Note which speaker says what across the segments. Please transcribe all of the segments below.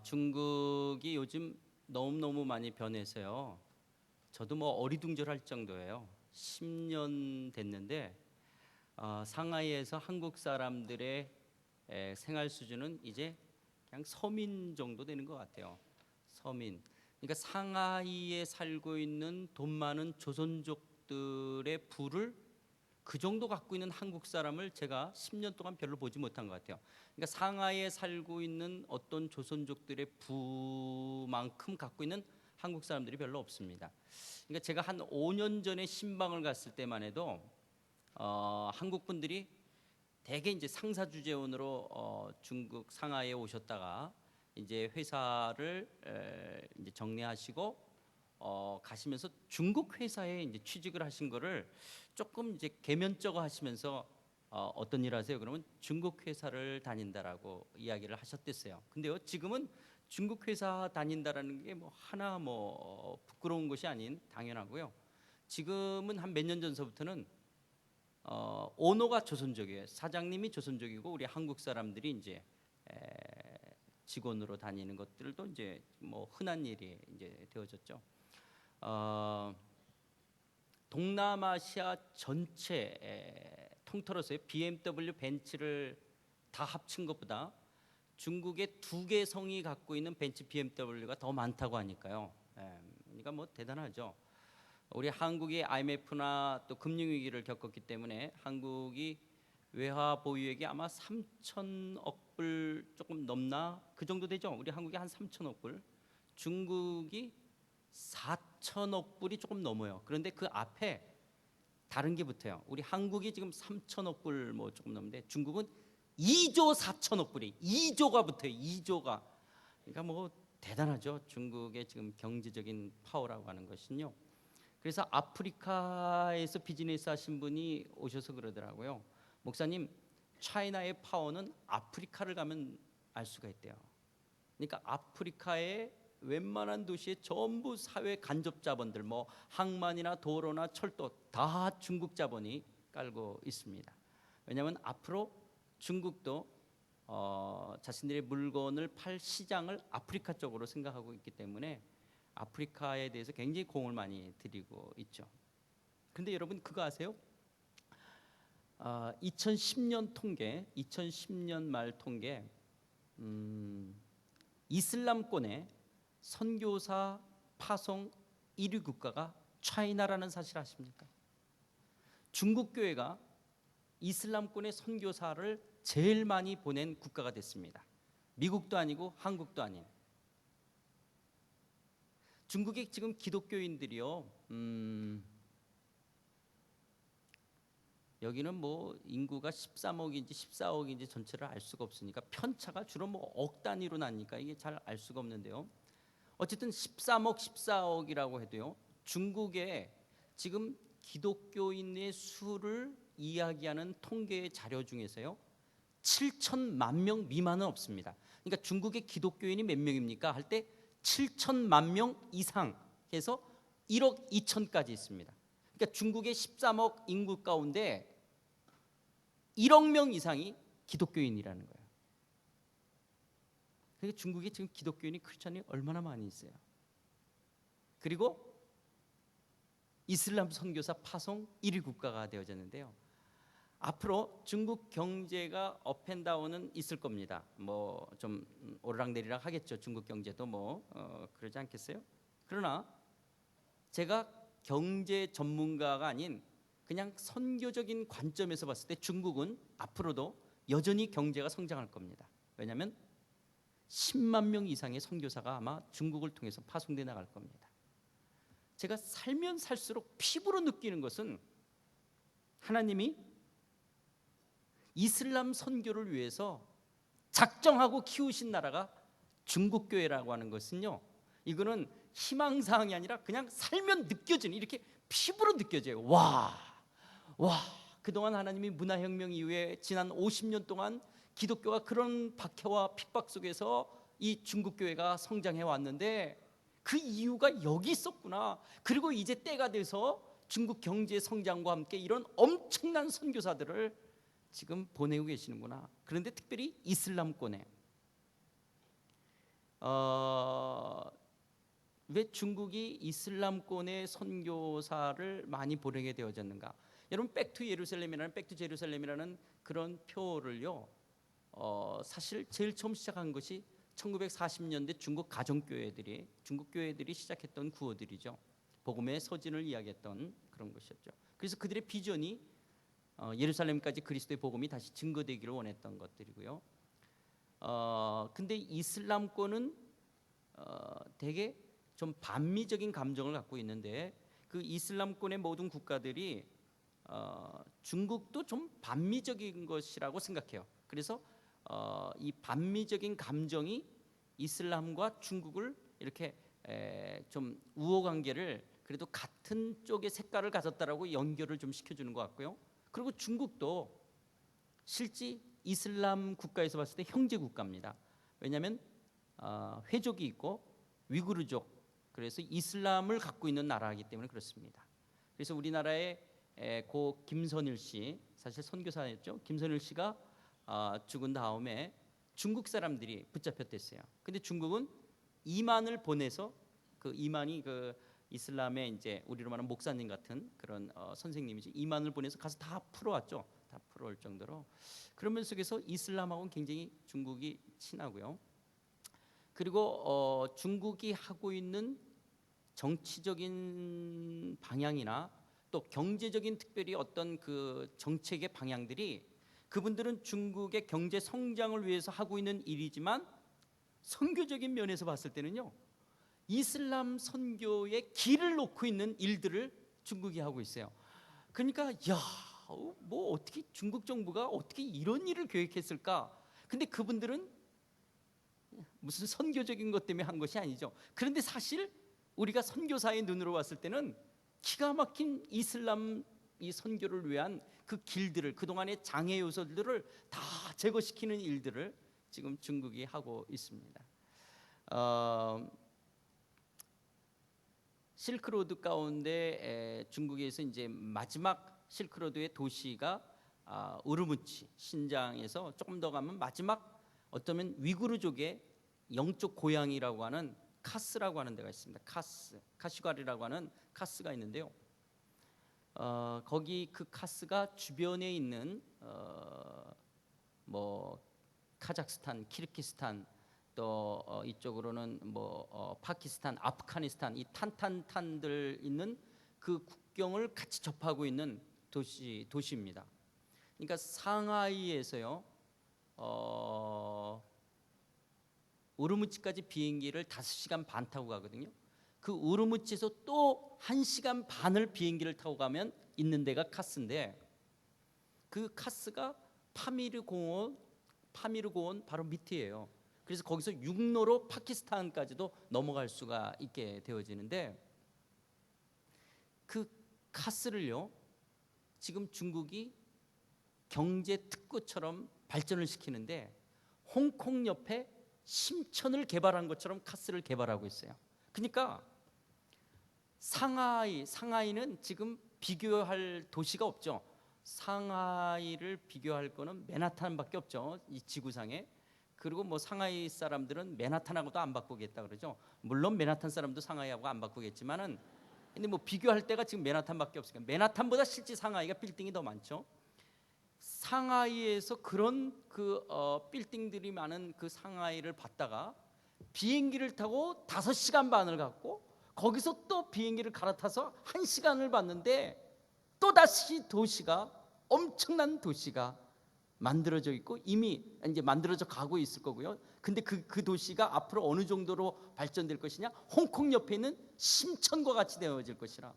Speaker 1: 중국이 요즘 너무너무 많이 변해서요. 저도 뭐 어리둥절할 정도예요. 10년 됐는데 상하이에서 한국 사람들의 생활 수준은 이제 그냥 서민 정도 되는 것 같아요. 서민. 그러니까 상하이에 살고 있는 돈 많은 조선족들의 부를 그 정도 갖고 있는 한국 사람을 제가 10년 동안 별로 보지 못한 것 같아요. 그러니까 상하이에 살고 있는 어떤 조선족들의 부만큼 갖고 있는 한국 사람들이 별로 없습니다. 그러니까 제가 한 5년 전에 신방을 갔을 때만 해도 한국 분들이 대개 이제 상사 주재원으로 중국 상하이에 오셨다가 이제 회사를 이제 정리하시고 가시면서 중국 회사에 이제 취직을 하신 거를 조금 이제 개면적어 하시면서 어떤 일 하세요? 그러면 중국 회사를 다닌다라고 이야기를 하셨댔어요. 근데요, 지금은 중국 회사 다닌다라는 게 뭐 하나 부끄러운 것이 아닌 당연하고요. 지금은 한 몇 년 전서부터는 오너가 조선족이에요. 사장님이 조선족이고 우리 한국 사람들이 이제 직원으로 다니는 것들도 이제 뭐 흔한 일이 이제 되어졌죠. 동남아시아 전체 통틀어서 BMW, 벤츠를 다 합친 것보다 중국의 두 개 성이 갖고 있는 벤츠, BMW가 더 많다고 하니까요. 그러니까 뭐 대단하죠. 우리 한국이 IMF나 또 금융위기를 겪었기 때문에 한국이 외화 보유액이 아마 3천억 불 조금 넘나 그 정도 되죠. 우리 한국이 한 3천억 불, 중국이 4천억 불이 조금 넘어요. 그런데 그 앞에 다른 게 붙어요. 우리 한국이 지금 3천억 불 뭐 조금 넘는데 중국은 2조 4천억 불이 2조가 붙어요. 2조가. 그러니까 뭐 대단하죠. 중국의 지금 경제적인 파워라고 하는 것은요. 그래서 아프리카에서 비즈니스 하신 분이 오셔서 그러더라고요. 목사님, 차이나의 파워는 아프리카를 가면 알 수가 있대요. 그러니까 아프리카의 웬만한 도시에 전부 사회 간접 자본들, 뭐 항만이나 도로나 철도 다 중국 자본이 깔고 있습니다. 왜냐하면 앞으로 중국도 자신들의 물건을 팔 시장을 아프리카 쪽으로 생각하고 있기 때문에 아프리카에 대해서 굉장히 공을 많이 들이고 있죠. 근데 여러분 그거 아세요? 2010년 통계, 2010년 말 통계, 이슬람권의 선교사 파송 1위 국가가 차이나라는 사실 아십니까? 중국 교회가 이슬람권의 선교사를 제일 많이 보낸 국가가 됐습니다. 미국도 아니고 한국도 아닌. 중국의 지금 기독교인들이요, 여기는 뭐 인구가 13억인지 14억인지 전체를 알 수가 없으니까 편차가 주로 뭐 억 단위로 나니까 이게 잘 알 수가 없는데요. 어쨌든 13억, 14억이라고 해도요, 중국에 지금 기독교인의 수를 이야기하는 통계의 자료 중에서요 7천만 명 미만은 없습니다. 그러니까 중국의 기독교인이 몇 명입니까? 할 때 7천만 명 이상 해서 1억 2천까지 있습니다. 그러니까 중국의 13억 인구 가운데 1억 명 이상이 기독교인이라는 거예요. 그러니까 중국에 지금 기독교인이 크리스천이 얼마나 많이 있어요. 그리고 이슬람 선교사 파송 1위 국가가 되어졌는데요. 앞으로 중국 경제가 업앤다운은 있을 겁니다. 뭐 좀 오르락내리락 하겠죠. 중국 경제도 뭐 그러지 않겠어요? 그러나 제가 경제 전문가가 아닌 그냥 선교적인 관점에서 봤을 때 중국은 앞으로도 여전히 경제가 성장할 겁니다. 왜냐하면 10만 명 이상의 선교사가 아마 중국을 통해서 파송돼 나갈 겁니다. 제가 살면 살수록 피부로 느끼는 것은 하나님이 이슬람 선교를 위해서 작정하고 키우신 나라가 중국 교회라고 하는 것은요, 이거는 희망사항이 아니라 그냥 살면 느껴지는, 이렇게 피부로 느껴져요. 와, 그동안 하나님이 문화혁명 이후에 지난 50년 동안 기독교가 그런 박해와 핍박 속에서 이 중국 교회가 성장해 왔는데 그 이유가 여기 있었구나. 그리고 이제 때가 돼서 중국 경제 성장과 함께 이런 엄청난 선교사들을 지금 보내고 계시는구나. 그런데 특별히 이슬람권에 왜 중국이 이슬람권의 선교사를 많이 보내게 되어졌는가? 여러분 백투 예루살렘이라는 백투 제루살렘이라는 그런 표를요. 사실 제일 처음 시작한 것이 1940년대 중국 교회들이 시작했던 구호들이죠. 복음의 서진을 이야기했던 그런 것이었죠. 그래서 그들의 비전이 예루살렘까지 그리스도의 복음이 다시 증거되기를 원했던 것들이고요. 근데 이슬람권은 되게 좀 반미적인 감정을 갖고 있는데 그 이슬람권의 모든 국가들이 중국도 좀 반미적인 것이라고 생각해요. 그래서 이 반미적인 감정이 이슬람과 중국을 이렇게 좀 우호 관계를 그래도 같은 쪽의 색깔을 가졌다라고 연결을 좀 시켜주는 것 같고요. 그리고 중국도 실제 이슬람 국가에서 봤을 때 형제 국가입니다. 왜냐하면 회족이 있고 위구르족, 그래서 이슬람을 갖고 있는 나라이기 때문에 그렇습니다. 그래서 우리나라의 고 김선일 씨, 사실 선교사였죠. 김선일 씨가 죽은 다음에 중국 사람들이 붙잡혔댔어요. 근데 중국은 이만을 보내서 그 이만이 그 이슬람의 이제 우리로 말하는 목사님 같은 그런 선생님이지, 이만을 보내서 가서 다 풀어왔죠. 다 풀어올 정도로. 그러면 속에서 이슬람하고는 굉장히 중국이 친하고요. 그리고 중국이 하고 있는 정치적인 방향이나 또 경제적인 특별히 어떤 그 정책의 방향들이 그분들은 중국의 경제 성장을 위해서 하고 있는 일이지만 선교적인 면에서 봤을 때는요, 이슬람 선교의 길을 놓고 있는 일들을 중국이 하고 있어요. 그러니까 뭐 어떻게 중국 정부가 어떻게 이런 일을 계획했을까? 근데 그분들은 무슨 선교적인 것 때문에 한 것이 아니죠. 그런데 사실 우리가 선교사의 눈으로 봤을 때는 기가 막힌 이슬람 이 선교를 위한 그 길들을, 그동안의 장애 요소들을 다 제거시키는 일들을 지금 중국이 하고 있습니다. 실크로드 가운데 중국에서 이제 마지막 실크로드의 도시가 우르무치, 신장에서 조금 더 가면 마지막 어쩌면 위구르족의 영적 고향이라고 하는 카스라고 하는 데가 있습니다. 카시가리라고 하는 카스가 있는데요. 거기 그 카스가 주변에 있는 뭐 카자흐스탄, 키르기스탄, 또 이쪽으로는 뭐 파키스탄, 아프가니스탄, 이 탄탄탄들 있는 그 국경을 같이 접하고 있는 도시입니다. 그러니까 상하이에서요, 우르무치까지 비행기를 5시간 반 타고 가거든요. 그 우르무치에서 또 1시간 반을 비행기를 타고 가면 있는 데가 카스인데, 그 카스가 파미르 공원 바로 밑이에요. 그래서 거기서 육로로 파키스탄까지도 넘어갈 수가 있게 되어지는데, 그 카스를요 지금 중국이 경제 특구처럼 발전을 시키는데 홍콩 옆에 심천을 개발한 것처럼 카스를 개발하고 있어요. 그러니까 상하이는 지금 비교할 도시가 없죠. 상하이를 비교할 거는 맨하탄밖에 없죠, 이 지구상에. 그리고 뭐 상하이 사람들은 맨하탄하고도 안 바꾸겠다 그러죠. 물론 맨하탄 사람도 상하이하고 안 바꾸겠지만은, 근데 뭐 비교할 때가 지금 맨하탄밖에 없으니까 맨하탄보다 실제 상하이가 빌딩이 더 많죠. 상하이에서 그런 그 빌딩들이 많은 그 상하이를 봤다가 비행기를 타고 5시간 반을 갔고 거기서 또 비행기를 갈아타서 1시간을 봤는데 또다시 도시가, 엄청난 도시가 만들어져 있고 이미 이제 만들어져 가고 있을 거고요. 근데 그 도시가 앞으로 어느 정도로 발전될 것이냐, 홍콩 옆에 있는 심천과 같이 되어질 것이라.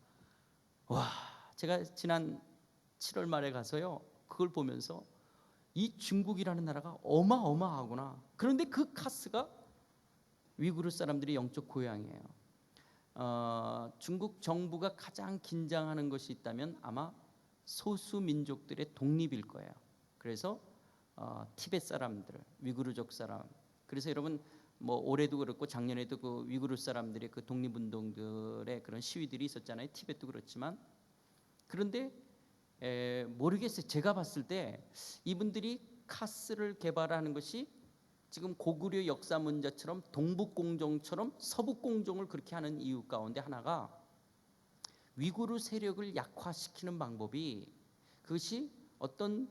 Speaker 1: 와, 제가 지난 7월 말에 가서요 그걸 보면서 이 중국이라는 나라가 어마어마하구나. 그런데 그 카스가 위구르 사람들의 영적 고향이에요. 중국 정부가 가장 긴장하는 것이 있다면 아마 소수 민족들의 독립일 거예요. 그래서 티베트 사람들, 위구르족 사람, 그래서 여러분 뭐 올해도 그렇고 작년에도 그 위구르 사람들의 그 독립운동들의 그런 시위들이 있었잖아요. 티베트도 그렇지만. 그런데 모르겠어요. 제가 봤을 때 이분들이 카스를 개발하는 것이 지금 고구려 역사 문자처럼 동북공정처럼 서북공정을 그렇게 하는 이유 가운데 하나가 위구르 세력을 약화시키는 방법이 그것이 어떤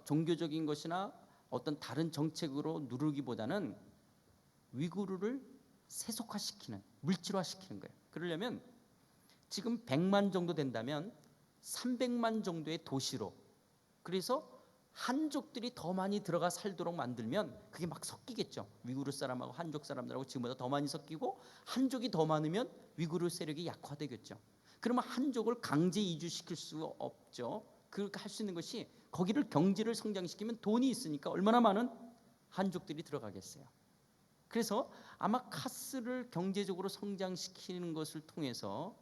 Speaker 1: 종교적인 것이나 어떤 다른 정책으로 누르기보다는 위구르를 세속화시키는, 물질화시키는 거예요. 그러려면 지금 100만 정도 된다면 300만 정도의 도시로, 그래서 한족들이 더 많이 들어가 살도록 만들면 그게 막 섞이겠죠. 위구르 사람하고 한족 사람들하고 지금보다 더 많이 섞이고, 한족이 더 많으면 위구르 세력이 약화되겠죠. 그러면 한족을 강제 이주시킬 수 없죠. 그렇게 할 수 있는 것이 거기를 경제를 성장시키면 돈이 있으니까 얼마나 많은 한족들이 들어가겠어요. 그래서 아마 카스를 경제적으로 성장시키는 것을 통해서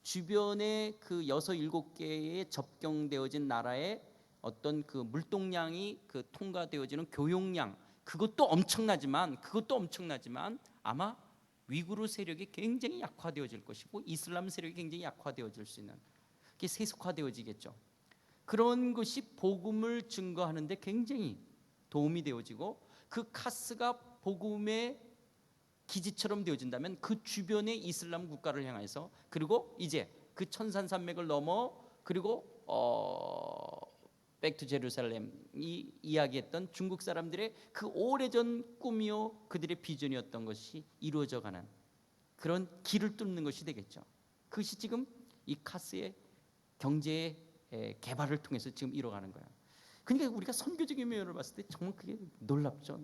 Speaker 1: 주변의 그 6, 7개의 접경되어진 나라의 어떤 그 물동량이 그 통과되어지는 교역량, 그것도 엄청나지만 아마 위구르 세력이 굉장히 약화되어질 것이고 이슬람 세력이 굉장히 약화되어질 수 있는, 그게 세속화되어지겠죠. 그런 것이 복음을 증거하는 데 굉장히 도움이 되어지고, 그 카스가 복음의 기지처럼 되어진다면 그 주변의 이슬람 국가를 향해서, 그리고 이제 그 천산산맥을 넘어, 그리고 백투 제루살렘이 이야기했던 중국 사람들의 그 오래전 꿈이요 그들의 비전이었던 것이 이루어져가는 그런 길을 뚫는 것이 되겠죠. 그것이 지금 이 카스의 경제 개발을 통해서 지금 이루어가는 거예요. 그러니까 우리가 선교적인 면을 봤을 때 정말 그게 놀랍죠.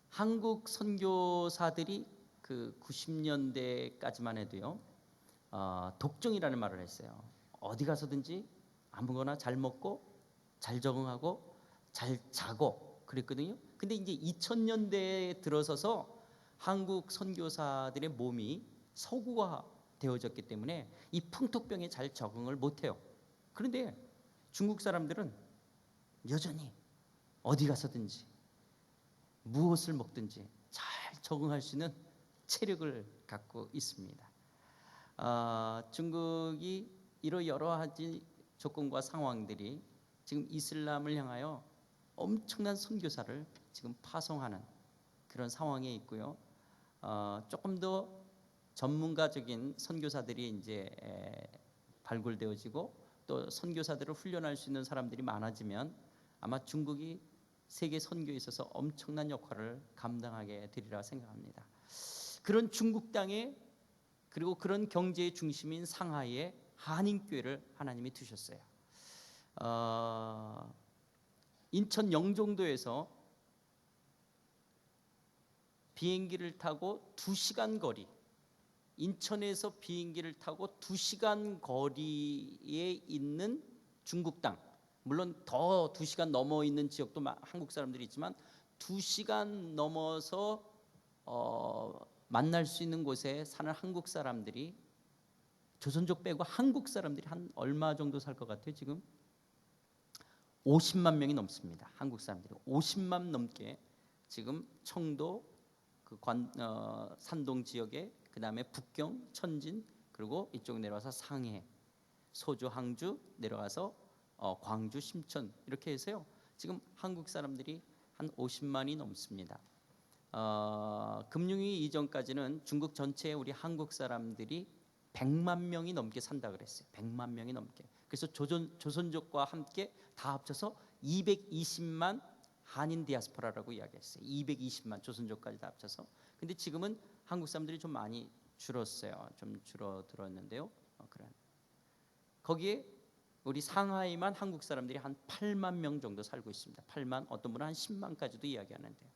Speaker 1: 한국 선교사들이 그 90년대까지만 해도요, 독종이라는 말을 했어요. 어디 가서든지 아무거나 잘 먹고 잘 적응하고 잘 자고 그랬거든요. 근데 이제 2000년대에 들어서서 한국 선교사들의 몸이 서구화 되어졌기 때문에 이 풍토병에 잘 적응을 못해요. 그런데 중국 사람들은 여전히 어디 가서든지 무엇을 먹든지 잘 적응할 수 있는 체력을 갖고 있습니다. 중국이 이런 여러 가지 조건과 상황들이 지금 이슬람을 향하여 엄청난 선교사를 지금 파송하는 그런 상황에 있고요. 조금 더 전문가적인 선교사들이 이제 발굴되어지고 또 선교사들을 훈련할 수 있는 사람들이 많아지면 아마 중국이 세계 선교에 있어서 엄청난 역할을 감당하게 되리라 생각합니다. 그런 중국 땅에, 그리고 그런 경제의 중심인 상하이에 한인교회를 하나님이 두셨어요. 인천 영종도에서 비행기를 타고 2시간 거리, 인천에서 비행기를 타고 2시간 거리에 있는 중국 땅, 물론 더 2시간 넘어 있는 지역도 한국 사람들이 있지만 2시간 넘어서 만날 수 있는 곳에 사는 한국 사람들이, 조선족 빼고 한국 사람들이 한 얼마 정도 살 것 같아요? 지금 50만 명이 넘습니다. 한국 사람들이 50만 넘게 지금 청도, 그 산동 지역에, 그 다음에 북경, 천진, 그리고 이쪽 내려와서 상해, 소주, 항주 내려가서 광주, 심천 이렇게 해서요. 지금 한국 사람들이 한 50만이 넘습니다. 금융위 이전까지는 중국 전체에 우리 한국 사람들이 100만 명이 넘게 산다 그랬어요. 100만 명이 넘게. 그래서 조선족과 함께 다 합쳐서 220만 한인 디아스포라라고 이야기했어요. 220만 조선족까지 다 합쳐서. 근데 지금은 한국 사람들이 좀 많이 줄었어요. 좀 줄어들었는데요. 거기에 우리 상하이만 한국 사람들이 한 8만 명 정도 살고 있습니다. 8만, 어떤 분은 한 10만까지도 이야기하는데요.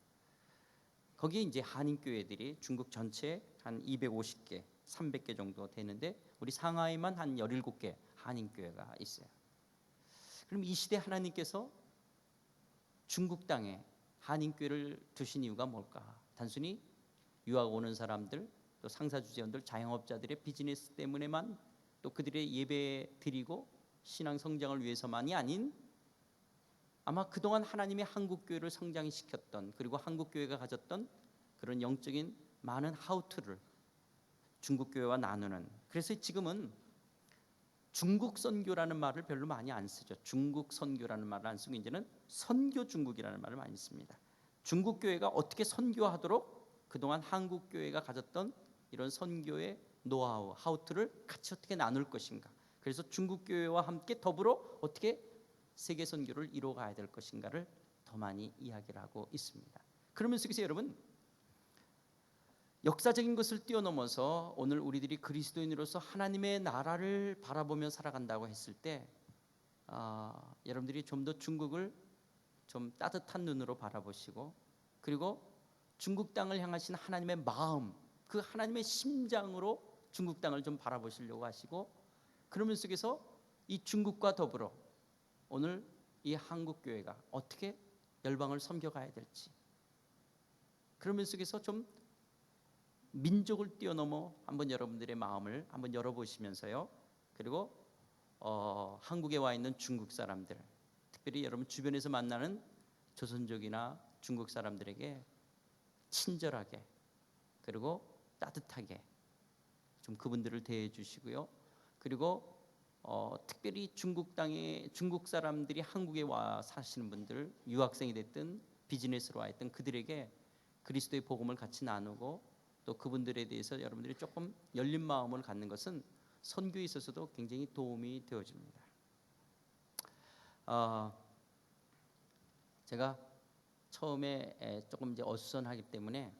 Speaker 1: 거기에 이제 한인교회들이 중국 전체에 한 250개, 300개 정도 되는데 우리 상하이만 한 17개 한인교회가 있어요. 그럼 이 시대 하나님께서 중국 땅에 한인교회를 두신 이유가 뭘까? 단순히 유학 오는 사람들, 또 상사주재원들, 자영업자들의 비즈니스 때문에만, 또 그들의 예배 드리고 신앙 성장을 위해서만이 아닌, 아마 그동안 하나님이 한국교회를 성장시켰던, 그리고 한국교회가 가졌던 그런 영적인 많은 하우투를 중국교회와 나누는, 그래서 지금은 중국 선교라는 말을 별로 많이 안 쓰죠. 중국 선교라는 말을 안 쓰고 이제는 선교 중국이라는 말을 많이 씁니다. 중국 교회가 어떻게 선교하도록 그동안 한국 교회가 가졌던 이런 선교의 노하우, 하우트를 같이 어떻게 나눌 것인가. 그래서 중국 교회와 함께 더불어 어떻게 세계 선교를 이루어가야 될 것인가를 더 많이 이야기를 하고 있습니다. 그러면서 여러분, 역사적인 것을 뛰어넘어서 오늘 우리들이 그리스도인으로서 하나님의 나라를 바라보며 살아간다고 했을 때 여러분들이 좀 더 중국을 좀 따뜻한 눈으로 바라보시고, 그리고 중국 땅을 향하신 하나님의 마음, 그 하나님의 심장으로 중국 땅을 좀 바라보시려고 하시고, 그러면 속에서 이 중국과 더불어 오늘 이 한국 교회가 어떻게 열방을 섬겨가야 될지, 그러면 속에서 좀 민족을 뛰어넘어 한번 여러분들의 마음을 한번 열어보시면서요. 그리고 한국에 와 있는 중국 사람들, 특별히 여러분 주변에서 만나는 조선족이나 중국 사람들에게 친절하게 그리고 따뜻하게 좀 그분들을 대해 주시고요. 그리고 특별히 중국 땅에 중국 사람들이 한국에 와 사시는 분들, 유학생이 됐든 비즈니스로 와 있든 그들에게 그리스도의 복음을 같이 나누고, 또 그분들에 대해서 여러분들이 조금 열린 마음을 갖는 것은 선교에 있어서도 굉장히 도움이 되어집니다. 제가 처음에 조금 이제 어수선하기 때문에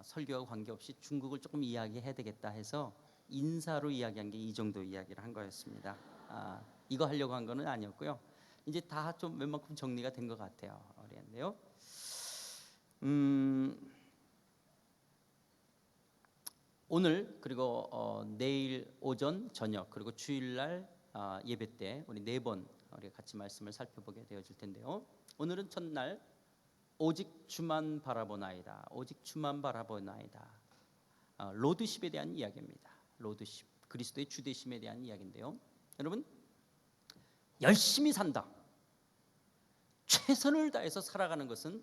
Speaker 1: 설교와 관계없이 중국을 조금 이야기해야 되겠다 해서 인사로 이야기한 게 이 정도 이야기를 한 거였습니다. 이거 하려고 한 거는 아니었고요. 이제 다 좀 웬만큼 정리가 된 것 같아요. 어려운데요. 오늘 그리고 내일 오전 저녁 그리고 주일날 예배 때 우리 4번 우리 같이 말씀을 살펴보게 되어질 텐데요. 오늘은 첫날 오직 주만 바라보나이다. 오직 주만 바라보나이다. 로드십에 대한 이야기입니다. 로드십, 그리스도의 주되심에 대한 이야기인데요. 여러분, 열심히 산다, 최선을 다해서 살아가는 것은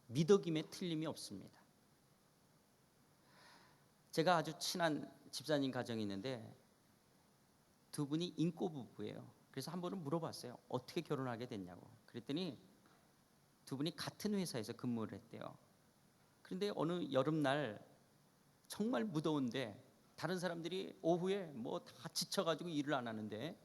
Speaker 1: 미덕임에 틀림이 없습니다. 제가 아주 친한 집사님 가정이 있는데 두 분이 인꼬 부부예요. 그래서 한 번은 물어봤어요. 어떻게 결혼하게 됐냐고. 그랬더니 두 분이 같은 회사에서 근무를 했대요. 그런데 어느 여름날 정말 무더운데 다른 사람들이 오후에 뭐 다 지쳐가지고 일을 안 하는데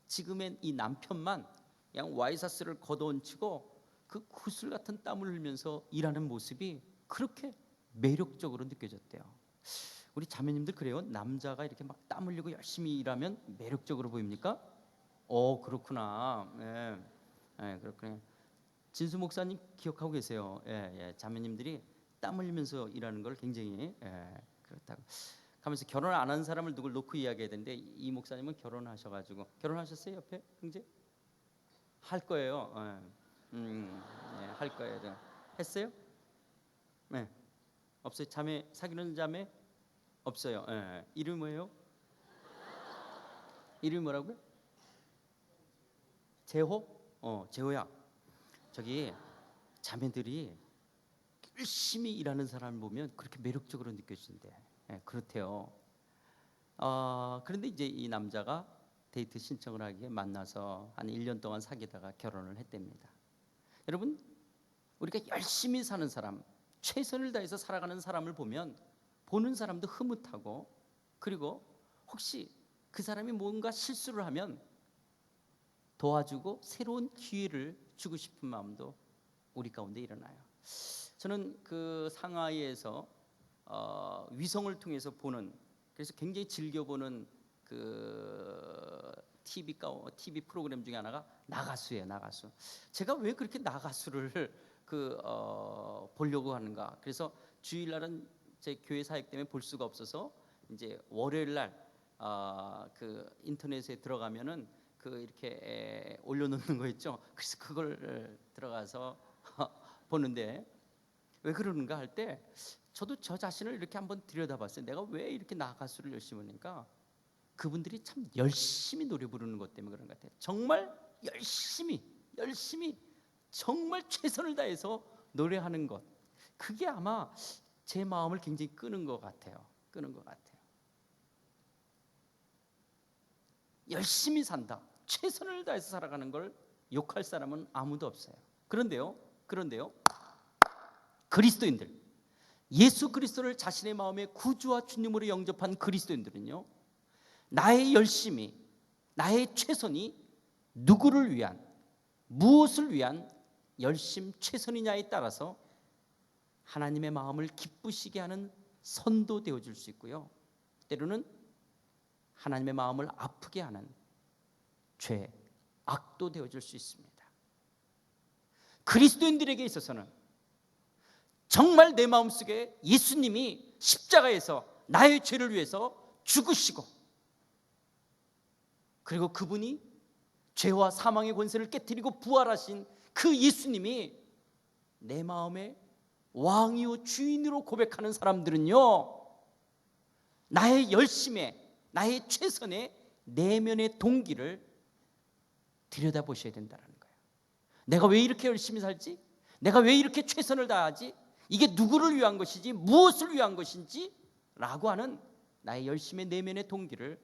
Speaker 1: 지금의 이 남편만 그냥 와이셔츠를 걷어얹히고 그 구슬 같은 땀을 흘리면서 일하는 모습이 그렇게 매력적으로 느껴졌대요. 우리 자매님들 그래요? 남자가 이렇게 막 땀 흘리고 열심히 일하면 매력적으로 보입니까? 그렇구나. 예, 예, 그렇구나. 진수 목사님 기억하고 계세요? 예, 자매님들이 땀 흘리면서 일하는 걸 굉장히 그렇다고 하면서 결혼 안 한 사람을 누굴 놓고 이야기해야 되는데 이 목사님은 결혼하셔가지고 결혼하셨어요? 옆에 형제? 할 거예요. 할 거예요. 했어요? 네. 없어요. 자매 사귀는 자매 없어요. 이름 뭐예요? 이름이 뭐라고요? 재호? 재호야. 저기 자매들이 열심히 일하는 사람을 보면 그렇게 매력적으로 느껴지는데 그렇대요. 그런데 이제 이 남자가 데이트 신청을 하기에 만나서 한 1년 동안 사귀다가 결혼을 했답니다. 여러분, 우리가 열심히 사는 사람, 최선을 다해서 살아가는 사람을 보면 보는 사람도 흐뭇하고, 그리고 혹시 그 사람이 뭔가 실수를 하면 도와주고 새로운 기회를 주고 싶은 마음도 우리 가운데 일어나요. 저는 그 상하이에서 위성을 통해서 보는, 그래서 굉장히 즐겨보는 그 TV 프로그램 중에 하나가 나가수예요. 나가수. 제가 왜 그렇게 나가수를 보려고 하는가? 그래서 주일날은 제 교회 사역 때문에 볼 수가 없어서 이제 월요일날 그 인터넷에 들어가면은 그 이렇게 올려놓는 거 있죠. 그래서 그걸 들어가서 보는데 왜 그러는가 할 때 저도 저 자신을 이렇게 한번 들여다봤어요. 내가 왜 이렇게 나가수를 열심히 하니까 그분들이 참 열심히 노래 부르는 것 때문에 그런 것 같아요. 정말 열심히 정말 최선을 다해서 노래하는 것, 그게 아마 제 마음을 굉장히 끄는 것 같아요. 열심히 산다, 최선을 다해서 살아가는 걸 욕할 사람은 아무도 없어요. 그런데요, 그리스도인들, 예수 그리스도를 자신의 마음의 구주와 주님으로 영접한 그리스도인들은요, 나의 열심이, 나의 최선이 누구를 위한, 무엇을 위한 열심 최선이냐에 따라서 하나님의 마음을 기쁘시게 하는 선도 되어줄 수 있고요, 때로는 하나님의 마음을 아프게 하는 죄, 악도 되어줄 수 있습니다. 그리스도인들에게 있어서는 정말 내 마음속에 예수님이 십자가에서 나의 죄를 위해서 죽으시고, 그리고 그분이 죄와 사망의 권세를 깨뜨리고 부활하신 그 예수님이 내 마음의 왕이요 주인으로 고백하는 사람들은요, 나의 열심에, 나의 최선의 내면의 동기를 들여다보셔야 된다는 거예요. 내가 왜 이렇게 열심히 살지? 내가 왜 이렇게 최선을 다하지? 이게 누구를 위한 것이지, 무엇을 위한 것인지 라고 하는 나의 열심의 내면의 동기를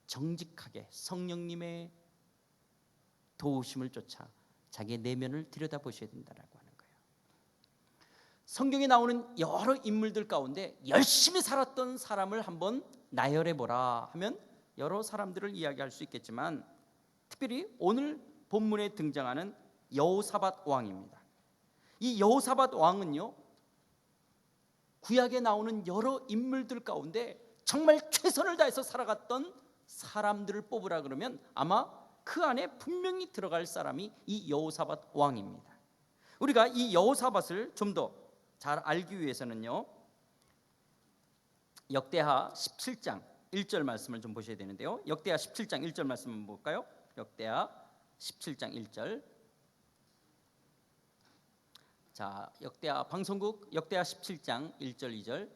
Speaker 1: 정직하게 성령님의 도우심을 쫓아 자기의 내면을 들여다보셔야 된다라고 하는 거예요. 성경에 나오는 여러 인물들 가운데 열심히 살았던 사람을 한번 나열해보라 하면 여러 사람들을 이야기할 수 있겠지만, 특별히 오늘 본문에 등장하는 여호사밧 왕입니다. 이 여호사밧 왕은요, 구약에 나오는 여러 인물들 가운데 정말 최선을 다해서 살아갔던 사람들을 뽑으라 그러면 아마 그 안에 분명히 들어갈 사람이 이 여호사밧 왕입니다. 우리가 이 여호사밧을 좀 더 잘 알기 위해서는요, 역대하 17장 1절 말씀을 좀 보셔야 되는데요, 역대하 17장 1절 말씀 한번 볼까요? 역대하 17장 1절. 자, 역대하 방송국 역대하 17장 1절 2절.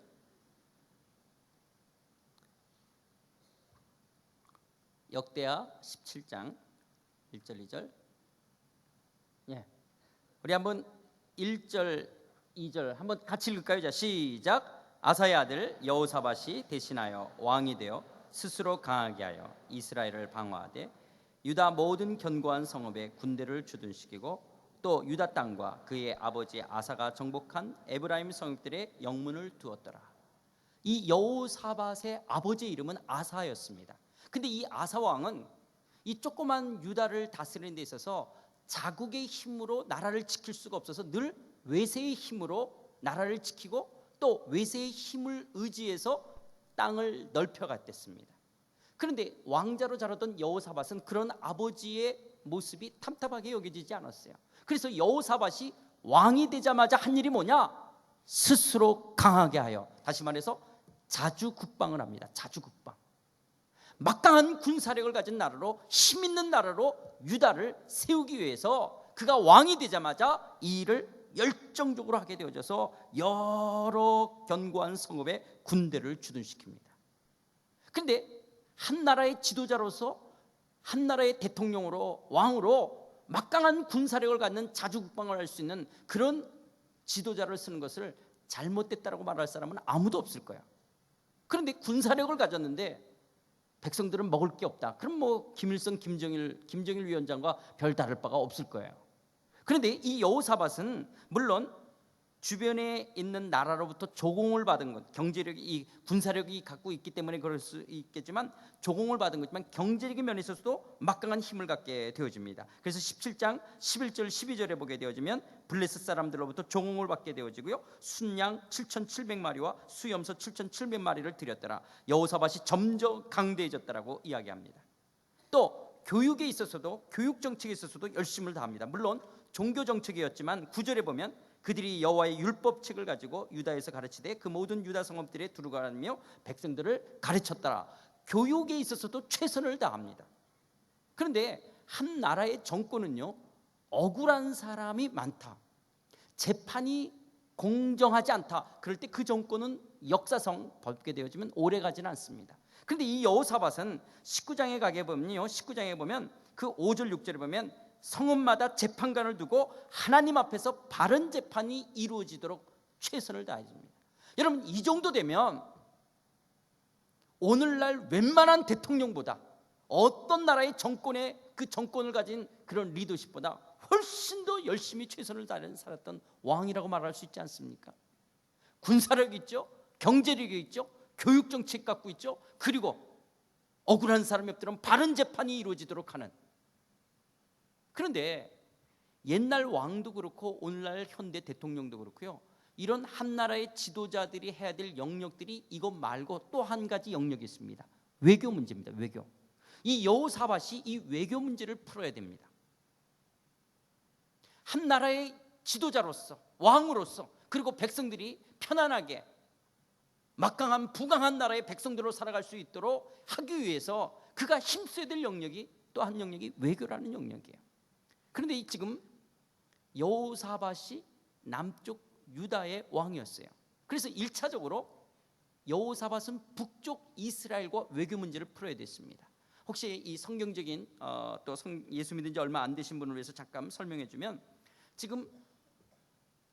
Speaker 1: 역대하 17장 1절 2절. 예. 우리 한번 1절 2절 한번 같이 읽을까요? 자, 시작. 아사의 아들 여호사밧이 대신하여 왕이 되어 스스로 강하게 하여 이스라엘을 방어하되 유다 모든 견고한 성읍에 군대를 주둔시키고 또 유다 땅과 그의 아버지 아사가 정복한 에브라임 성읍들의 영문을 두었더라. 이 여호사밧의 아버지의 이름은 아사였습니다. 근데 이 아사 왕은 이 조그만 유다를 다스리는 데 있어서 자국의 힘으로 나라를 지킬 수가 없어서 늘 외세의 힘으로 나라를 지키고 또 외세의 힘을 의지해서 땅을 넓혀갔댔습니다. 그런데 왕자로 자라던 여호사밧은 그런 아버지의 모습이 탐탁하게 여겨지지 않았어요. 그래서 여호사밧이 왕이 되자마자 한 일이 뭐냐? 스스로 강하게 하여, 다시 말해서 자주국방을 합니다. 자주국방. 막강한 군사력을 가진 나라로, 힘 있는 나라로 유다를 세우기 위해서 그가 왕이 되자마자 이 일을 열정적으로 하게 되어져서 여러 견고한 성읍에 군대를 주둔시킵니다. 그런데 한 나라의 지도자로서, 한 나라의 대통령으로, 왕으로 막강한 군사력을 갖는 자주국방을 할 수 있는 그런 지도자를 쓰는 것을 잘못됐다라고 말할 사람은 아무도 없을 거야. 그런데 군사력을 가졌는데 백성들은 먹을 게 없다. 그럼 뭐 김일성, 김정일 위원장과 별 다를 바가 없을 거예요. 그런데 이 여호사밧은 물론 주변에 있는 나라로부터 조공을 받은 것, 경제력이, 이 군사력이 갖고 있기 때문에 그럴 수 있겠지만 조공을 받은 거지만 경제력의 면에 있어서도 막강한 힘을 갖게 되어집니다. 그래서 17장 11절 12절에 보게 되어지면 블레셋 사람들로부터 조공을 받게 되어지고요, 순양 7,700마리와 수염소 7,700마리를 드렸더라. 여호사밧이 점점 강대해졌다라고 이야기합니다. 또 교육에 있어서도, 교육 정책에 있어서도 열심을 다합니다. 물론 종교 정책이었지만 9절에 보면 그들이 여호와의 율법책을 가지고 유다에서 가르치되 그 모든 유다 성읍들에 두루가라며 백성들을 가르쳤더라. 교육에 있어서도 최선을 다합니다. 그런데 한 나라의 정권은요, 억울한 사람이 많다, 재판이 공정하지 않다, 그럴 때 그 정권은 역사상 벗게 되어지면 오래 가지는 않습니다. 그런데 이 여호사밧은 19장에 가게 보면요, 19장에 보면 그 5절 6절에 보면 성읍마다 재판관을 두고 하나님 앞에서 바른 재판이 이루어지도록 최선을 다해줍니다. 여러분, 이 정도 되면 오늘날 웬만한 대통령보다, 어떤 나라의 정권의 그 정권을 가진 그런 리더십보다 훨씬 더 열심히 최선을 다해 살았던 왕이라고 말할 수 있지 않습니까? 군사력이 있죠, 경제력이 있죠, 교육 정책 갖고 있죠. 그리고 억울한 사람이 없더라면 바른 재판이 이루어지도록 하는. 그런데 옛날 왕도 그렇고 오늘날 현대 대통령도 그렇고요, 이런 한 나라의 지도자들이 해야 될 영역들이 이것 말고 또 한 가지 영역이 있습니다. 외교 문제입니다. 외교. 이 여호사밧이 이 외교 문제를 풀어야 됩니다. 한 나라의 지도자로서, 왕으로서, 그리고 백성들이 편안하게 막강한 부강한 나라의 백성들로 살아갈 수 있도록 하기 위해서 그가 힘써야 될 영역이 또 한 영역이 외교라는 영역이에요. 그런데 지금 여호사밧이 남쪽 유다의 왕이었어요. 그래서 1차적으로 여호사밧은 북쪽 이스라엘과 외교 문제를 풀어야 됐습니다. 혹시 이 성경적인 또 예수 믿은 지 얼마 안 되신 분을 위해서 잠깐 설명해 주면, 지금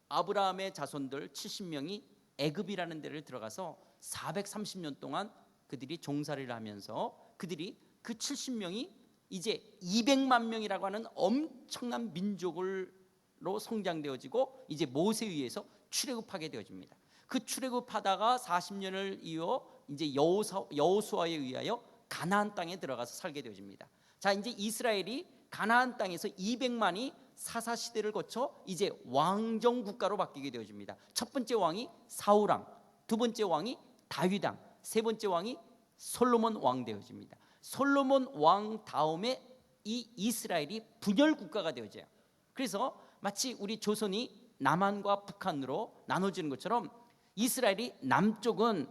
Speaker 1: 아브라함의 자손들 70명이 애굽이라는 데를 들어가서 430년 동안 그들이 종살이를 하면서 그들이 그 70명이 이제 200만 명이라고 하는 엄청난 민족으로 성장되어지고 이제 모세에 의해서 출애굽하게 되어집니다. 그 출애굽하다가 40년을 이어 이제 여호수아에 의하여 가나안 땅에 들어가서 살게 되어집니다. 자, 이제 이스라엘이 가나안 땅에서 200만이 사사 시대를 거쳐 이제 왕정 국가로 바뀌게 되어집니다. 첫 번째 왕이 사울왕, 두 번째 왕이 다윗왕, 세 번째 왕이 솔로몬 왕 되어집니다. 솔로몬 왕 다음에 이 이스라엘이 분열 국가가 되어져요. 그래서 마치 우리 조선이 남한과 북한으로 나눠지는 것처럼 이스라엘이 남쪽은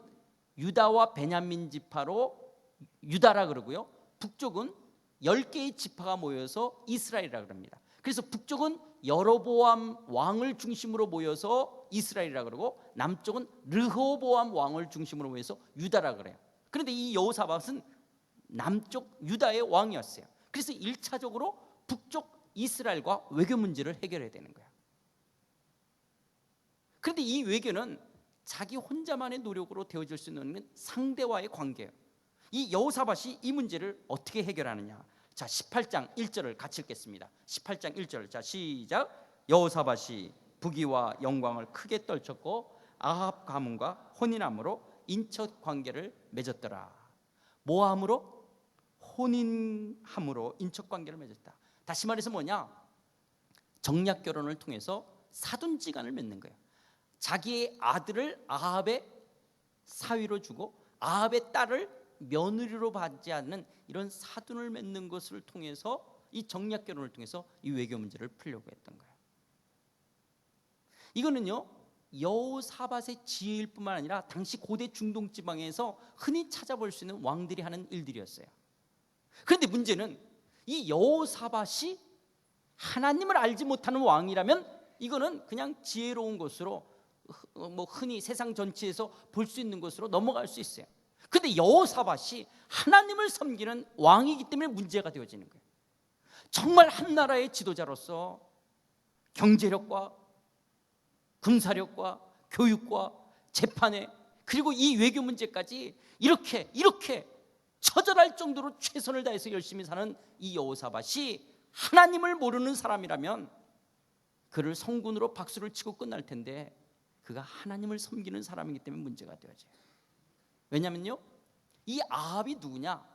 Speaker 1: 유다와 베냐민 지파로 유다라 그러고요, 북쪽은 10개의 지파가 모여서 이스라엘이라 그럽니다. 그래서 북쪽은 여로보암 왕을 중심으로 모여서 이스라엘이라 그러고, 남쪽은 르호보암 왕을 중심으로 모여서 유다라 그래요. 그런데 이 여호사밧은 남쪽 유다의 왕이었어요. 그래서 1차적으로 북쪽 이스라엘과 외교 문제를 해결해야 되는 거예요. 그런데 이 외교는 자기 혼자만의 노력으로 되어질 수 있는 상대와의 관계예요. 이 여호사밧이 이 문제를 어떻게 해결하느냐. 자, 18장 1절을 같이 읽겠습니다. 18장 1절. 자, 시작. 여호사밧이 부귀와 영광을 크게 떨쳤고 아합 가문과 혼인함으로 인척 관계를 맺었더라. 뭐함으로? 혼인함으로 인척 관계를 맺었다. 다시 말해서 뭐냐? 정략 결혼을 통해서 사돈지간을 맺는 거예요. 자기의 아들을 아합의 사위로 주고 아합의 딸을 며느리로 받지 않는 이런 사돈을 맺는 것을 통해서, 이 정략 결혼을 통해서 이 외교 문제를 풀려고 했던 거예요. 이거는요, 여호사밧의 지혜일 뿐만 아니라 당시 고대 중동 지방에서 흔히 찾아볼 수 있는 왕들이 하는 일들이었어요. 그런데 문제는 이 여호사밧이 하나님을 알지 못하는 왕이라면 이거는 그냥 지혜로운 것으로, 뭐 흔히 세상 전체에서 볼 수 있는 것으로 넘어갈 수 있어요. 그런데 여호사밧이 하나님을 섬기는 왕이기 때문에 문제가 되어지는 거예요. 정말 한 나라의 지도자로서 경제력과 군사력과 교육과 재판에, 그리고 이 외교 문제까지 이렇게 처절할 정도로 최선을 다해서 열심히 사는 이 여호사밧이 하나님을 모르는 사람이라면 그를 성군으로 박수를 치고 끝날 텐데, 그가 하나님을 섬기는 사람이기 때문에 문제가 되어져요. 왜냐면요, 이 아합이 누구냐?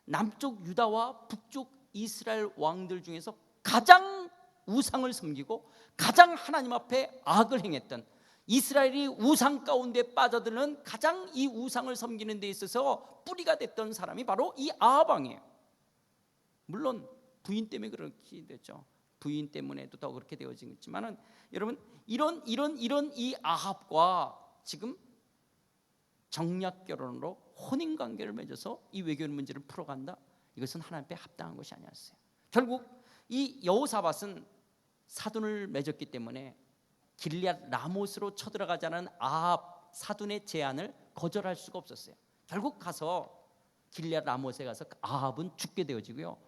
Speaker 1: 남쪽 유다와 북쪽 이스라엘 왕들 중에서 가장 우상을 섬기고 가장 하나님 앞에 악을 행했던, 이스라엘이 우상 가운데 빠져드는 가장 이 우상을 섬기는 데 있어서 뿌리가 됐던 사람이 바로 이 아합 왕이에요. 물론 부인 때문에 그렇게 됐죠. 부인 때문에도 더 그렇게 되어지겠지만은, 여러분, 이런 이 아합과 지금 정략 결혼으로 혼인 관계를 맺어서 이 외교 문제를 풀어간다. 이것은 하나님 앞에 합당한 것이 아니었어요. 결국 이 여호사밧은 사돈을 맺었기 때문에 길리앗 라못으로 쳐들어가자는 아합 사돈의 제안을 거절할 수가 없었어요. 결국 가서 길리앗 라못에 가서 아합은 죽게 되어지고요,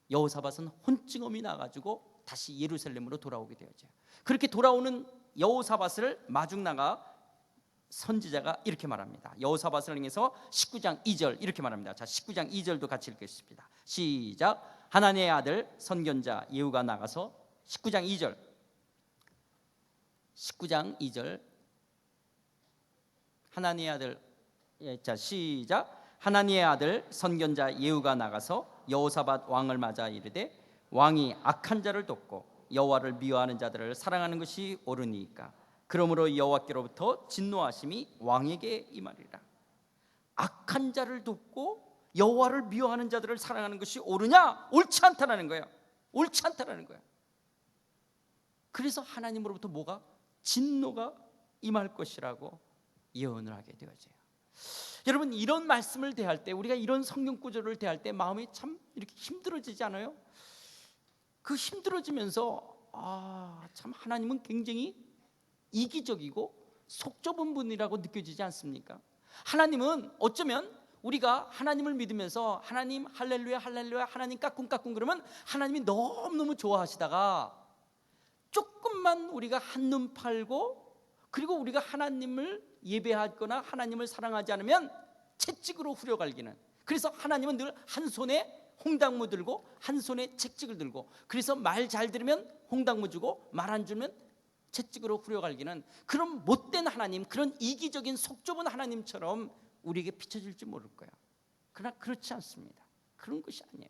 Speaker 1: 여호사밧은 혼증음이 나가지고 다시 예루살렘으로 돌아오게 되어져요. 그렇게 돌아오는 여호사밧을 마중 나가 선지자가 이렇게 말합니다. 여호사밧을 향해서 19장 2절 이렇게 말합니다. 자, 19장 2절도 같이 읽겠습니다. 시작. 하나님의 아들 선견자 예후가 나가서 19장 2절 19장 2절 하나님의 아들 자 시작. 하나님의 아들 선견자 예후가 나가서 여호사밧 왕을 맞아 이르되 왕이 악한 자를 돕고 여호와를 미워하는 자들을 사랑하는 것이 옳으니까 그러므로 여호와께로부터 진노하심이 왕에게 임하리라. 악한 자를 돕고 여호와를 미워하는 자들을 사랑하는 것이 옳으냐? 옳지 않다라는 거예요. 옳지 않다라는 거예요. 그래서 하나님으로부터 뭐가? 진노가 임할 것이라고 예언을 하게 되어져요. 여러분, 이런 말씀을 대할 때, 우리가 이런 성경 구절을 대할 때 마음이 참 이렇게 힘들어지지 않아요? 그 힘들어지면서 참 하나님은 굉장히 이기적이고 속 좁은 분이라고 느껴지지 않습니까? 하나님은 어쩌면 우리가 하나님을 믿으면서 하나님 할렐루야 할렐루야 하나님 까꿍까꿍 그러면 하나님이 너무너무 좋아하시다가 조금만 우리가 한눈 팔고 그리고 우리가 하나님을 예배하거나 하나님을 사랑하지 않으면 채찍으로 후려갈기는, 그래서 하나님은 늘 한 손에 홍당무 들고 한 손에 채찍을 들고, 그래서 말 잘 들으면 홍당무 주고 말 안 주면 채찍으로 후려갈기는 그런 못된 하나님, 그런 이기적인 속 좁은 하나님처럼 우리에게 비춰질지 모를 거야. 그러나 그렇지 않습니다. 그런 것이 아니에요.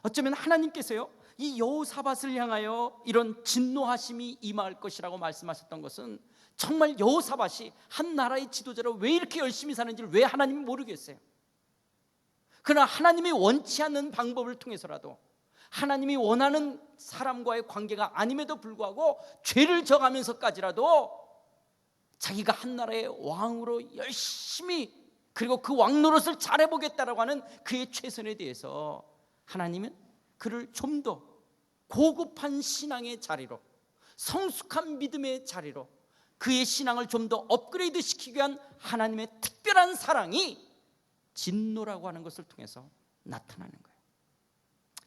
Speaker 1: 어쩌면 하나님께서요 이 여호사밧을 향하여 이런 진노하심이 임할 것이라고 말씀하셨던 것은 정말 여호사밧이 한 나라의 지도자로 왜 이렇게 열심히 사는지를 왜 하나님이 모르겠어요. 그러나 하나님이 원치 않는 방법을 통해서라도, 하나님이 원하는 사람과의 관계가 아님에도 불구하고 죄를 져가면서까지라도 자기가 한 나라의 왕으로 열심히, 그리고 그 왕 노릇을 잘해보겠다라고 하는 그의 최선에 대해서 하나님은 그를 좀 더 고급한 신앙의 자리로, 성숙한 믿음의 자리로, 그의 신앙을 좀 더 업그레이드 시키기 위한 하나님의 특별한 사랑이 진노라고 하는 것을 통해서 나타나는 거예요.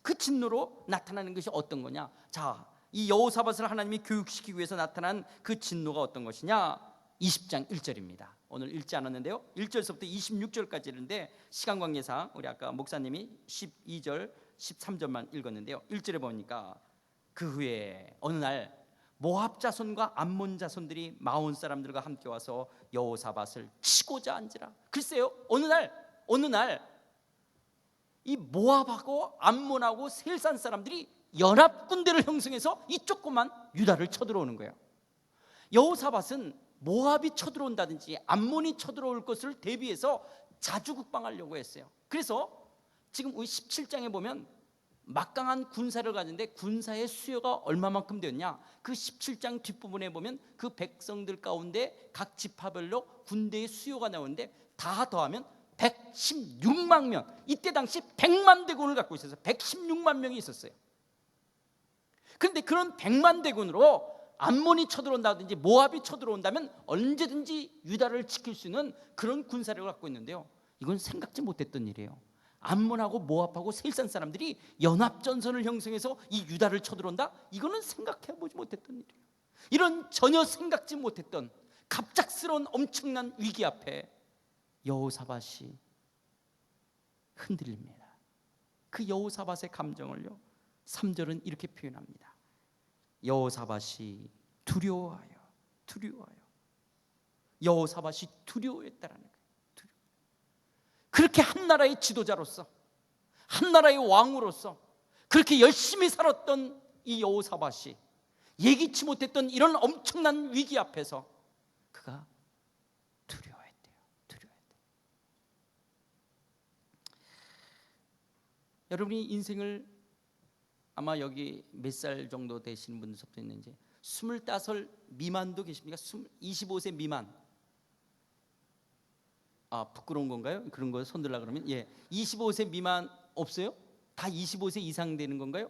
Speaker 1: 그 진노로 나타나는 것이 어떤 거냐? 자, 이 여호사밧을 하나님이 교육시키기 위해서 나타난 그 진노가 어떤 것이냐? 20장 1절입니다. 오늘 읽지 않았는데요 1절서부터 26절까지 있는데 시간 관계상 우리 아까 목사님이 12절 13절만 읽었는데요 1절에 보니까 그 후에 어느 날 모압 자손과 암몬 자손들이 마온 사람들과 함께 와서 여호사밧을 치고자 한지라. 글쎄요 어느 날 이 모압하고 암몬하고 셀산 사람들이 연합 군대를 형성해서 이 조그만 유다를 쳐들어오는 거예요. 여호사밧은 모압이 쳐들어온다든지 암몬이 쳐들어올 것을 대비해서 자주 국방하려고 했어요. 그래서 지금 우리 17장에 보면 막강한 군사를 가졌는데 군사의 수요가 얼마만큼 되었냐? 그 17장 뒷부분에 보면 그 백성들 가운데 각 지파별로 군대의 수요가 나오는데 다 더하면 116만 명. 이때 당시 100만 대군을 갖고 있어서 116만 명이 있었어요. 그런데 그런 100만 대군으로 암몬이 쳐들어온다든지 모압이 쳐들어온다면 언제든지 유다를 지킬 수 있는 그런 군사력을 갖고 있는데요 이건 생각지 못했던 일이에요. 암몬하고 모압하고 셀산 사람들이 연합전선을 형성해서 이 유다를 쳐들어온다? 이거는 생각해보지 못했던 일이에요. 이런 전혀 생각지 못했던 갑작스러운 엄청난 위기 앞에 여호사밧이 흔들립니다. 그 여호사밧의 감정을요 3절은 이렇게 표현합니다. 여호사밧이 두려워하여 여호사밧이 두려워했다라는 거예요. 그렇게 한 나라의 지도자로서, 한 나라의 왕으로서 그렇게 열심히 살았던 이 여호사밧이 예기치 못했던 이런 엄청난 위기 앞에서 그가 두려워했대요. 여러분이 인생을 아마 여기 몇 살 정도 되시는 분들도 있는지 25 미만도 계십니까? 25세 미만. 부끄러운 건가요? 그런 거 손들라 그러면 25세 미만 없어요? 다 25세 이상 되는 건가요?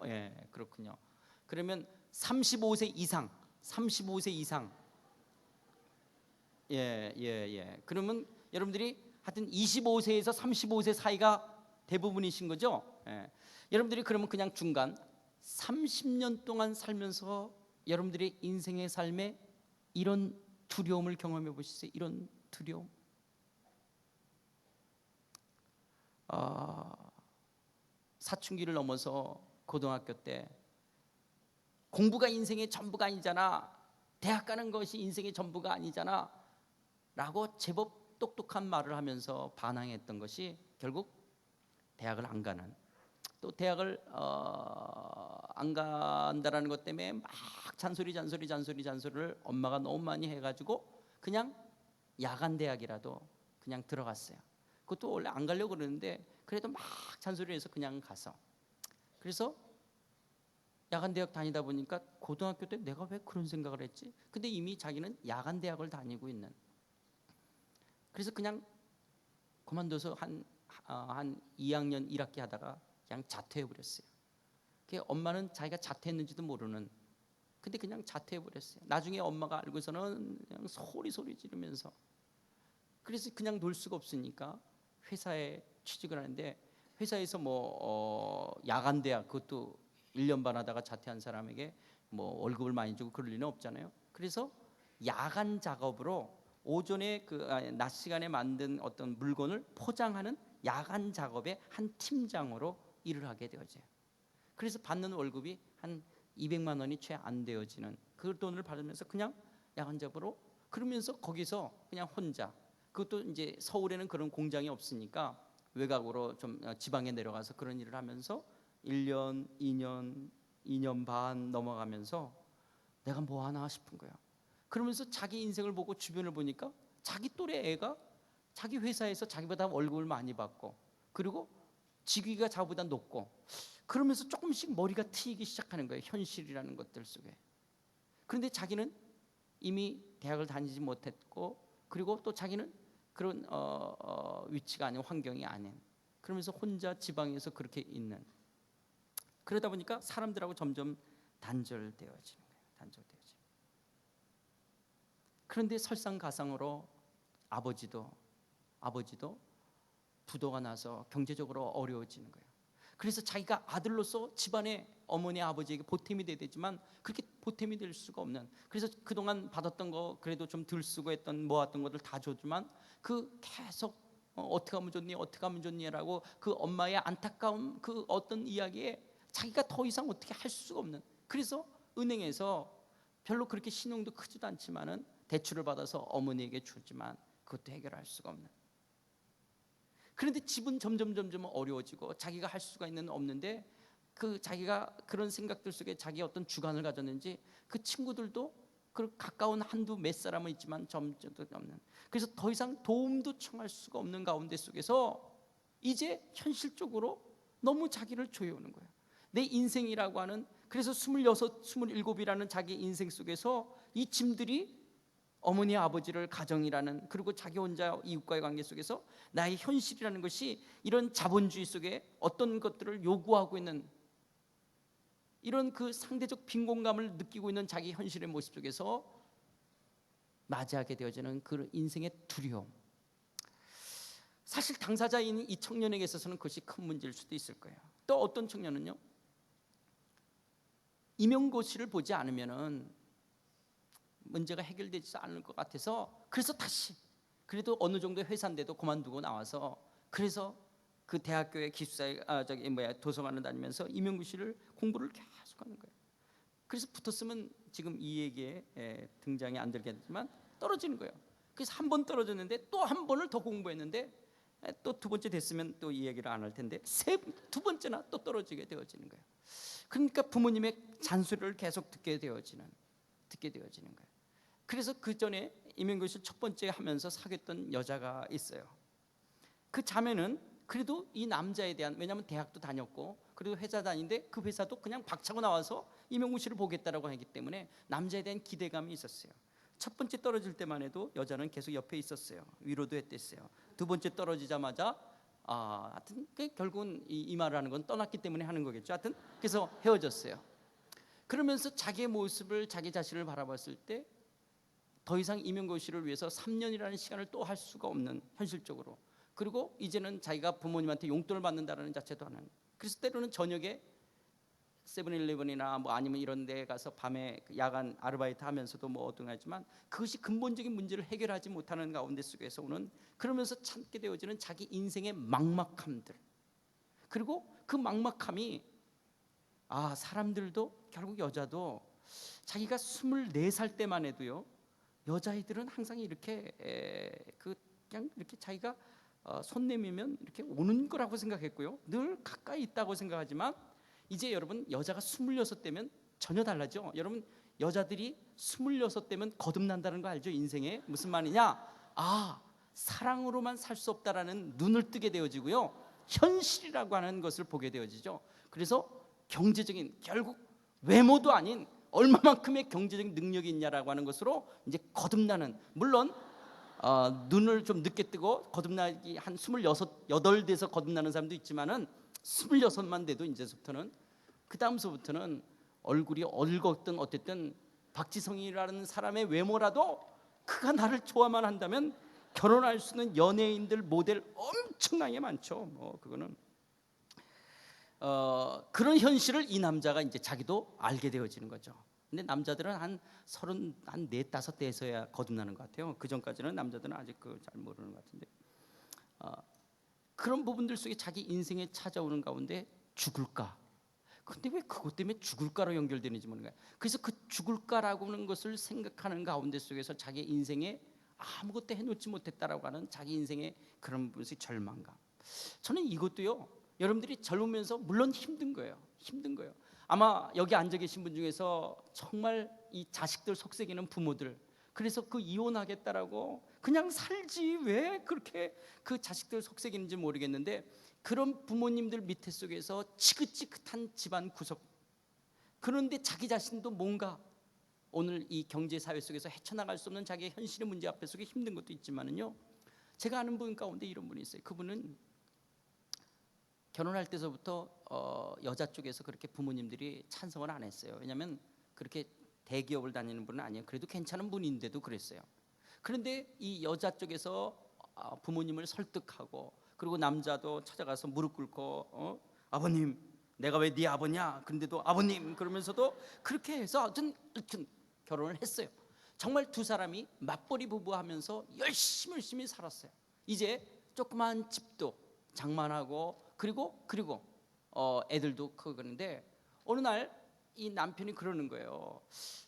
Speaker 1: 그렇군요. 그러면 35세 이상 그러면 여러분들이 하여튼 25세에서 35세 사이가 대부분이신 거죠? 여러분들이 그러면 그냥 중간 30년 동안 살면서 여러분들의 인생의 삶에 이런 두려움을 경험해 보셨어요? 이런 두려움. 사춘기를 넘어서 고등학교 때 공부가 인생의 전부가 아니잖아, 대학 가는 것이 인생의 전부가 아니잖아 라고 제법 똑똑한 말을 하면서 반항했던 것이 결국 대학을 안 가는, 또 대학을 안 간다라는 것 때문에 막 잔소리를 엄마가 너무 많이 해가지고 그냥 야간 대학이라도 그냥 들어갔어요. 그것도 원래 안 가려고 그러는데 그래도 막 잔소리를 해서 그냥 가서, 그래서 야간 대학 다니다 보니까 고등학교 때 내가 왜 그런 생각을 했지? 근데 이미 자기는 야간 대학을 다니고 있는, 그래서 그냥 그만둬서 한 2학년 1학기 하다가 그냥 자퇴해 버렸어요. 엄마는 자기가 자퇴했는지도 모르는, 근데 그냥 자퇴해 버렸어요. 나중에 엄마가 알고서는 그냥 소리 지르면서, 그래서 그냥 놀 수가 없으니까 회사에 취직을 하는데, 회사에서 야간 대학 그것도 1년 반 하다가 자퇴한 사람에게 월급을 많이 주고 그럴 리는 없잖아요. 그래서 야간 작업으로 오전에 낮 시간에 만든 어떤 물건을 포장하는 야간 작업의 한 팀장으로 일을 하게 되어져요. 그래서 받는 월급이 한 200만 원이 채 안 되어지는 그 돈을 받으면서 그냥 야간 작업으로, 그러면서 거기서 그냥 혼자, 그것도 이제 서울에는 그런 공장이 없으니까 외곽으로 좀 지방에 내려가서 그런 일을 하면서 1년, 2년 반 넘어가면서 내가 뭐 하나 싶은 거야. 그러면서 자기 인생을 보고 주변을 보니까 자기 또래 애가 자기 회사에서 자기보다 월급을 많이 받고, 그리고 직위가 자기보다 높고, 그러면서 조금씩 머리가 트이기 시작하는 거예요, 현실이라는 것들 속에. 그런데 자기는 이미 대학을 다니지 못했고, 그리고 또 자기는 그런 위치가 아닌, 환경이 아닌, 그러면서 혼자 지방에서 그렇게 있는, 그러다 보니까 사람들하고 점점 단절되어지는 거예요. 단절되어지는. 그런데 설상가상으로 아버지도 부도가 나서 경제적으로 어려워지는 거예요. 그래서 자기가 아들로서 집안에 어머니 아버지에게 보탬이 돼야 되지만 그렇게 보탬이 될 수가 없는, 그래서 그동안 받았던 거 그래도 좀 덜 쓰고 했던 모았던 것들 다 줬지만 그 계속 어떻게 하면 좋니라고 그 엄마의 안타까운 그 어떤 이야기에 자기가 더 이상 어떻게 할 수가 없는, 그래서 은행에서 별로 그렇게 신용도 크지도 않지만은 대출을 받아서 어머니에게 주지만 그것도 해결할 수가 없는. 그런데 집은 점점 어려워지고 자기가 할 수가 있는 없는데, 그 자기가 그런 생각들 속에 자기 어떤 주관을 가졌는지 그 친구들도 그 가까운 한두 몇 사람은 있지만 점점 없는, 그래서 더 이상 도움도 청할 수가 없는 가운데 속에서 이제 현실적으로 너무 자기를 조여오는 거예요. 내 인생이라고 하는, 그래서 26, 27이라는 자기 인생 속에서 이 짐들이 어머니 아버지를 가정이라는, 그리고 자기 혼자 이웃과의 관계 속에서 나의 현실이라는 것이 이런 자본주의 속에 어떤 것들을 요구하고 있는 이런 그 상대적 빈곤감을 느끼고 있는 자기 현실의 모습 속에서 맞이하게 되어지는 그 인생의 두려움. 사실 당사자인 이 청년에게 있어서는 그것이 큰 문제일 수도 있을 거예요. 또 어떤 청년은요, 임용고시를 보지 않으면은 문제가 해결되지 않을 것 같아서, 그래서 다시 그래도 어느 정도 회사인데도 그만두고 나와서, 그래서 그 대학교에 기숙사에 도서관을 다니면서 임용고시를 공부를 계속하는 거예요. 그래서 붙었으면 지금 이 얘기에 등장이 안 들겠지만 떨어지는 거예요. 그래서 한 번 떨어졌는데 또 한 번을 더 공부했는데 또 두 번째 됐으면 또 이 얘기를 안 할 텐데 두 번째나 또 떨어지게 되어지는 거예요. 그러니까 부모님의 잔소리를 계속 듣게 되어지는 거예요. 그래서 그 전에 임용고시를 첫 번째 하면서 사귀었던 여자가 있어요. 그 자매는 그래도 이 남자에 대한, 왜냐하면 대학도 다녔고 그리고 회사 다니는데 그 회사도 그냥 박차고 나와서 임용고시를 보겠다라고 하기 때문에 남자에 대한 기대감이 있었어요. 첫 번째 떨어질 때만 해도 여자는 계속 옆에 있었어요. 위로도 했댔어요. 두 번째 떨어지자마자 하여튼 결국은 이 말을 하는 건 떠났기 때문에 하는 거겠죠. 하여튼 그래서 헤어졌어요. 그러면서 자기의 모습을, 자기 자신을 바라봤을 때 더 이상 임용고시를 위해서 3년이라는 시간을 또 할 수가 없는, 현실적으로. 그리고 이제는 자기가 부모님한테 용돈을 받는다는 자체도 하는. 그래서 때로는 저녁에 세븐일레븐이나 뭐 아니면 이런 데 가서 밤에 야간 아르바이트 하면서도 뭐 어등하지만 그것이 근본적인 문제를 해결하지 못하는 가운데 속에서 오는, 그러면서 참게 되어지는 자기 인생의 막막함들, 그리고 그 막막함이 사람들도 결국 여자도 자기가 24살 때만 해도요, 여자아이들은 항상 이렇게 그냥 이렇게 자기가 손 내밀면 이렇게 오는 거라고 생각했고요, 늘 가까이 있다고 생각하지만 이제 여러분 여자가 26되면 전혀 달라져. 여러분 여자들이 26되면 거듭난다는 거 알죠? 인생에 무슨 말이냐? 사랑으로만 살 수 없다라는 눈을 뜨게 되어지고요, 현실이라고 하는 것을 보게 되어지죠. 그래서 경제적인, 결국 외모도 아닌 얼마만큼의 경제적인 능력이 있냐라고 하는 것으로 이제 거듭나는, 물론 눈을 좀 늦게 뜨고 거듭나기 한 26, 8 돼서 거듭나는 사람도 있지만은 26만 돼도 이제부터는, 그 다음서부터는 얼굴이 얼었든 어쨌든 박지성이라는 사람의 외모라도 그가 나를 좋아만 한다면 결혼할 수 있는 연예인들, 모델 엄청나게 많죠. 뭐 그거는 그런 현실을 이 남자가 이제 자기도 알게 되어지는 거죠. 근데 남자들은 한 30, 한 4, 5대에서야 거듭나는 것 같아요. 그 전까지는 남자들은 아직 잘 모르는 것 같은데, 그런 부분들 속에 자기 인생에 찾아오는 가운데 죽을까? 근데 왜 그것 때문에 죽을까로 연결되는지 모르는 거예요. 그래서 그 죽을까라고 하는 것을 생각하는 가운데 속에서 자기 인생에 아무것도 해놓지 못했다라고 하는 자기 인생의 그런 부분의 절망감. 저는 이것도요, 여러분들이 젊으면서 물론 힘든 거예요. 힘든 거예요. 아마 여기 앉아 계신 분 중에서 정말 이 자식들 속삭이는 부모들, 그래서 그 이혼하겠다라고 그냥 살지 왜 그렇게 그 자식들 속삭이는지 모르겠는데, 그런 부모님들 밑에 속에서 지긋지긋한 집안 구석, 그런데 자기 자신도 뭔가 오늘 이 경제 사회 속에서 헤쳐나갈 수 없는 자기의 현실의 문제 앞에 속에 힘든 것도 있지만은요, 제가 아는 분 가운데 이런 분이 있어요. 그분은 결혼할 때서부터 여자 쪽에서 그렇게 부모님들이 찬성을 안 했어요. 왜냐하면 그렇게 대기업을 다니는 분은 아니에요. 그래도 괜찮은 분인데도 그랬어요. 그런데 이 여자 쪽에서 부모님을 설득하고, 그리고 남자도 찾아가서 무릎 꿇고 아버님, 내가 왜 네 아버냐? 근데도 아버님 그러면서도 그렇게 해서 하여튼 결혼을 했어요. 정말 두 사람이 맞벌이 부부하면서 열심히 살았어요. 이제 조그만 집도 장만하고 그리고 애들도 크고. 그런데 어느 날 이 남편이 그러는 거예요.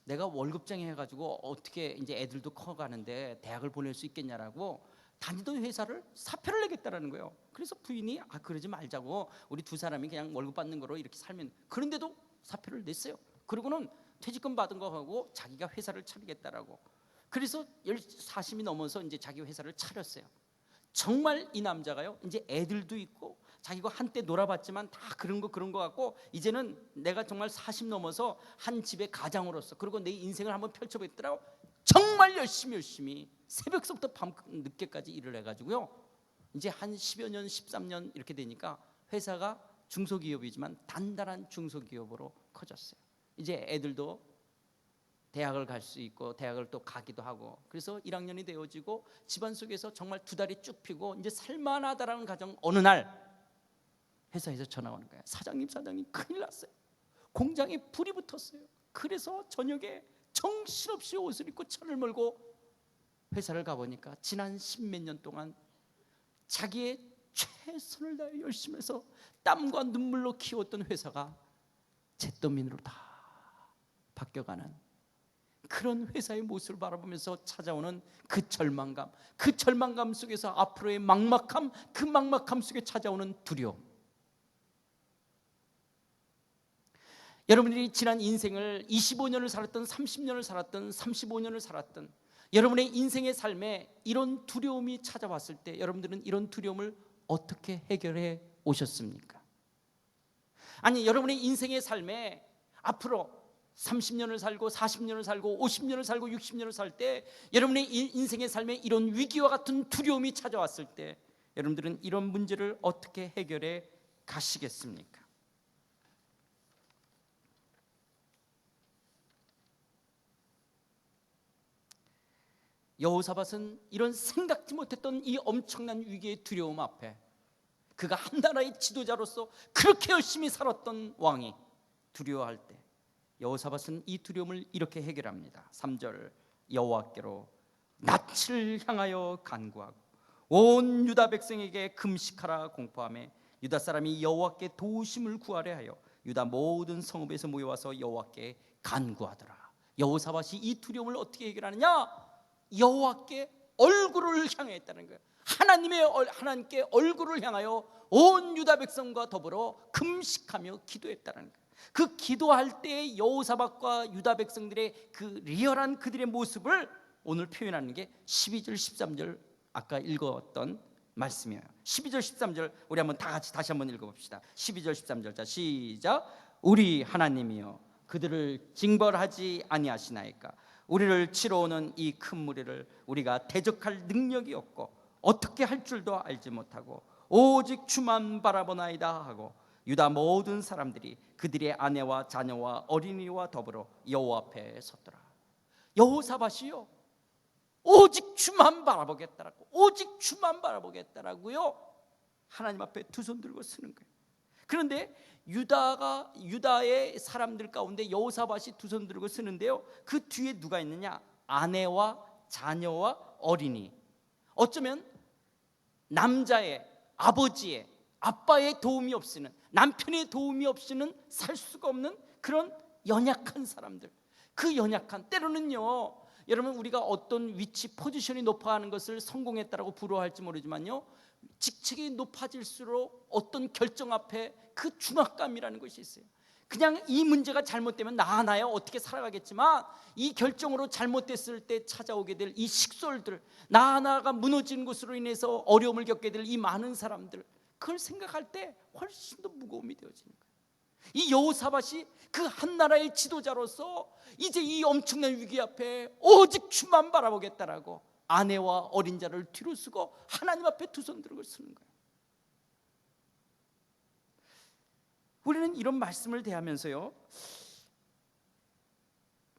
Speaker 1: 내가 월급쟁이 해가지고 어떻게 이제 애들도 커가는데 대학을 보낼 수 있겠냐라고 다니던 회사를 사표를 내겠다라는 거예요. 그래서 부인이 그러지 말자고, 우리 두 사람이 그냥 월급 받는 거로 이렇게 살면. 그런데도 사표를 냈어요. 그리고는 퇴직금 받은 거 하고 자기가 회사를 차리겠다라고. 그래서 40이 넘어서 이제 자기 회사를 차렸어요. 정말 이 남자가요, 이제 애들도 있고 자기가 한때 놀아봤지만 다 그런 거 같고, 이제는 내가 정말 40 넘어서 한 집의 가장으로서, 그리고 내 인생을 한번 펼쳐보겠더라고. 정말 열심히 새벽서부터 밤 늦게까지 일을 해가지고요, 이제 한 10여 년 13년 이렇게 되니까 회사가 중소기업이지만 단단한 중소기업으로 커졌어요. 이제 애들도 대학을 갈 수 있고 대학을 또 가기도 하고, 그래서 1학년이 되어지고 집안 속에서 정말 두 다리 쭉 펴고 이제 살만하다라는 가정, 어느 날 회사에서 전화 오는 거예요. 사장님 큰일 났어요. 공장에 불이 붙었어요. 그래서 저녁에 정신없이 옷을 입고 차를 몰고 회사를 가보니까 지난 10몇 년 동안 자기의 최선을 다해 열심히 해서 땀과 눈물로 키웠던 회사가 잿더미로 다 바뀌어가는 그런 회사의 모습을 바라보면서 찾아오는 그 절망감 속에서 앞으로의 막막함, 그 막막함 속에 찾아오는 두려움. 여러분들이 지난 인생을 25년을 살았던 30년을 살았던 35년을 살았던 여러분의 인생의 삶에 이런 두려움이 찾아왔을 때 여러분들은 이런 두려움을 어떻게 해결해 오셨습니까? 아니, 여러분의 인생의 삶에 앞으로 30년을 살고 40년을 살고 50년을 살고 60년을 살 때 여러분의 인생의 삶에 이런 위기와 같은 두려움이 찾아왔을 때 여러분들은 이런 문제를 어떻게 해결해 가시겠습니까? 여호사밧은 이런 생각지 못했던 이 엄청난 위기의 두려움 앞에, 그가 한 나라의 지도자로서 그렇게 열심히 살았던 왕이 두려워할 때 여호사밧은 이 두려움을 이렇게 해결합니다. 3절, 여호와께로 낯을 향하여 간구하고 온 유다 백성에게 금식하라 공포하며 유다 사람이 여호와께 도우심을 구하려 하여 유다 모든 성읍에서 모여와서 여호와께 간구하더라. 여호사밧이 이 두려움을 어떻게 해결하느냐? 여호와께 얼굴을 향했다는 거예요. 하나님께 얼굴을 향하여 온 유다 백성과 더불어 금식하며 기도했다는 거예요. 그 기도할 때 여호사밧과 유다 백성들의 그 리얼한 그들의 모습을 오늘 표현하는 게 12절 13절 아까 읽었던 말씀이에요. 12절 13절 우리 한번 다 같이 다시 한번 읽어봅시다. 12절 13절 자 시작. 우리 하나님이여 그들을 징벌하지 아니하시나이까? 우리를 치러 오는 이 큰 무리를 우리가 대적할 능력이 없고 어떻게 할 줄도 알지 못하고 오직 주만 바라보나이다 하고 유다 모든 사람들이 그들의 아내와 자녀와 어린이와 더불어 여호와 앞에 섰더라. 여호사밧이요 오직 주만 바라보겠다라고, 오직 주만 바라보겠다라고요 하나님 앞에 두 손 들고 서는 거예요. 그런데 유다의 사람들 가운데 여호사밧이 두 손 들고 서는데요, 그 뒤에 누가 있느냐? 아내와 자녀와 어린이. 어쩌면 남자의, 아버지의, 아빠의 도움이 없이는, 남편의 도움이 없이는 살 수가 없는 그런 연약한 사람들. 그 연약한, 때로는요 여러분 우리가 어떤 위치 포지션이 높아가는 것을 성공했다라고 부러워할지 모르지만요, 직책이 높아질수록 어떤 결정 앞에 그 중압감이라는 것이 있어요. 그냥 이 문제가 잘못되면 나야 어떻게 살아가겠지만 이 결정으로 잘못됐을 때 찾아오게 될 이 식솔들, 나 하나가 무너지는 것으로 인해서 어려움을 겪게 될 이 많은 사람들, 그걸 생각할 때 훨씬 더 무거움이 되어지는 거예요. 이 여호사밧이 그 한 나라의 지도자로서 이제 이 엄청난 위기 앞에 오직 주만 바라보겠다라고 아내와 어린 자를 뒤로 쓰고 하나님 앞에 두 손 들고 서는 거예요. 우리는 이런 말씀을 대하면서요,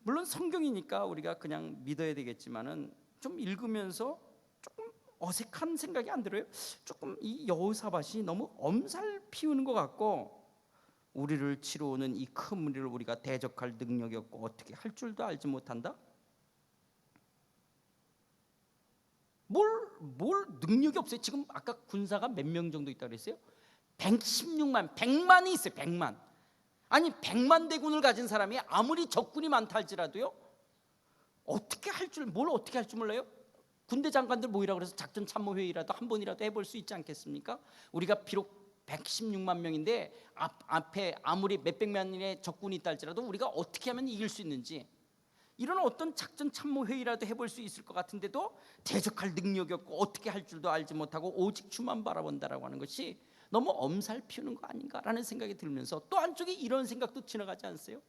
Speaker 1: 물론 성경이니까 우리가 그냥 믿어야 되겠지만은 좀 읽으면서 조금 어색한 생각이 안 들어요? 조금 이 여호사밧이 너무 엄살 피우는 것 같고, 우리를 치러 오는 이 큰 무리를 우리가 대적할 능력이 없고 어떻게 할 줄도 알지 못한다? 뭘 능력이 없어요? 지금 아까 군사가 몇 명 정도 있다고 그랬어요? 116만, 100만이 있어요. 100만. 아니 100만 대군을 가진 사람이 아무리 적군이 많다 할지라도요, 어떻게 할 줄, 뭘 어떻게 할 줄 몰라요? 군대 장관들 모이라고 그래서 작전 참모 회의라도 한 번이라도 해볼 수 있지 않겠습니까? 우리가 비록 116만 명인데 앞에 아무리 몇백만의 적군이 있다 할지라도 우리가 어떻게 하면 이길 수 있는지, 이런 어떤 작전 참모 회의라도 해볼 수 있을 것 같은데도 대적할 능력이 없고 어떻게 할 줄도 알지 못하고 오직 주만 바라본다라고 하는 것이 너무 엄살 피우는 거 아닌가라는 생각이 들면서, 또 한쪽에 이런 생각도 지나가지 않으세요?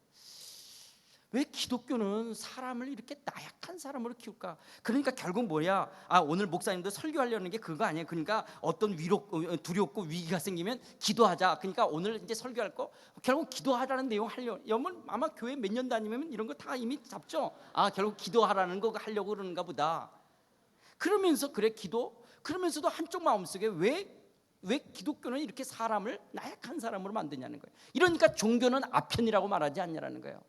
Speaker 1: 왜 기독교는 사람을 이렇게 나약한 사람으로 키울까? 그러니까 결국 뭐야? 오늘 목사님도 설교하려는 게 그거 아니에요. 그러니까 어떤 두렵고 위기가 생기면 기도하자. 그러니까 오늘 이제 설교할 거 결국 기도하라는 내용 하려고. 여러분 아마 교회 몇 년 다니면 이런 거 다 이미 잡죠. 결국 기도하라는 거 하려고 그러는가 보다. 그러면서 그래 기도. 그러면서도 한쪽 마음속에 왜 기독교는 이렇게 사람을 나약한 사람으로 만드냐는 거예요. 이러니까 종교는 아편이라고 말하지 않냐라는 거예요.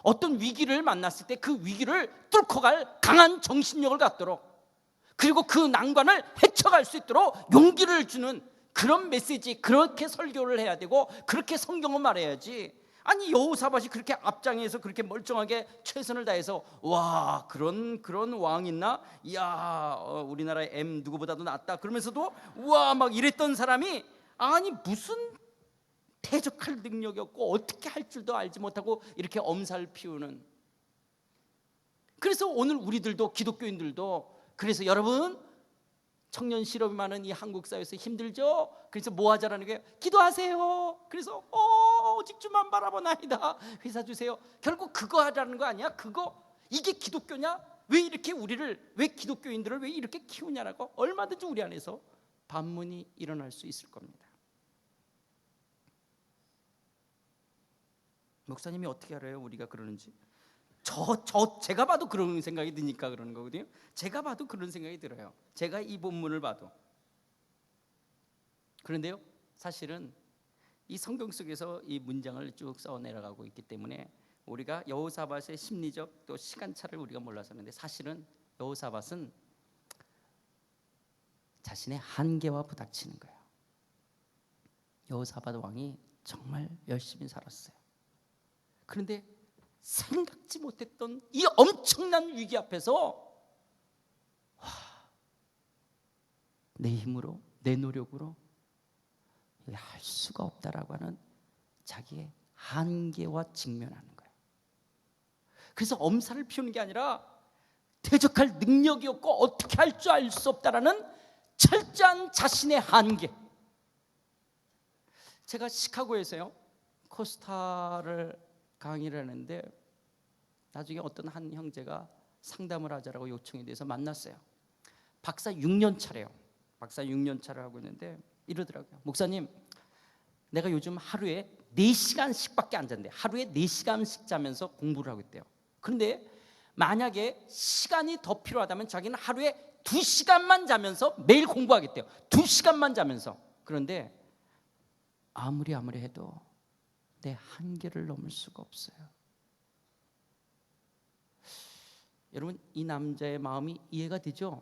Speaker 1: 어떤 위기를 만났을 때 그 위기를 뚫고 갈 강한 정신력을 갖도록, 그리고 그 난관을 헤쳐갈 수 있도록 용기를 주는 그런 메시지, 그렇게 설교를 해야 되고 그렇게 성경을 말해야지. 아니 여호사밧이 그렇게 앞장에서 그렇게 멀쩡하게 최선을 다해서 와 그런 왕 있나? 이야 우리나라의 M 누구보다도 낫다 그러면서도 와 막 이랬던 사람이, 아니 무슨 대적할 능력이 없고 어떻게 할 줄도 알지 못하고 이렇게 엄살 피우는. 그래서 오늘 우리들도, 기독교인들도, 그래서 여러분 청년 실업이 많은 이 한국 사회에서 힘들죠? 그래서 뭐 하자라는 거예요? 기도하세요. 그래서 오직 주만 바라보나이다. 회사 주세요. 결국 그거 하라는 거 아니야? 이게 기독교냐? 왜 기독교인들을 왜 이렇게 키우냐라고 얼마든지 우리 안에서 반문이 일어날 수 있을 겁니다. 목사님이 어떻게 알아요? 우리가 그러는지. 제가 봐도 그런 생각이 드니까 그러는 거거든요. 제가 봐도 그런 생각이 들어요. 제가 이 본문을 봐도. 그런데요, 사실은 이 성경 속에서 이 문장을 쭉 써 내려가고 있기 때문에 우리가 여호사밧의 심리적 또 시간차를 우리가 몰라서 하는데, 사실은 여호사밧은 자신의 한계와 부닥치는 거예요. 여호사밧 왕이 정말 열심히 살았어요. 그런데 생각지 못했던 이 엄청난 위기 앞에서 내 힘으로, 내 노력으로 할 수가 없다라고 하는 자기의 한계와 직면하는 거예요. 그래서 엄살을 피우는 게 아니라 대적할 능력이 없고 어떻게 할 줄 알 수 없다라는 철저한 자신의 한계. 제가 시카고에서요 코스타를 강의를 하는데, 나중에 어떤 한 형제가 상담을 하자라고 요청이 돼서 만났어요. 박사 6년 차래요. 박사 6년 차를 하고 있는데 이러더라고요. 목사님, 내가 요즘 하루에 4시간씩밖에 안 잔대. 하루에 4시간씩 자면서 공부를 하고 있대요. 그런데 만약에 시간이 더 필요하다면 자기는 하루에 2시간만 자면서 매일 공부하겠대요. 2시간만 자면서. 그런데 아무리 해도 내 한계를 넘을 수가 없어요. 여러분, 이 남자의 마음이 이해가 되죠?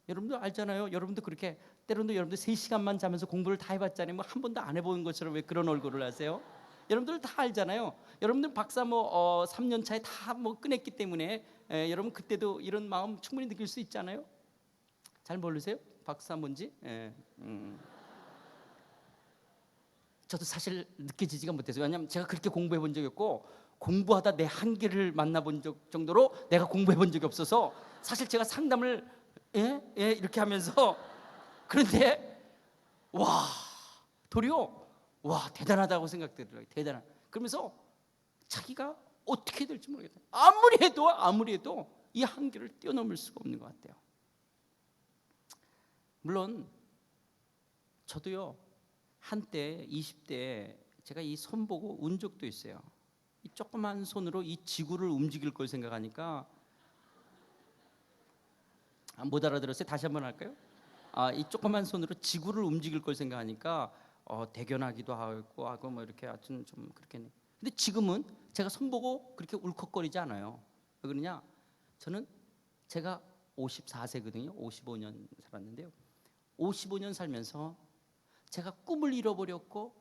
Speaker 1: 여러분도 알잖아요. 여러분도 그렇게 때로는 여러분들 3시간만 자면서 공부를 다 해봤잖아요. 뭐 한 번도 안 해본 것처럼 왜 그런 얼굴을 하세요? 여러분들 다 알잖아요. 여러분들 박사 3년 차에 다 끝냈기 때문에 여러분 그때도 이런 마음 충분히 느낄 수 있잖아요. 잘 모르세요? 박사 뭔지? 저도 사실 느껴지지가 못해서, 왜냐하면 제가 그렇게 공부해 본 적이 없고, 공부하다 내 한계를 만나본 정도로 내가 공부해 본 적이 없어서 사실 제가 상담을 이렇게 하면서, 그런데 도리어 대단하다고 생각되더라고요. 대단한. 그러면서 자기가 어떻게 될지 모르겠다. 아무리 해도 이 한계를 뛰어넘을 수가 없는 것 같아요. 물론 저도요 한때 20대에 제가 이 손 보고 운 적도 있어요. 이 조그만 손으로 이 지구를 움직일 걸 생각하니까, 못 알아들었어요? 다시 한번 할까요? 이 조그만 손으로 지구를 움직일 걸 생각하니까 대견하기도 하고 뭐 이렇게 하여튼 좀 그렇게. 근데 지금은 제가 손 보고 그렇게 울컥거리지 않아요. 왜 그러냐? 저는 제가 54세거든요. 55년 살았는데요. 55년 살면서 제가 꿈을 잃어버렸고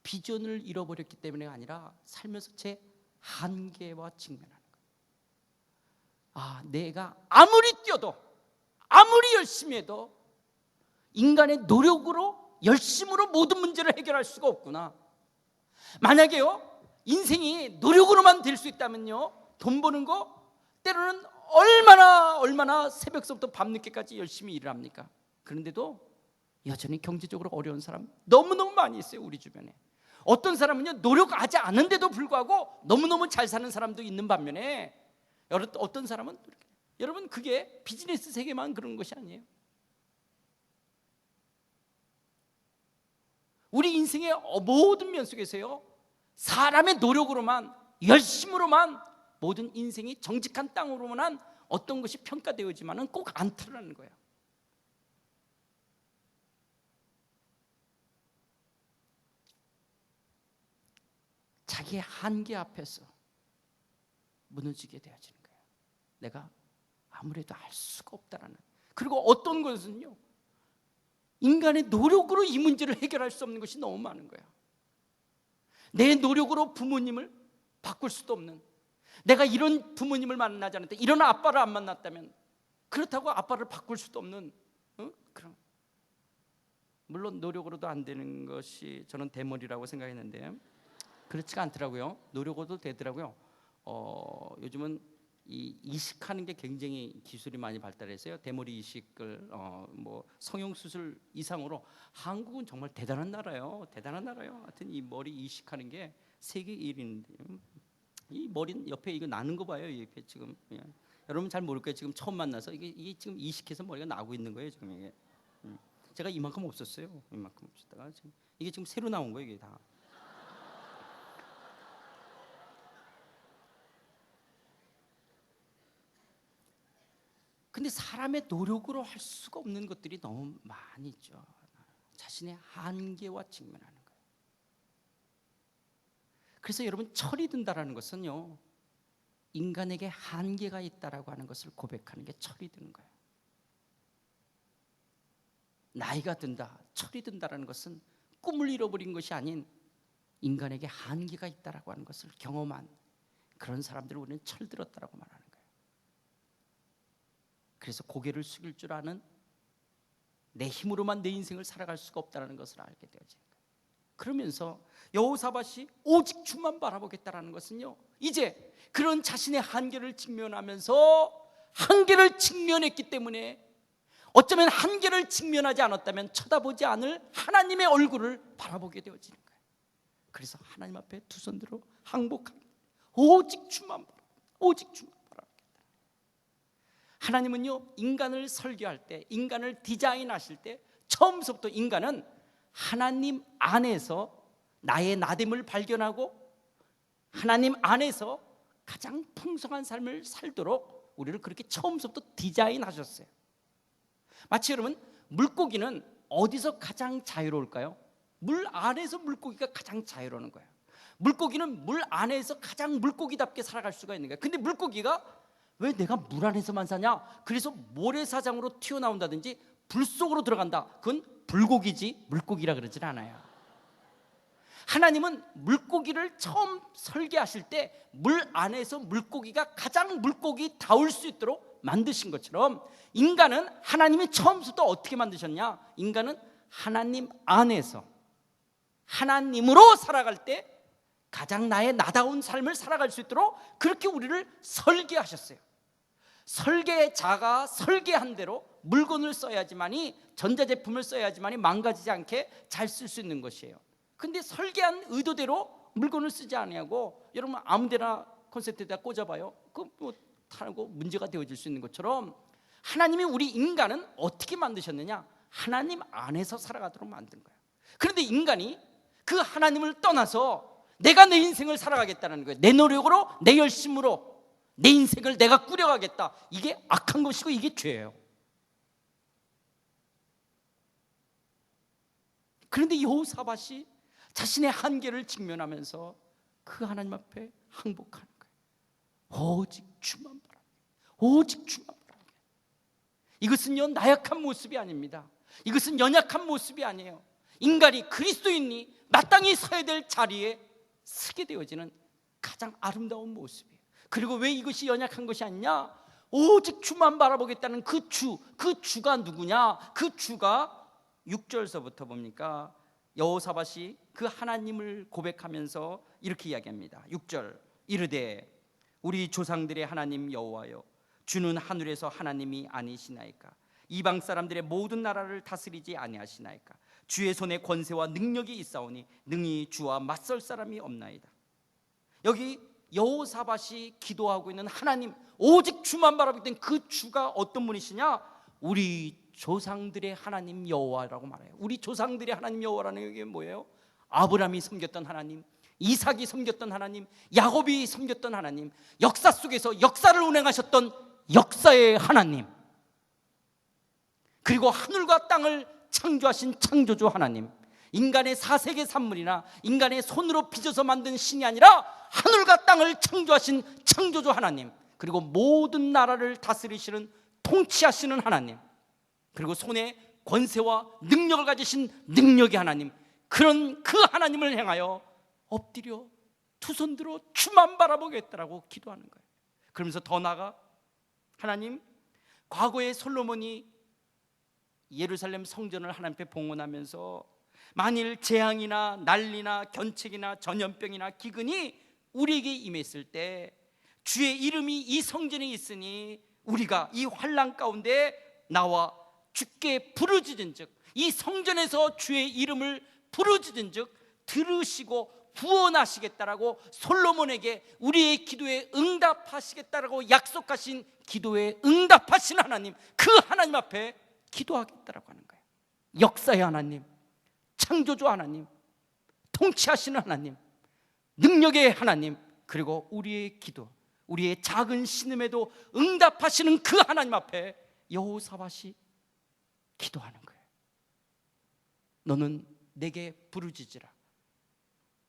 Speaker 1: 비전을 잃어버렸기 때문에가 아니라 살면서 제 한계와 직면하는 거예요. 내가 아무리 뛰어도 아무리 열심히 해도 인간의 노력으로 열심으로 모든 문제를 해결할 수가 없구나. 만약에요 인생이 노력으로만 될 수 있다면요, 돈 버는 거 때로는 얼마나 새벽서부터 밤늦게까지 열심히 일을 합니까? 그런데도 여전히 경제적으로 어려운 사람 너무너무 많이 있어요. 우리 주변에 어떤 사람은요 노력하지 않은데도 불구하고 너무너무 잘 사는 사람도 있는 반면에, 어떤 사람은 여러분 그게 비즈니스 세계만 그런 것이 아니에요. 우리 인생의 모든 면 속에서요 사람의 노력으로만, 열심으로만 모든 인생이 정직한 땅으로만 어떤 것이 평가되어지만은 꼭 않더라는 거예요. 자기의 한계 앞에서 무너지게 되어지는 거예요. 내가 아무래도 할 수가 없다라는. 그리고 어떤 것은요 인간의 노력으로 이 문제를 해결할 수 없는 것이 너무 많은 거예요. 내 노력으로 부모님을 바꿀 수도 없는, 내가 이런 부모님을 만나지 않았다, 이런 아빠를 안 만났다면 그렇다고 아빠를 바꿀 수도 없는 그런. 물론 노력으로도 안 되는 것이 저는 대머리라고 생각했는데 그렇지가 않더라고요. 노력으로도 되더라고요. 요즘은 이 이식하는 게 굉장히 기술이 많이 발달했어요. 대머리 이식을 성형 수술 이상으로. 한국은 정말 대단한 나라예요. 하여튼 이 머리 이식하는 게 세계 1위인데 이 머리 옆에 이거 나는 거 봐요. 이렇게 지금 여러분 잘 모를 거예요. 지금 처음 만나서 이게 지금 이식해서 머리가 나고 있는 거예요. 지금 이게 제가 이만큼 없었어요. 이만큼 없었다가 지금 이게 지금 새로 나온 거예요. 이게 다. 근데 사람의 노력으로 할 수가 없는 것들이 너무 많이 있죠. 자신의 한계와 직면하는 거예요. 그래서 여러분, 철이 든다라는 것은요, 인간에게 한계가 있다라고 하는 것을 고백하는 게 철이 드는 거예요. 나이가 든다, 철이 든다라는 것은 꿈을 잃어버린 것이 아닌 인간에게 한계가 있다라고 하는 것을 경험한 그런 사람들을 우리는 철들었다라고 말하는 거예요. 그래서 고개를 숙일 줄 아는, 내 힘으로만 내 인생을 살아갈 수가 없다는 것을 알게 되어지는 거예요. 그러면서 여호사밧이 오직 주만 바라보겠다라는 것은요, 이제 그런 자신의 한계를 직면하면서, 한계를 직면했기 때문에, 어쩌면 한계를 직면하지 않았다면 쳐다보지 않을 하나님의 얼굴을 바라보게 되어지는 거예요. 그래서 하나님 앞에 두 손 들어 항복합니다. 오직 주만 바라, 오직 주만 바라보겠다. 하나님은요, 인간을 설계할 때, 인간을 디자인하실 때 처음부터 인간은 하나님 안에서 나의 나됨을 발견하고 하나님 안에서 가장 풍성한 삶을 살도록 우리를 그렇게 처음부터 디자인하셨어요. 마치 여러분, 물고기는 어디서 가장 자유로울까요? 물 안에서 물고기가 가장 자유로운 거예요. 물고기는 물 안에서 가장 물고기답게 살아갈 수가 있는 거예요. 근데 물고기가 왜 내가 물 안에서만 사냐? 그래서 모래사장으로 튀어나온다든지 불 속으로 들어간다. 그건 불고기지 물고기라 그러진 않아요. 하나님은 물고기를 처음 설계하실 때 물 안에서 물고기가 가장 물고기다울 수 있도록 만드신 것처럼, 인간은 하나님이 처음부터 어떻게 만드셨냐? 인간은 하나님 안에서 하나님으로 살아갈 때 가장 나의 나다운 삶을 살아갈 수 있도록 그렇게 우리를 설계하셨어요. 설계자가 설계한 대로 물건을 써야지만이, 전자제품을 써야지만이 망가지지 않게 잘 쓸 수 있는 것이에요. 근데 설계한 의도대로 물건을 쓰지 아니하고, 여러분 아무데나 콘센트에다 꽂아봐요. 그 뭐 타고 문제가 되어질 수 있는 것처럼, 하나님이 우리 인간은 어떻게 만드셨느냐? 하나님 안에서 살아가도록 만든 거예요. 그런데 인간이 그 하나님을 떠나서 내가 내 인생을 살아가겠다는 거예요. 내 노력으로, 내 열심으로 내 인생을 내가 꾸려가겠다. 이게 악한 것이고 이게 죄예요. 그런데 여호사밧이 자신의 한계를 직면하면서 그 하나님 앞에 항복하는 거예요. 오직 주만 바라보게, 오직 주만 바라보게. 이것은요, 나약한 모습이 아닙니다. 이것은 연약한 모습이 아니에요. 인간이, 그리스도인이 마땅히 서야 될 자리에 서게 되어지는 가장 아름다운 모습이에요. 그리고 왜 이것이 연약한 것이 아니냐? 오직 주만 바라보겠다는 그 주가 누구냐? 그 주가 6절서부터 봅니까? 여호사밧이 그 하나님을 고백하면서 이렇게 이야기합니다. 6절, 이르되 우리 조상들의 하나님 여호와여, 주는 하늘에서 하나님이 아니시나이까? 이방 사람들의 모든 나라를 다스리지 아니하시나이까? 주의 손에 권세와 능력이 있사오니 능히 주와 맞설 사람이 없나이다. 여기 여호사밧이 기도하고 있는 하나님, 오직 주만 바라보던 그 주가 어떤 분이시냐? 우리 조상들의 하나님 여호와라고 말해요. 우리 조상들의 하나님 여호와라는 게 뭐예요? 아브라함이 섬겼던 하나님, 이삭이 섬겼던 하나님, 야곱이 섬겼던 하나님, 역사 속에서 역사를 운행하셨던 역사의 하나님, 그리고 하늘과 땅을 창조하신 창조주 하나님, 인간의 사색의 산물이나 인간의 손으로 빚어서 만든 신이 아니라 하늘과 땅을 창조하신 창조주 하나님, 그리고 모든 나라를 다스리시는, 통치하시는 하나님, 그리고 손에 권세와 능력을 가지신 능력의 하나님, 그런 그 하나님을 향하여 엎드려 두 손 들어 주만 바라보겠다라고 기도하는 거예요. 그러면서 더 나아가, 하나님, 과거에 솔로몬이 예루살렘 성전을 하나님께 봉헌하면서 만일 재앙이나 난리나 견책이나 전염병이나 기근이 우리에게 임했을 때 주의 이름이 이 성전에 있으니 우리가 이 환난 가운데 나와 주께 부르짖은즉, 이 성전에서 주의 이름을 부르짖은즉 들으시고 구원하시겠다라고 솔로몬에게 우리의 기도에 응답하시겠다라고 약속하신 기도에 응답하신 하나님, 그 하나님 앞에 기도하겠다라고 하는 거예요. 역사의 하나님, 창조주 하나님, 통치하시는 하나님, 능력의 하나님, 그리고 우리의 기도, 우리의 작은 신음에도 응답하시는 그 하나님 앞에 여호사밧이 기도하는 거예요. 너는 내게 부르짖으라,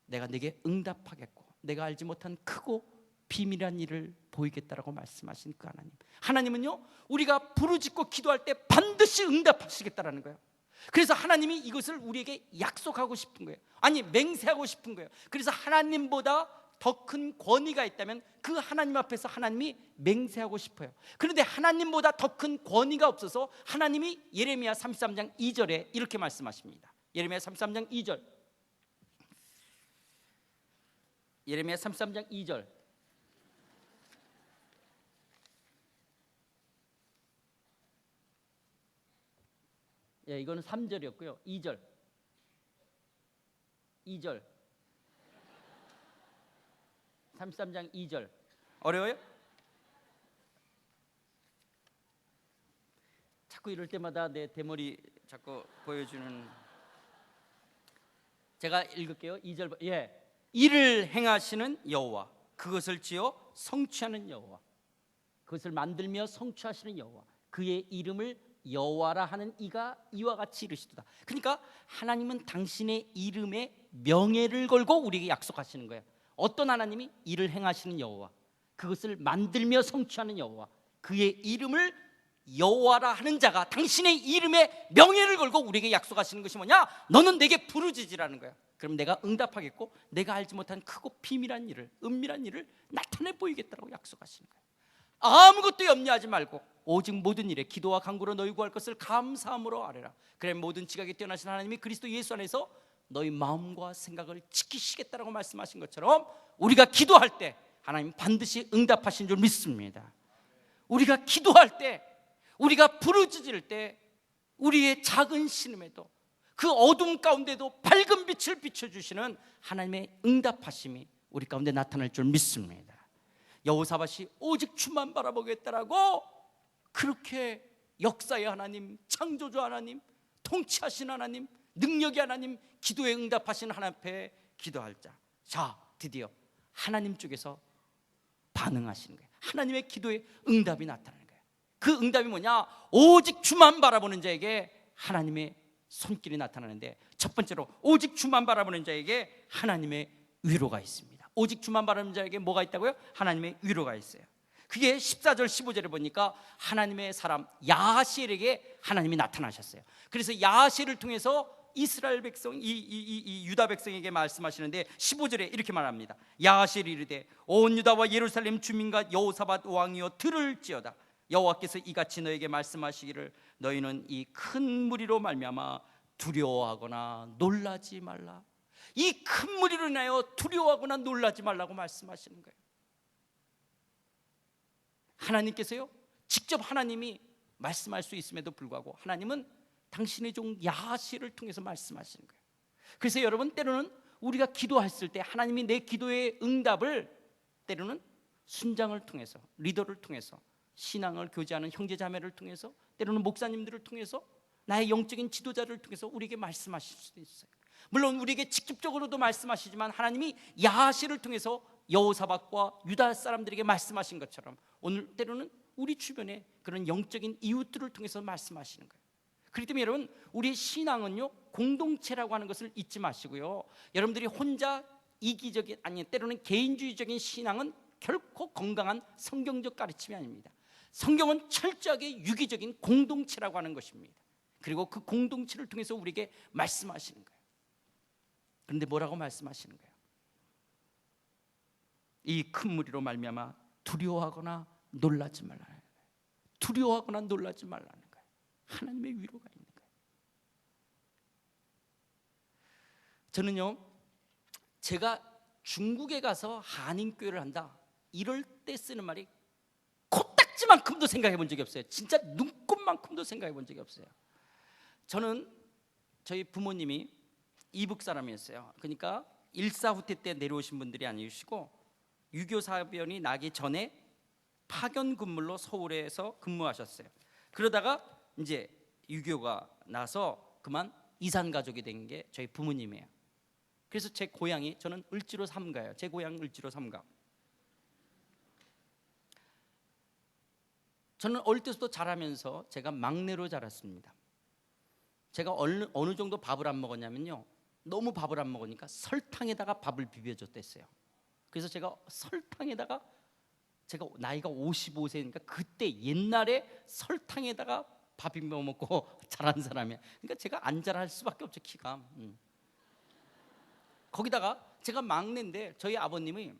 Speaker 1: 내가 내게 응답하겠고 내가 알지 못한 크고 비밀한 일을 보이겠다라고 말씀하신 그 하나님. 하나님은요, 우리가 부르짖고 기도할 때 반드시 응답하시겠다라는 거예요. 그래서 하나님이 이것을 우리에게 약속하고 싶은 거예요. 아니, 맹세하고 싶은 거예요. 그래서 하나님보다 더 큰 권위가 있다면 그 하나님 앞에서 하나님이 맹세하고 싶어요. 그런데 하나님보다 더 큰 권위가 없어서 하나님이 예레미야 33장 2절에 이렇게 말씀하십니다. 예레미야 33장 2절. 예레미야 33장 2절. 예, 이거는 3절이었고요. 2절. 33장 2절. 어려워요? 자꾸 이럴 때마다 내 대머리 자꾸 보여주는. 제가 읽을게요. 2절. 예. 이를 행하시는 여호와, 그것을 지어 성취하는 여호와, 그것을 만들며 성취하시는 여호와, 그의 이름을 여호와라 하는 이가 이와 같이 이르시도다. 그러니까 하나님은 당신의 이름에 명예를 걸고 우리에게 약속하시는 거예요. 어떤 하나님이? 이를 행하시는 여호와, 그것을 만들며 성취하는 여호와, 그의 이름을 여호와라 하는 자가 당신의 이름에 명예를 걸고 우리에게 약속하시는 것이 뭐냐? 너는 내게 부르짖으라는 거야. 그럼 내가 응답하겠고 내가 알지 못한 크고 비밀한 일을, 은밀한 일을 나타내 보이겠다라고 약속하시는 거예요. 아무것도 염려하지 말고 오직 모든 일에 기도와 간구로 너희 구할 것을 감사함으로 아뢰라. 그래 모든 지각에 뛰어나신 하나님이 그리스도 예수 안에서 너희 마음과 생각을 지키시겠다라고 말씀하신 것처럼 우리가 기도할 때 하나님 반드시 응답하신 줄 믿습니다. 우리가 기도할 때, 우리가 부르짖을 때 우리의 작은 신음에도 그 어둠 가운데도 밝은 빛을 비춰주시는 하나님의 응답하심이 우리 가운데 나타날 줄 믿습니다. 여호사밧이 오직 주만 바라보겠다라고 그렇게 역사의 하나님, 창조주 하나님, 통치하신 하나님, 능력의 하나님, 기도에 응답하신 하나님 앞에 기도할 자. 자, 드디어 하나님 쪽에서 반응하시는 거예요. 하나님의 기도에 응답이 나타나는 거예요. 그 응답이 뭐냐? 오직 주만 바라보는 자에게 하나님의 손길이 나타나는데, 첫 번째로 오직 주만 바라보는 자에게 하나님의 위로가 있습니다. 오직 주만 바라보는 자에게 뭐가 있다고요? 하나님의 위로가 있어요. 그게 14절 15절에 보니까 하나님의 사람 야하시엘에게 하나님이 나타나셨어요. 그래서 야하시엘을 통해서 이스라엘 백성, 이 유다 백성에게 말씀하시는데 15절에 이렇게 말합니다. 야하시엘이 이르되 온 유다와 예루살렘 주민과 여호사밧 왕이여 들을지어다. 여호와께서 이같이 너에게 말씀하시기를 너희는 이 큰 무리로 말미암아 두려워하거나 놀라지 말라. 이 큰 무리로 인하여 두려워하거나 놀라지 말라고 말씀하시는 거예요. 하나님께서요, 직접 하나님이 말씀할 수 있음에도 불구하고 하나님은 당신의 종 야하시엘을 통해서 말씀하시는 거예요. 그래서 여러분, 때로는 우리가 기도했을 때 하나님이 내 기도의 응답을 때로는 순장을 통해서, 리더를 통해서, 신앙을 교제하는 형제자매를 통해서, 때로는 목사님들을 통해서, 나의 영적인 지도자를 통해서 우리에게 말씀하실 수도 있어요. 물론 우리에게 직접적으로도 말씀하시지만 하나님이 야하시엘을 통해서 여호사밧과 유다 사람들에게 말씀하신 것처럼 오늘 때로는 우리 주변에 그런 영적인 이웃들을 통해서 말씀하시는 거예요. 그렇기 때문에 여러분, 우리의 신앙은요, 공동체라고 하는 것을 잊지 마시고요, 여러분들이 혼자 이기적인, 아니 때로는 개인주의적인 신앙은 결코 건강한 성경적 가르침이 아닙니다. 성경은 철저하게 유기적인 공동체라고 하는 것입니다. 그리고 그 공동체를 통해서 우리에게 말씀하시는 거예요. 그런데 뭐라고 말씀하시는 거예요? 이 큰 무리로 말미암아 두려워하거나 놀라지 말라는 거예요. 두려워하거나 놀라지 말라는 거예요. 하나님의 위로가 있는 거예요. 저는요, 제가 중국에 가서 한인교회를 한다 이럴 때 쓰는 말이 코딱지만큼도 생각해 본 적이 없어요. 진짜 눈곱만큼도 생각해 본 적이 없어요. 저는 저희 부모님이 이북 사람이었어요. 그러니까 일사후퇴 때 내려오신 분들이 아니시고 6.25 사변이 나기 전에 파견 근무로 서울에서 근무하셨어요. 그러다가 이제 6.25가 나서 그만 이산 가족이 된 게 저희 부모님이에요. 그래서 제 고향이, 저는 을지로 삼가예요. 제 고향 을지로 삼가. 저는 어릴 때부터 자라면서 제가 막내로 자랐습니다. 제가 어느 정도 밥을 안 먹었냐면요, 너무 밥을 안 먹으니까 설탕에다가 밥을 비벼줬댔어요. 그래서 제가 설탕에다가, 제가 나이가 55세니까 그때 옛날에 설탕에다가 밥 비벼 먹고 자란 사람이야. 그러니까 제가 안 자랄 수밖에 없죠, 키가. 거기다가 제가 막내인데 저희 아버님이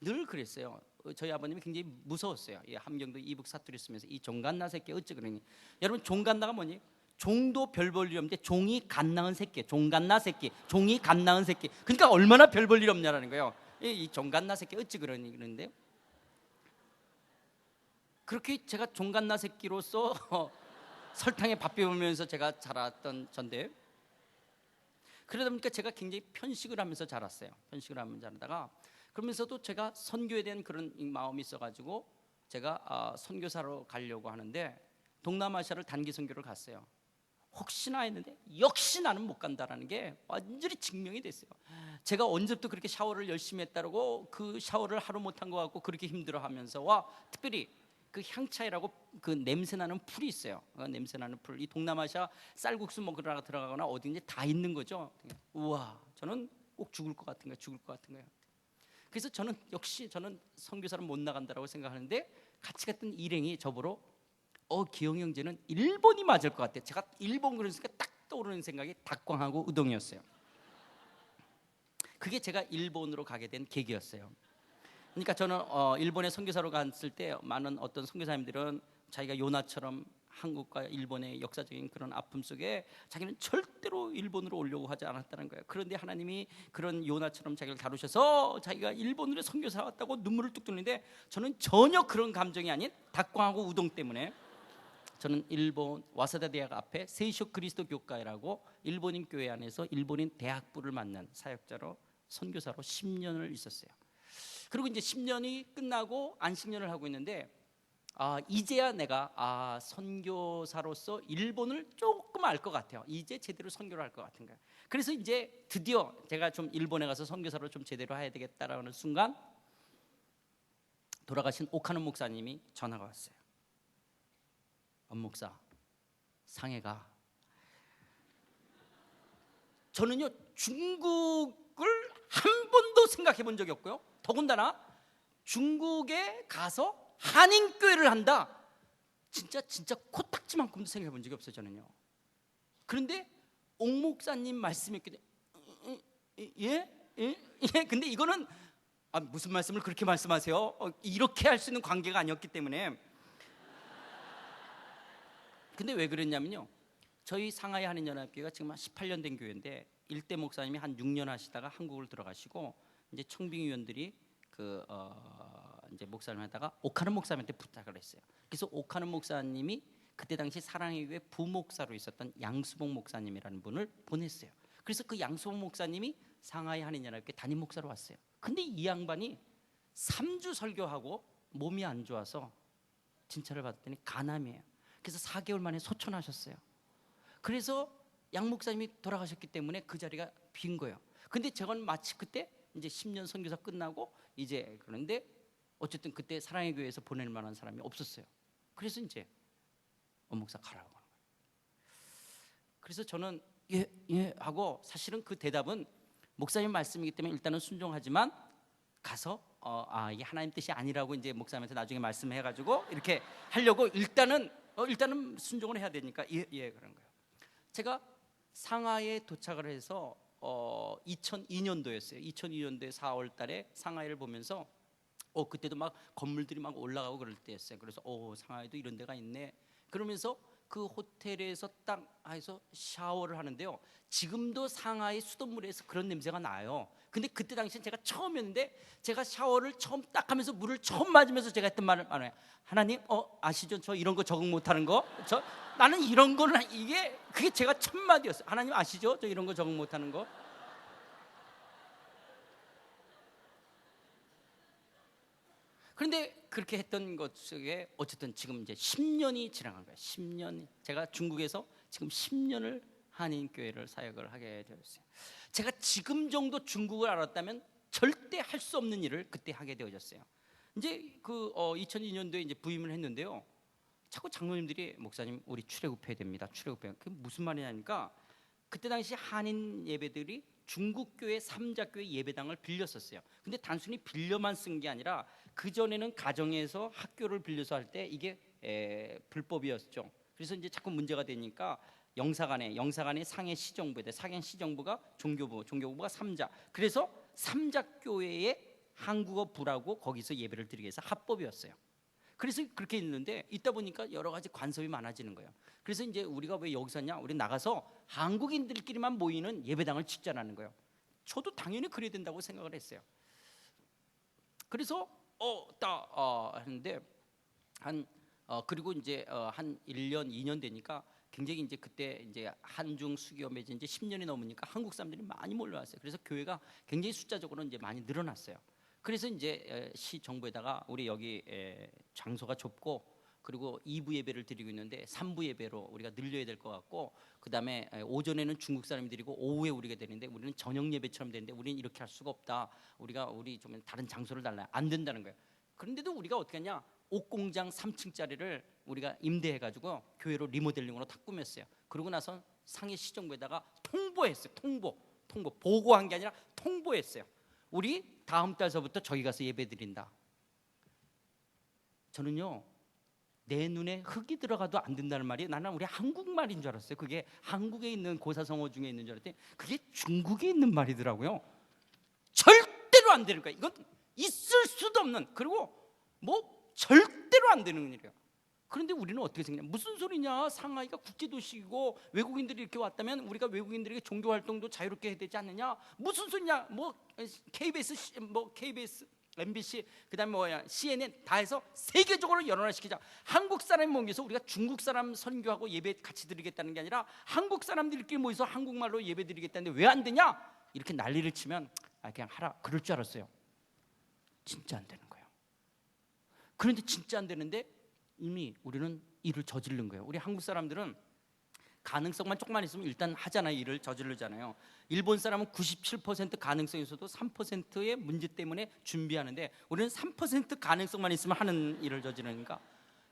Speaker 1: 늘 그랬어요. 저희 아버님이 굉장히 무서웠어요. 이 함경도 이북 사투리 쓰면서 이 종갓나 새끼 어찌 그러니. 여러분 종갓나가 뭐니? 종도 별 볼 일 없는데 종이 갓 낳은 새끼, 종갓나 새끼, 종이 갓 낳은 새끼. 그러니까 얼마나 별 볼 일 없냐라는 거예요. 이 종갓나 새끼 어찌 그러니 그러는데, 그렇게 제가 종갓나 새끼로서 설탕에 밥 비우면서 제가 자랐던 전데, 그러다 보니까 제가 굉장히 편식을 하면서 자랐어요. 편식을 하면서 자라다가, 그러면서도 제가 선교에 대한 그런 마음이 있어가지고 제가 선교사로 가려고 하는데 동남아시아를 단기 선교를 갔어요. 혹시나 했는데 역시 나는 못 간다라는 게 완전히 증명이 됐어요. 제가 언제부터 그렇게 샤워를 열심히 했다고 그 샤워를 하루 못한 것 같고 그렇게 힘들어하면서, 와, 특별히 그 향차이라고 그 냄새나는 풀이 있어요. 냄새나는 풀, 이 동남아시아 쌀국수 먹으러 들어가거나 어딘지 다 있는 거죠. 우와, 저는 꼭 죽을 것 같은 거예요. 죽을 것 같은 거예요. 그래서 저는 역시 저는 선교사를 못 나간다라고 생각하는데, 같이 갔던 일행이 저보러 기영 형제는 일본이 맞을 것 같아. 제가 일본 그러니까 딱 떠오르는 생각이 닭광하고 우동이었어요. 그게 제가 일본으로 가게 된 계기였어요. 그러니까 저는 일본에 선교사로 갔을 때 많은 어떤 선교사님들은 자기가 요나처럼 한국과 일본의 역사적인 그런 아픔 속에 자기는 절대로 일본으로 오려고 하지 않았다는 거예요. 그런데 하나님이 그런 요나처럼 자기를 다루셔서 자기가 일본으로 선교사 왔다고 눈물을 뚝 뚫는데, 저는 전혀 그런 감정이 아닌 닭광하고 우동 때문에 저는 일본 와사다 대학 앞에 세이쇼 그리스도 교회라고 일본인 교회 안에서 일본인 대학부를 맡는 사역자로 선교사로 10년을 있었어요. 그리고 이제 10년이 끝나고 안식년을 하고 있는데, 이제야 내가 선교사로서 일본을 조금 알 것 같아요. 이제 제대로 선교를 할 것 같은 거예요. 그래서 이제 드디어 제가 좀 일본에 가서 선교사로 좀 제대로 해야 되겠다라는 순간, 돌아가신 오카노 목사님이 전화가 왔어요. 목사, 상해가. 저는요 중국을 한 번도 생각해 본 적이 없고요, 더군다나 중국에 가서 한인교회를 한다, 진짜 코딱지만큼도 생각해 본 적이 없어요, 저는요. 그런데 옥 목사님 말씀했기 때문에 근데 이거는 무슨 말씀을 그렇게 말씀하세요? 이렇게 할 수 있는 관계가 아니었기 때문에. 근데 왜 그랬냐면요, 저희 상하이 한인연합교회가 지금 한 18년 된 교회인데, 일대 목사님이 한 6년 하시다가 한국을 들어가시고, 이제 청빙위원들이 이제 목사님 하다가 오카노 목사님한테 부탁을 했어요. 그래서 오카노 목사님이 그때 당시 사랑의 교회 부목사로 있었던 양수봉 목사님이라는 분을 보냈어요. 그래서 그 양수봉 목사님이 상하이 한인연합교회 담임 목사로 왔어요. 근데 이 양반이 3주 설교하고 몸이 안 좋아서 진찰을 받았더니 간암이에요. 그래서 4개월 만에 소천하셨어요. 그래서 양 목사님이 돌아가셨기 때문에 그 자리가 빈 거예요. 근데 저건 마치 그때 이제 10년 선교사 끝나고 이제, 그런데 어쨌든 그때 사랑의 교회에서 보낼 만한 사람이 없었어요. 그래서 이제 목사 가라고 하는 거예요. 그래서 저는 예 하고, 사실은 그 대답은 목사님 말씀이기 때문에 일단은 순종하지만 가서 이게 하나님 뜻이 아니라고 이제 목사님한테 나중에 말씀해가지고 이렇게 하려고 일단은 순종을 해야 되니까 예 그런 거예요. 제가 상하이에 도착을 해서 2002년도였어요. 2002년도에 4월 달에 상하이를 보면서 그때도 막 건물들이 막 올라가고 그럴 때였어요. 그래서 상하이도 이런 데가 있네. 그러면서 그 호텔에서 딱 해서 샤워를 하는데요, 지금도 상하이 수돗물에서 그런 냄새가 나요. 근데 그때 당시엔 제가 처음이었는데, 제가 샤워를 처음 딱 하면서 물을 처음 맞으면서 제가 했던 말을 말해요. 하나님 아시죠? 저 이런 거 적응 못하는 거. 나는 이런 거는 그게 제가 첫 마디였어요. 하나님 아시죠? 저 이런 거 적응 못하는 거. 그런데 그렇게 했던 것 속에 어쨌든 지금 이제 10년이 지나간 거예요. 10년. 제가 중국에서 지금 10년을 한인교회를 사역을 하게 되었어요. 제가 지금 정도 중국을 알았다면 절대 할 수 없는 일을 그때 하게 되어졌어요. 이제 2002년도에 이제 부임을 했는데요, 자꾸 장로님들이 목사님 우리 출애굽해야 됩니다. 출애굽해야. 그게 무슨 말이냐니까, 그때 당시 한인 예배들이 중국 교회 삼자교회 예배당을 빌렸었어요. 근데 단순히 빌려만 쓴 게 아니라 그 전에는 가정에서 학교를 빌려서 할 때 이게 불법이었죠. 그래서 이제 자꾸 문제가 되니까 영사관의 상해 시정부에 상해 시정부가 종교부가 삼자. 그래서 삼자교회의 한국어부라고 거기서 예배를 드리게 해서 합법이었어요. 그래서 그렇게 있는데 있다 보니까 여러 가지 간섭이 많아지는 거예요. 그래서 이제 우리가 왜 여기서 하냐? 우리 나가서 한국인들끼리만 모이는 예배당을 짓자라는 거예요. 저도 당연히 그래야 된다고 생각을 했어요. 그래서 하는데 그리고 이제 한 1년 2년 되니까 굉장히 이제 그때 이제 한중 수교 맺은 이제 10년이 넘으니까 한국 사람들이 많이 몰려왔어요. 그래서 교회가 굉장히 숫자적으로 이제 많이 늘어났어요. 그래서 이제 시 정부에다가 우리 여기 장소가 좁고 그리고 2부 예배를 드리고 있는데 3부 예배로 우리가 늘려야 될 것 같고, 그다음에 오전에는 중국 사람이 드리고 오후에 우리가 되는데 우리는 저녁 예배처럼 되는데 우리는 이렇게 할 수가 없다. 우리 좀 다른 장소를 달라. 안 된다는 거예요. 그런데도 우리가 어떻게 하냐? 옥공장 3층짜리를 우리가 임대해가지고 교회로 리모델링으로 다 꾸몄어요. 그러고 나서 상해 시정부에다가 통보했어요. 통보 보고한 게 아니라 통보했어요. 우리 다음 달서부터 저기 가서 예배 드린다. 저는요, 내 눈에 흙이 들어가도 안 된다는 말이 나는 우리 한국말인 줄 알았어요. 그게 한국에 있는 고사성어 중에 있는 줄 알았더니 그게 중국에 있는 말이더라고요. 절대로 안 되는 거예요. 이건 있을 수도 없는, 그리고 뭐 절대로 안 되는 일이에요. 그런데 우리는 어떻게 생각냐? 무슨 소리냐? 상하이가 국제도시이고 외국인들이 이렇게 왔다면 우리가 외국인들에게 종교 활동도 자유롭게 해야 되지 않느냐? 무슨 소리냐? 뭐 KBS, MBC, 그다음에 CNN 다 해서 세계적으로 연원화시키자. 한국 사람이 모여서 우리가 중국 사람 선교하고 예배 같이 드리겠다는 게 아니라 한국 사람들끼리 모여서 한국말로 예배 드리겠다는데 왜 안 되냐? 이렇게 난리를 치면 그냥 하라 그럴 줄 알았어요. 진짜 안 되는 거예요. 그런데 진짜 안 되는데 이미 우리는 일을 저지른 거예요. 우리 한국 사람들은 가능성만 조금만 있으면 일단 하잖아요. 일을 저지르잖아요. 일본 사람은 97% 가능성이 있어도 3%의 문제 때문에 준비하는데 우리는 3% 가능성만 있으면 하는 일을 저지르니까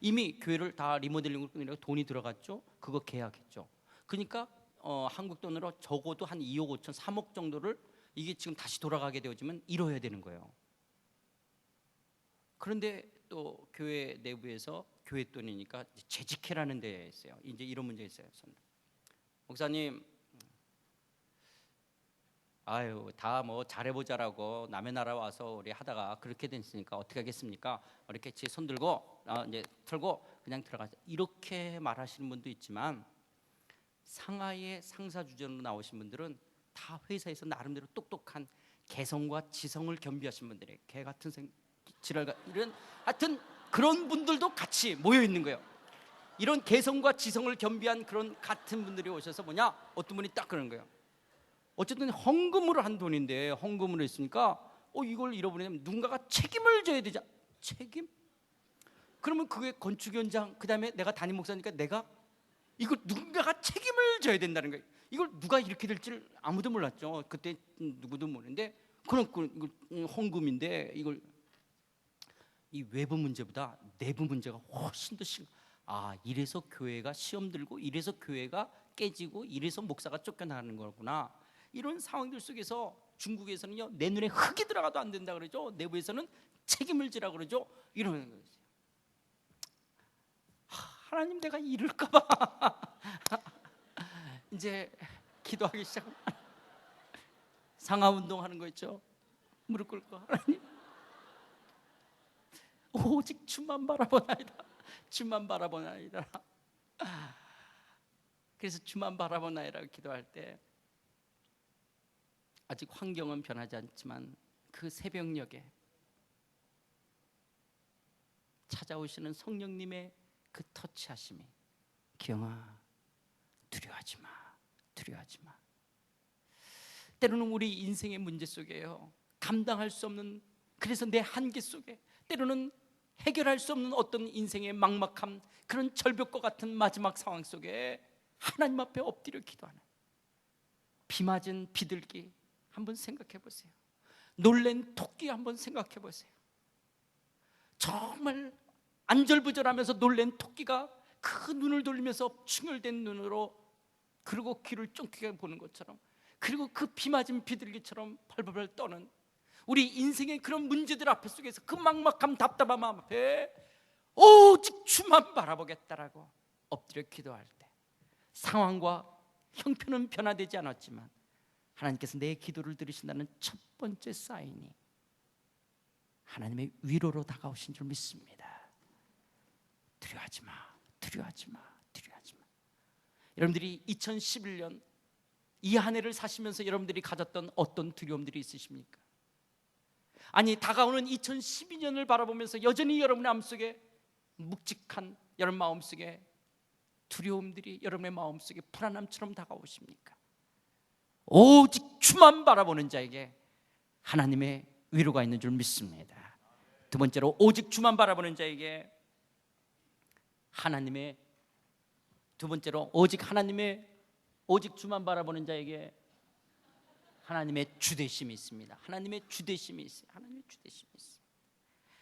Speaker 1: 이미 교회를 다 리모델링으로 꾸미려고 돈이 들어갔죠. 그거 계약했죠. 그러니까 한국 돈으로 적어도 한 2억 5천 3억 정도를 이게 지금 다시 돌아가게 되어지면 이뤄야 되는 거예요. 그런데 또 교회 내부에서 교회 돈이니까 재직해라는 데 있어요. 이제 이런 문제 있어요. 목사님, 다 뭐 잘해보자라고 남의 나라 와서 우리 하다가 그렇게 됐으니까 어떻게 하겠습니까? 이렇게 손 들고 이제 털고 그냥 들어가자. 이렇게 말하시는 분도 있지만 상하이의 상사 주전으로 나오신 분들은 다 회사에서 나름대로 똑똑한 개성과 지성을 겸비하신 분들이에요. 개 같은 지랄가 이런 하여튼 그런 분들도 같이 모여 있는 거예요. 이런 개성과 지성을 겸비한 그런 같은 분들이 오셔서 어떤 분이 딱 그러는 거예요. 어쨌든 헌금으로 한 돈인데 헌금으로 했으니까 이걸 잃어버리면 누군가가 책임을 져야 되지. 책임? 그러면 그게 건축 현장, 그다음에 내가 담임 목사니까 내가 이걸 누군가가 책임을 져야 된다는 거예요. 이걸 누가 이렇게 될지 아무도 몰랐죠. 그때 누구도 모르는데 그럼 이걸 헌금인데 이걸 이 외부 문제보다 내부 문제가 훨씬 더 이래서 교회가 시험 들고 이래서 교회가 깨지고 이래서 목사가 쫓겨나는 거구나. 이런 상황들 속에서 중국에서는요, 내 눈에 흙이 들어가도 안 된다 그러죠. 내부에서는 책임을 지라 그러죠. 이러는 거예요. 하나님, 내가 이럴까 봐 이제 기도하기 시작합니다. 상하 운동하는 거 있죠. 무릎 꿇고 하나님, 오직 주만 바라보나이다. 주만 바라보나이다. 그래서 주만 바라보나이라고 기도할 때 아직 환경은 변하지 않지만 그 새벽녘에 찾아오시는 성령님의 그 터치하심이, 기영아, 두려워하지 마, 두려워하지 마. 때로는 우리 인생의 문제 속에요, 감당할 수 없는, 그래서 내 한계 속에 때로는 해결할 수 없는 어떤 인생의 막막함, 그런 절벽과 같은 마지막 상황 속에 하나님 앞에 엎드려 기도하는 비 맞은 비둘기 한번 생각해 보세요. 놀란 토끼 한번 생각해 보세요. 정말 안절부절하면서 놀란 토끼가 그 눈을 돌리면서 충혈된 눈으로, 그리고 귀를 쫑긋하게 보는 것처럼 그리고 그 비 맞은 비둘기처럼 벌벌 떠는 우리 인생의 그런 문제들 앞에 속에서 그 막막함 답답함 앞에 오직 주만 바라보겠다라고 엎드려 기도할 때 상황과 형편은 변화되지 않았지만 하나님께서 내 기도를 들으신다는 첫 번째 사인이 하나님의 위로로 다가오신 줄 믿습니다. 두려워하지 마, 두려워하지 마, 두려워하지 마. 여러분들이 2011년 이 한 해를 사시면서 여러분들이 가졌던 어떤 두려움들이 있으십니까? 아니, 다가오는 2012년을 바라보면서 여전히 여러분의 마음속에 묵직한 여러분 마음속에 두려움들이 여러분의 마음속에 불안함처럼 다가오십니까? 오직 주만 바라보는 자에게 하나님의 위로가 있는 줄 믿습니다. 두 번째로, 오직 주만 바라보는 자에게 하나님의, 두 번째로 오직 주만 바라보는 자에게 하나님의 주되심이 있습니다. 하나님의 주되심이 있어요. 하나님의 주되심이 있어요.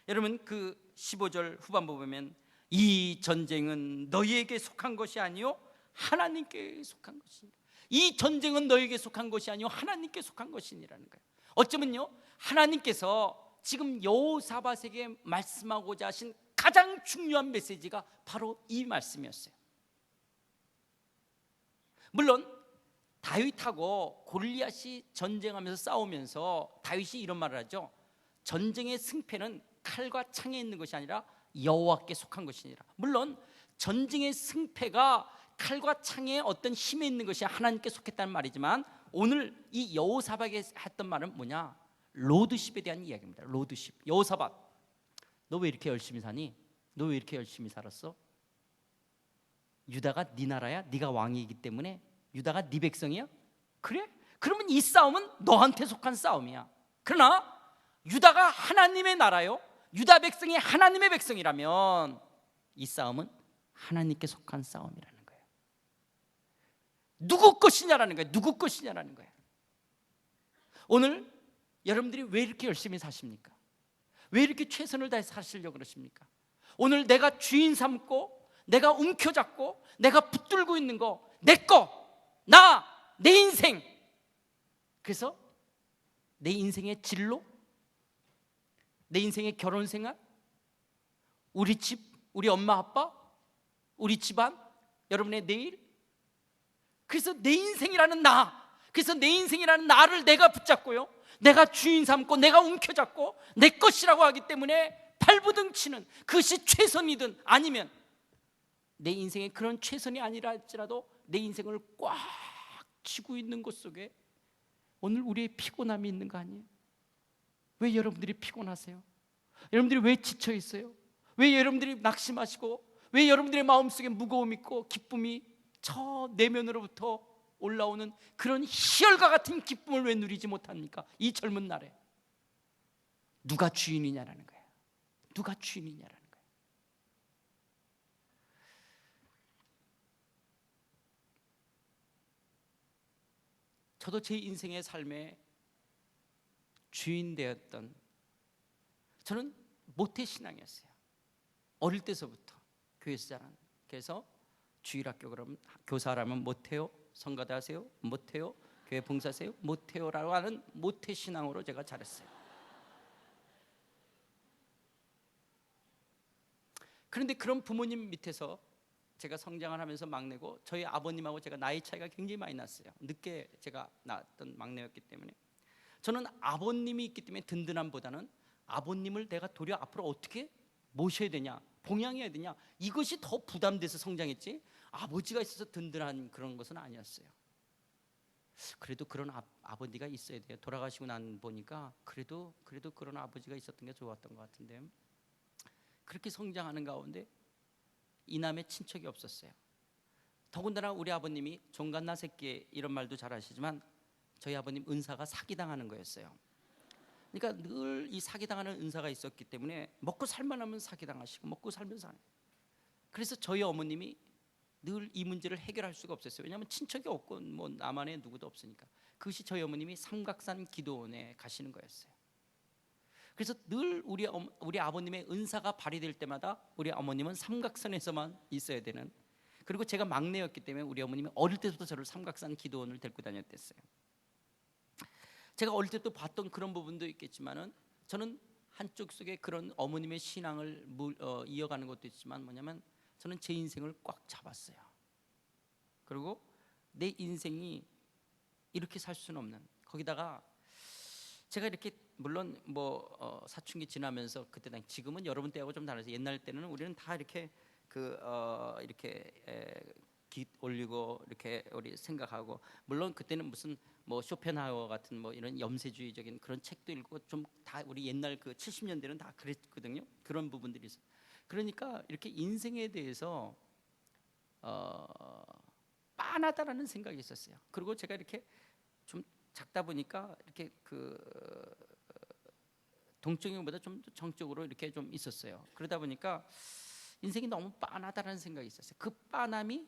Speaker 1: 여러분, 그 15절 후반부 보면 이 전쟁은 너희에게 속한 것이 아니요 하나님께 속한 것이니라. 이 전쟁은 너희에게 속한 것이 아니요 하나님께 속한 것이니라는 거예요. 어쩌면요, 하나님께서 지금 여호사밧에게 말씀하고자 하신 가장 중요한 메시지가 바로 이 말씀이었어요. 물론 다윗하고 골리앗이 전쟁하면서 싸우면서 다윗이 이런 말을 하죠. 전쟁의 승패는 칼과 창에 있는 것이 아니라 여호와께 속한 것이니라. 물론 전쟁의 승패가 칼과 창의 어떤 힘에 있는 것이 하나님께 속했다는 말이지만, 오늘 이 여호사밧이 했던 말은 뭐냐? 로드십에 대한 이야기입니다. 로드십. 여호사밧, 너 왜 이렇게 열심히 사니? 너 왜 이렇게 열심히 살았어? 유다가 네 나라야? 네가 왕이기 때문에 유다가 네 백성이야? 그래? 그러면 이 싸움은 너한테 속한 싸움이야. 그러나 유다가 하나님의 나라요, 유다 백성이 하나님의 백성이라면 이 싸움은 하나님께 속한 싸움이라는 거예요. 누구 것이냐라는 거예요. 누구 것이냐라는 거예요. 오늘 여러분들이 왜 이렇게 열심히 사십니까? 왜 이렇게 최선을 다해 사시려고 그러십니까? 오늘 내가 주인 삼고 내가 움켜잡고 내가 붙들고 있는 거, 내 거, 내 인생. 그래서 내 인생의 진로, 내 인생의 결혼 생활, 우리 집, 우리 엄마 아빠, 우리 집안, 여러분의 내일. 그래서 내 인생이라는 그래서 내 인생이라는 나를 내가 붙잡고요, 내가 주인 삼고 내가 움켜잡고 내 것이라고 하기 때문에 발부둥치는, 그것이 최선이든 아니면 내 인생의 그런 최선이 아니라 할지라도 내 인생을 꽉 쥐고 있는 것 속에 오늘 우리의 피곤함이 있는 거 아니에요? 왜 여러분들이 피곤하세요? 여러분들이 왜 지쳐 있어요? 왜 여러분들이 낙심하시고, 왜 여러분들의 마음속에 무거움이 있고 기쁨이 저 내면으로부터 올라오는 그런 희열과 같은 기쁨을 왜 누리지 못합니까? 이 젊은 날에 누가 주인이냐라는 거예요. 누가 주인이냐라는 거예요. 저도 제 인생의 삶에 주인 되었던, 저는 모태신앙이었어요. 어릴 때서부터 교회에서 자란. 그래서 주일학교 그러면 교사라면 못해요, 성가대 하세요, 못해요, 교회 봉사하세요, 못해요라고 하는 모태신앙으로 제가 자랐어요. 그런데 그런 부모님 밑에서 제가 성장을 하면서 막내고, 저희 아버님하고 제가 나이 차이가 굉장히 많이 났어요. 늦게 제가 낳았던 막내였기 때문에 저는 아버님이 있기 때문에 든든함보다는 아버님을 내가 도리어 앞으로 어떻게 모셔야 되냐, 봉양해야 되냐, 이것이 더 부담돼서 성장했지, 아버지가 있어서 든든한 그런 것은 아니었어요. 그래도 그런 아버지가 있어야 돼요. 돌아가시고 난 보니까 그래도 그런 아버지가 있었던 게 좋았던 것 같은데, 그렇게 성장하는 가운데 이남의 친척이 없었어요. 더군다나 우리 아버님이 종갓나 새끼, 이런 말도 잘 아시지만 저희 아버님 은사가 사기당하는 거였어요. 그러니까 늘 이 사기당하는 은사가 있었기 때문에 먹고 살만 하면 사기당하시고 먹고 살면 사. 그래서 저희 어머님이 늘 이 문제를 해결할 수가 없었어요. 왜냐하면 친척이 없고 뭐 남한에 누구도 없으니까. 그것이 저희 어머님이 삼각산 기도원에 가시는 거였어요. 그래서 늘 우리 아버님의 은사가 발휘될 때마다 우리 어머님은 삼각산에서만 있어야 되는, 그리고 제가 막내였기 때문에 우리 어머님이 어릴 때부터 저를 삼각산 기도원을 데리고 다녔댔어요. 제가 어릴 때도 봤던 그런 부분도 있겠지만은 저는 한쪽 속에 그런 어머님의 신앙을 이어가는 것도 있지만 뭐냐면 저는 제 인생을 꽉 잡았어요. 그리고 내 인생이 이렇게 살 수는 없는, 거기다가 제가 이렇게 물론 사춘기 지나면서 그때 당시, 지금은 여러분 때하고 좀 달라서 옛날 때는 우리는 다 이렇게 기 올리고 이렇게 우리 생각하고, 물론 그때는 무슨 쇼펜하우어 같은 이런 염세주의적인 그런 책도 읽고 좀 다 우리 옛날 그 70년대는 다 그랬거든요. 그런 부분들이 있어요. 그러니까 이렇게 인생에 대해서 빤하다라는 생각이 있었어요. 그리고 제가 이렇게 좀 작다 보니까 이렇게 동적인보다 좀 정적으로 이렇게 좀 있었어요. 그러다 보니까 인생이 너무 빤하다라는 생각이 있었어요. 그 빤함이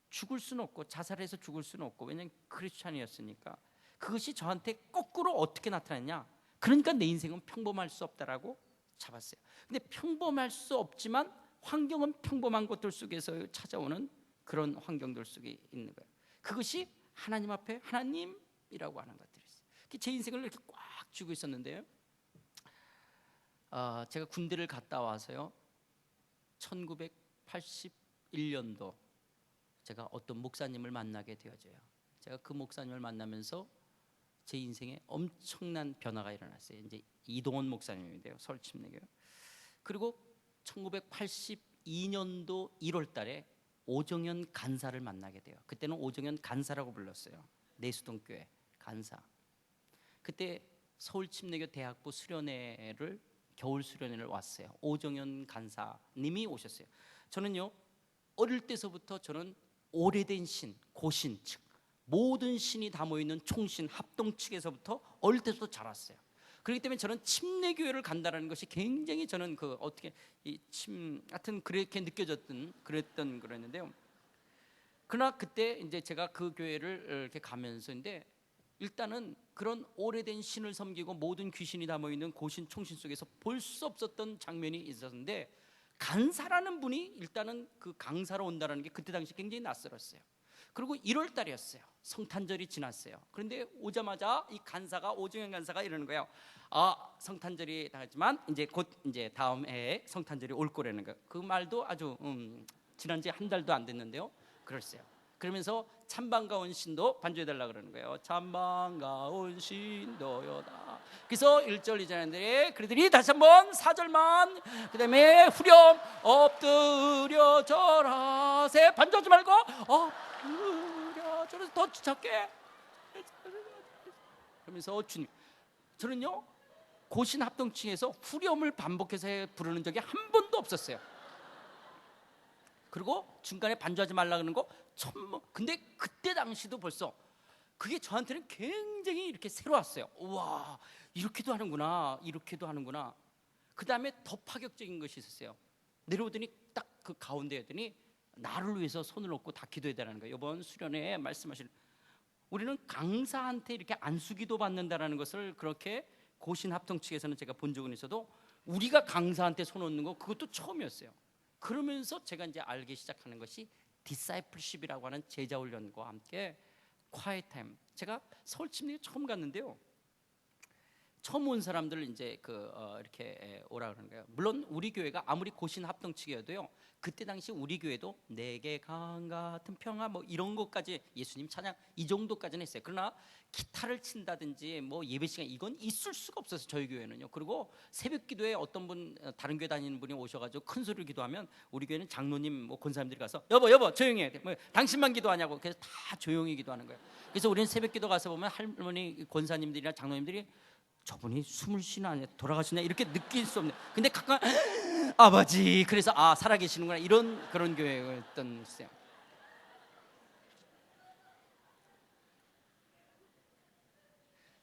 Speaker 1: 죽을 수는 없고 자살해서 죽을 수는 없고, 왜냐하면 크리스찬이었으니까. 그것이 저한테 거꾸로 어떻게 나타났냐, 그러니까 내 인생은 평범할 수 없다라고 잡았어요. 근데 평범할 수 없지만 환경은 평범한 것들 속에서 찾아오는 그런 환경들 속에 있는 거예요. 그것이 하나님 앞에 하나님이라고 하는 것들이 있어요. 제 인생을 이렇게 꽉 쥐고 있었는데요, 제가 군대를 갔다 와서요 1981년도 제가 어떤 목사님을 만나게 되어져요. 제가 그 목사님을 만나면서 제 인생에 엄청난 변화가 일어났어요. 이제 이동원 목사님인데요, 서울 침례교회. 그리고 1982년도 1월 달에 오정현 간사를 만나게 돼요. 그때는 오정현 간사라고 불렀어요. 내수동교회 간사. 그때 서울 침례교 대학부 수련회를, 겨울 수련회를 왔어요. 오정현 간사님이 오셨어요. 저는요 어릴 때서부터 저는 오래된 신, 고신 측, 모든 신이 다 모이는 총신 합동 측에서부터 어릴 때부터 자랐어요. 그렇기 때문에 저는 침례교회를 간다라는 것이 굉장히 저는 하여튼 그렇게 느껴졌던 그랬는데요. 그러나 그때 이제 제가 그 교회를 이렇게 가면서인데, 일단은 그런 오래된 신을 섬기고 모든 귀신이 다 모이는 고신 총신 속에서 볼 수 없었던 장면이 있었는데, 간사라는 분이 일단은 그 강사로 온다는 게 그때 당시 굉장히 낯설었어요. 그리고 1월 달이었어요. 성탄절이 지났어요. 그런데 오자마자 이 간사가, 오정현 간사가 이러는 거예요. 성탄절이 다했지만 이제 곧 이제 다음 해에 성탄절이 올 거라는 거예요. 그 말도 아주 지난 지 한 달도 안 됐는데요, 그랬어요. 그러면서 찬반가운 신도 반주해달라 그러는 거예요. 찬반가운 신도여다. 그래서 1절 2절인데 그들이 다시 한번 4절만, 그 다음에 후렴 엎드려 절하세, 반주하지 말고 엎드려 절하세, 더 작게. 그러면서 주님, 저는요 고신 합동층에서 후렴을 반복해서 부르는 적이 한 번도 없었어요. 그리고 중간에 반주하지 말라 그러는 거 근데 그때 당시도 벌써 그게 저한테는 굉장히 이렇게 새로웠어요. 우와, 이렇게도 하는구나, 이렇게도 하는구나. 그 다음에 더 파격적인 것이 있었어요. 내려오더니 딱 그 가운데 했더니 나를 위해서 손을 놓고 다 기도해달라는 거예요. 이번 수련회에 말씀하신, 우리는 강사한테 이렇게 안수기도 받는다라는 것을 그렇게 고신 합동 측에서는 제가 본 적은 있어도 우리가 강사한테 손 놓는 거 그것도 처음이었어요. 그러면서 제가 이제 알기 시작하는 것이 디사이플십이라고 하는 제자 훈련과 함께 quiet time. 제가 서울 침례 처음 갔는데요, 처음 온 사람들 이제 이렇게 오라 그러는 거예요. 물론 우리 교회가 아무리 고신 합동 측이어도요, 그때 당시 우리 교회도 내게 강 같은 평화 이런 것까지, 예수님 찬양 이 정도까지는 했어요. 그러나 기타를 친다든지 예배 시간 이건 있을 수가 없어서 저희 교회는요. 그리고 새벽 기도에 어떤 분, 다른 교회 다니는 분이 오셔가지고 큰 소리로 기도하면 우리 교회는 장로님 권사님들이 가서 여보 조용히 해, 당신만 기도하냐고. 그래서 다 조용히 기도하는 거예요. 그래서 우리는 새벽 기도 가서 보면 할머니 권사님들이나 장로님들이 저분이 숨을 쉬나 돌아가시나 이렇게 느낄 수 없네. 근데 가끔 아버지, 그래서 살아계시는구나, 그런 교회였던 있어요.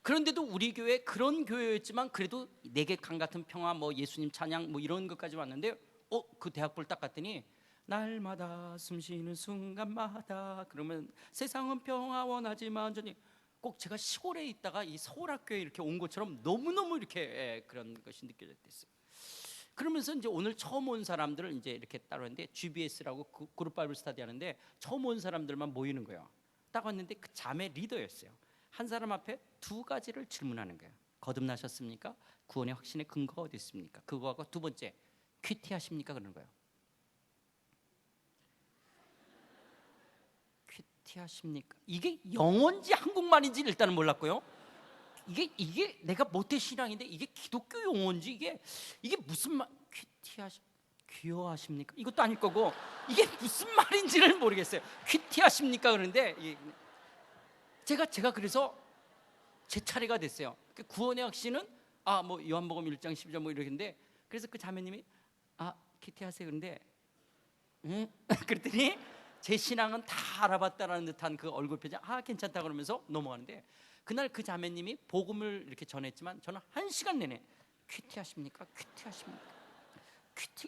Speaker 1: 그런데도 우리 교회 그런 교회였지만 그래도 내게 강 같은 평화, 예수님 찬양 이런 것까지 왔는데, 그 대학부를 딱 갔더니 날마다 숨쉬는 순간마다 그러면 세상은 평화 원하지만 저는 꼭 제가 시골에 있다가 이 서울학교에 이렇게 온 것처럼 너무너무 이렇게 그런 것이 느껴졌어요. 그러면서 이제 오늘 처음 온 사람들을 이제 이렇게 따로 했는데, GBS라고 그룹 바이블 스터디 하는데 처음 온 사람들만 모이는 거예요. 딱 왔는데 그 자매 리더였어요. 한 사람 앞에 두 가지를 질문하는 거예요. 거듭나셨습니까? 구원의 확신의 근거가 어디 있습니까? 그거하고 두 번째, 퀴티하십니까? 그러는 거예요. 퀴티하십니까? 이게 영어인지 한국말인지 일단은 몰랐고요. 이게 내가 모태 신앙인데 이게 기독교 용어인지 이게 무슨 말? 귀여워하십니까? 이것도 아닐 거고 이게 무슨 말인지를 모르겠어요. 퀴티하십니까? 그런데 제가 그래서 제 차례가 됐어요. 구원의 확신은 뭐 요한복음 1장 12절 뭐 이러는데, 그래서 그 자매님이 퀴티하세요. 그런데 그랬더니 제 신앙은 다 알아봤다라는 듯한 그 얼굴 표정, 괜찮다 그러면서 넘어가는데, 그날 그 자매님이 복음을 이렇게 전했지만 저는 1시간 내내 퀴티하십니까? 퀴티하십니까?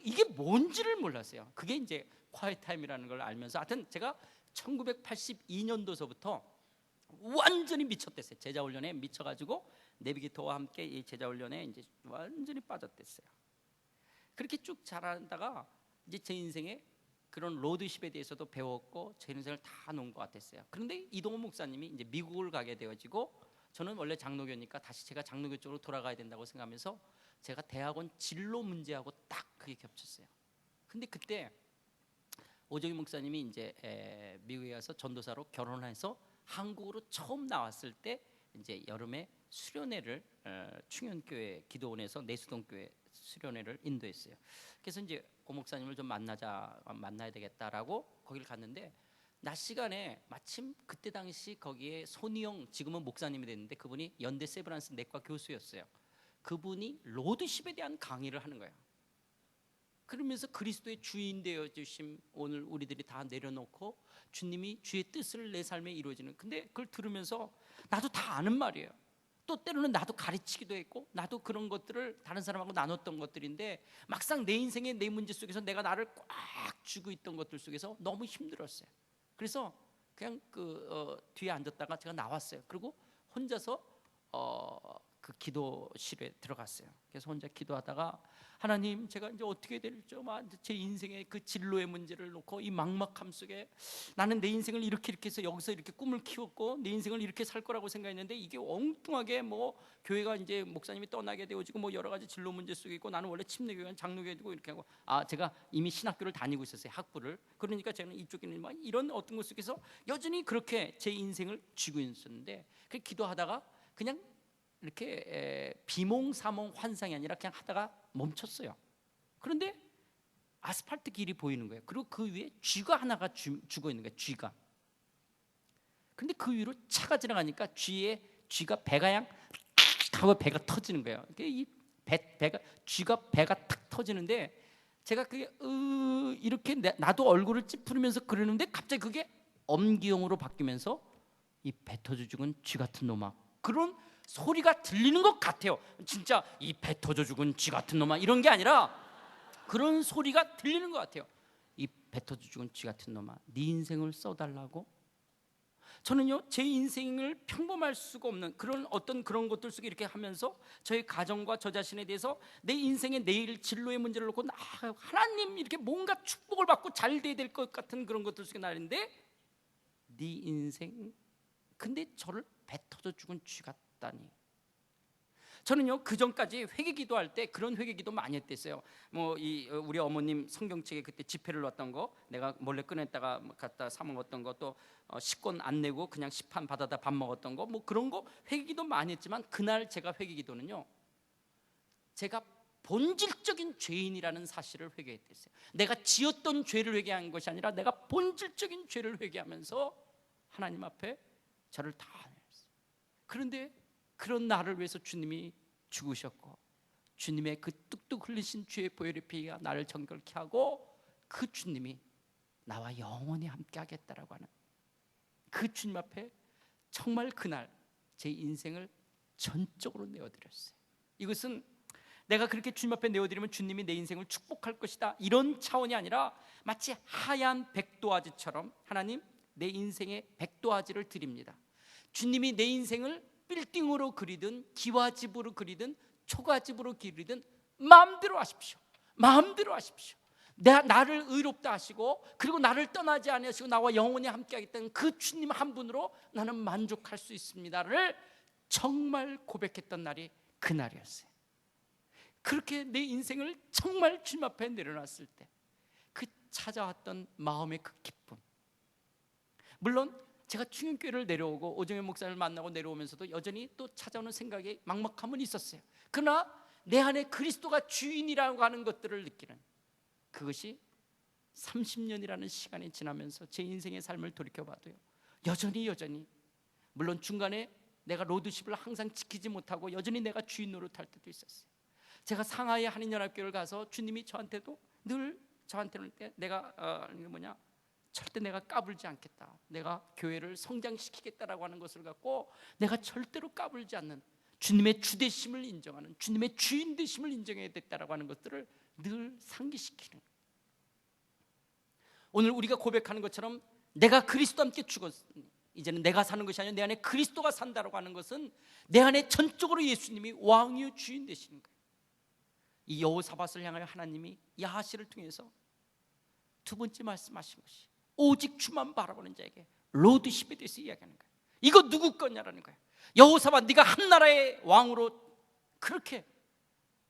Speaker 1: 이게 뭔지를 몰랐어요. 그게 이제 quiet time이라는 걸 알면서, 하여튼 제가 1982년도서부터 완전히 미쳤댔어요. 제자훈련에 미쳐가지고 내비게이터와 함께 이 제자훈련에 이제 완전히 빠졌댔어요. 그렇게 쭉 자라다가 이제 제 인생에 그런 로드십에 대해서도 배웠고 제 인생을 다 놓은 것 같았어요. 그런데 이동호 목사님이 이제 미국을 가게 되어지고, 저는 원래 장로교니까 다시 제가 장로교 쪽으로 돌아가야 된다고 생각하면서 제가 대학원 진로 문제하고 딱 그게 겹쳤어요. 근데 그때 오정희 목사님이 이제 미국에 가서 전도사로 결혼해서 한국으로 처음 나왔을 때 이제 여름에 수련회를 충현교회 기도원에서 내수동교회 수련회를 인도했어요. 그래서 이제 오 목사님을 좀 만나야 되겠다라고 거기를 갔는데, 낮 시간에 마침 그때 당시 거기에 손희영, 지금은 목사님이 됐는데 그분이 연대 세브란스 내과 교수였어요. 그분이 로드십에 대한 강의를 하는 거예요. 그러면서 그리스도의 주인 되어 주심 오늘 우리들이 다 내려놓고 주님이 주의 뜻을 내 삶에 이루어지는, 근데 그걸 들으면서 나도 다 아는 말이에요. 또 때로는 나도 가르치기도 했고 나도 그런 것들을 다른 사람하고 나눴던 것들인데, 막상 내 인생의 내 문제 속에서 내가 나를 꽉 쥐고 있던 것들 속에서 너무 힘들었어요. 그래서 그냥 뒤에 앉았다가 제가 나왔어요. 그리고 혼자서 그 기도실에 들어갔어요. 그래서 혼자 기도하다가, 하나님, 제가 이제 어떻게 될지, 제 인생의 그 진로의 문제를 놓고 이 막막함 속에 나는 내 인생을 이렇게 해서 여기서 이렇게 꿈을 키웠고 내 인생을 이렇게 살 거라고 생각했는데, 이게 엉뚱하게 뭐 교회가 이제 목사님이 떠나게 되어지고 뭐 여러 가지 진로 문제 속에 있고, 나는 원래 침례교회 장로교회 되고 이렇게 하고, 제가 이미 신학교를 다니고 있었어요, 학부를. 그러니까 저는 이쪽에는 막 이런 어떤 것 속에서 여전히 그렇게 제 인생을 쥐고 있었는데, 그 기도하다가 그냥 이렇게 비몽사몽 환상이 아니라 그냥 하다가 멈췄어요. 그런데 아스팔트 길이 보이는 거예요. 그리고 그 위에 쥐가 하나가 죽어 있는 거예요. 쥐가. 근데 그 위로 차가 지나가니까 쥐가 배가 그냥 하고 배가 터지는 거예요. 이 쥐가 배가 탁 터지는데, 제가 그게 이렇게 나도 얼굴을 찌푸리면서 그러는데 갑자기 그게 엄기용으로 바뀌면서 이 배 터져 죽은 쥐 같은 놈아, 그런 소리가 들리는 것 같아요. 진짜 이 배 터져 죽은 쥐 같은 놈아 이런 게 아니라 그런 소리가 들리는 것 같아요. 이 배 터져 죽은 쥐 같은 놈아, 네 인생을 써달라고? 저는요, 제 인생을 평범할 수가 없는 그런 것들 속에 이렇게 하면서 저의 가정과 저 자신에 대해서 내 인생의 내일 진로의 문제를 놓고 하나님 이렇게 뭔가 축복을 받고 잘 돼야 될 것 같은 그런 것들 속에 나는데, 네 인생, 근데 저를 배 터져 죽은 쥐 같다니. 저는요, 그 전까지 회개 기도할 때 그런 회개 기도 많이 했댔어요. 우리 어머님 성경책에 그때 지폐를 놨던 거 내가 몰래 꺼냈다가 갖다 사 먹었던 거, 또 10권 안 내고 그냥 10판 받아다 밥 먹었던 거, 뭐 그런 거 회개 기도 많이 했지만, 그날 제가 회개 기도는요, 제가 본질적인 죄인이라는 사실을 회개했댔어요. 내가 지었던 죄를 회개한 것이 아니라 내가 본질적인 죄를 회개하면서 하나님 앞에 저를 다 내렸어요. 그런데 그런 나를 위해서 주님이 죽으셨고, 주님의 그 뚝뚝 흘리신 주의 보혈의 피가 나를 정결케 하고, 그 주님이 나와 영원히 함께 하겠다라고 하는 그 주님 앞에 정말 그날 제 인생을 전적으로 내어드렸어요. 이것은 내가 그렇게 주님 앞에 내어드리면 주님이 내 인생을 축복할 것이다, 이런 차원이 아니라 마치 하얀 백도화지처럼, 하나님, 내 인생의 백도화지를 드립니다. 주님이 내 인생을 빌딩으로 그리든 기와집으로 그리든 초가집으로 그리든 마음대로 하십시오. 마음대로 하십시오.
Speaker 2: 나를 의롭다 하시고 그리고 나를 떠나지 아니하시고 나와 영원히 함께 하겠다는 그 주님 한 분으로 나는 만족할 수 있습니다를 정말 고백했던 날이 그날이었어요. 그렇게 내 인생을 정말 주님 앞에 내려놨을 때 그 찾아왔던 마음의 그 기쁨, 물론 제가 충현교회를 내려오고 오정현 목사님을 만나고 내려오면서도 여전히 또 찾아오는 생각이 막막함은 있었어요. 그러나 내 안에 그리스도가 주인이라고 하는 것들을 느끼는, 그것이 30년이라는 시간이 지나면서 제 인생의 삶을 돌이켜봐도요, 여전히 물론 중간에 내가 로드십을 항상 지키지 못하고 여전히 내가 주인 노릇할 때도 있었어요. 제가 상하이 한인연합교회를 가서 주님이 저한테도 늘 저한테는 내가 절대 내가 까불지 않겠다, 내가 교회를 성장시키겠다라고 하는 것을 갖고 내가 절대로 까불지 않는 주님의 주되심을 인정하는, 주님의 주인 되심을 인정해야 됐다라고 하는 것들을 늘 상기시키는, 오늘 우리가 고백하는 것처럼 내가 그리스도와 함께 죽었으니 이제는 내가 사는 것이 아니라 내 안에 그리스도가 산다라고 하는 것은 내 안에 전적으로 예수님이 왕이요 주인 되시는 거예요. 이 여호사밧을 향하여 하나님이 야하시를 통해서 두 번째 말씀하신 것이 오직 주만 바라보는 자에게 로드십에 대해서 이야기하는 거예요. 이거 누구 거냐라는 거예요. 여호사밧, 네가 한 나라의 왕으로 그렇게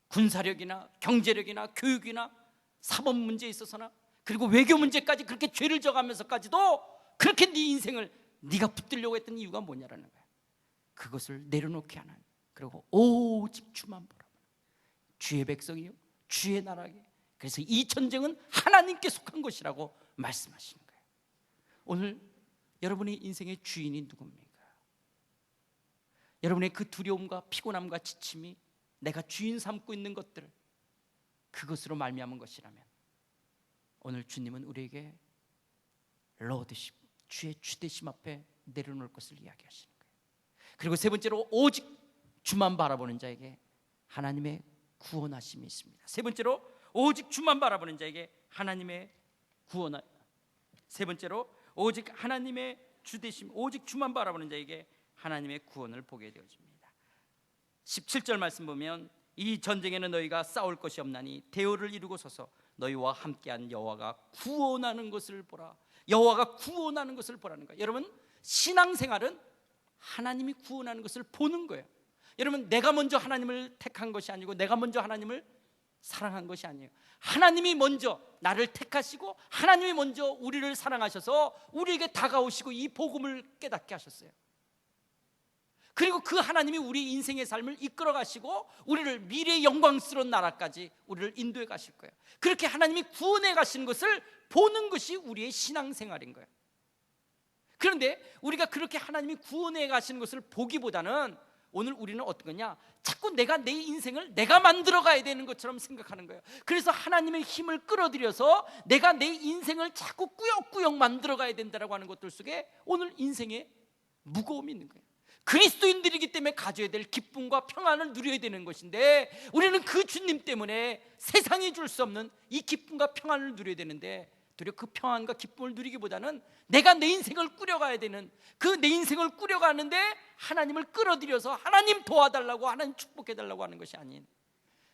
Speaker 2: 군사력이나 경제력이나 교육이나 사법 문제에 있어서나 그리고 외교 문제까지 그렇게 죄를 져가면서까지도 그렇게 네 인생을 네가 붙들려고 했던 이유가 뭐냐라는 거예요. 그것을 내려놓게 하는, 그리고 오직 주만 바라보는 주의 백성이요 주의 나라에, 그래서 이 전쟁은 하나님께 속한 것이라고 말씀하시는 거예요. 오늘 여러분의 인생의 주인이 누굽니까? 여러분의 그 두려움과 피곤함과 지침이 내가 주인 삼고 있는 것들, 그것으로 말미암은 것이라면 오늘 주님은 우리에게 로드십, 주의 주되심 앞에 내려놓을 것을 이야기하시는 거예요. 그리고 세 번째로 오직 주만 바라보는 자에게 하나님의 구원하심이 있습니다. 세 번째로 오직 주만 바라보는 자에게 하나님의 구원, 세 번째로 오직 하나님의 주되심, 오직 주만 바라보는 자에게 하나님의 구원을 보게 되어집니다. 17절 말씀 보면 이 전쟁에는 너희가 싸울 것이 없나니 대오를 이루고 서서 너희와 함께한 여호와가 구원하는 것을 보라. 여호와가 구원하는 것을 보라는 거예요. 여러분, 신앙생활은 하나님이 구원하는 것을 보는 거예요. 여러분, 내가 먼저 하나님을 택한 것이 아니고 내가 먼저 하나님을 사랑한 것이 아니에요. 하나님이 먼저 나를 택하시고 하나님이 먼저 우리를 사랑하셔서 우리에게 다가오시고 이 복음을 깨닫게 하셨어요. 그리고 그 하나님이 우리 인생의 삶을 이끌어 가시고 우리를 미래의 영광스러운 나라까지 우리를 인도해 가실 거예요. 그렇게 하나님이 구원해 가시는 것을 보는 것이 우리의 신앙생활인 거예요. 그런데 우리가 그렇게 하나님이 구원해 가시는 것을 보기보다는 오늘 우리는 어떤 거냐, 자꾸 내가 내 인생을 내가 만들어 가야 되는 것처럼 생각하는 거예요. 그래서 하나님의 힘을 끌어들여서 내가 내 인생을 자꾸 꾸역꾸역 만들어 가야 된다라고 하는 것들 속에 오늘 인생에 무거움이 있는 거예요. 그리스도인들이기 때문에 가져야 될 기쁨과 평안을 누려야 되는 것인데 우리는 그 주님 때문에 세상이 줄 수 없는 이 기쁨과 평안을 누려야 되는데 도리어 그 평안과 기쁨을 누리기보다는 내가 내 인생을 꾸려가야 되는, 그 내 인생을 꾸려가는데 하나님을 끌어들여서 하나님 도와달라고, 하나님 축복해달라고 하는 것이 아닌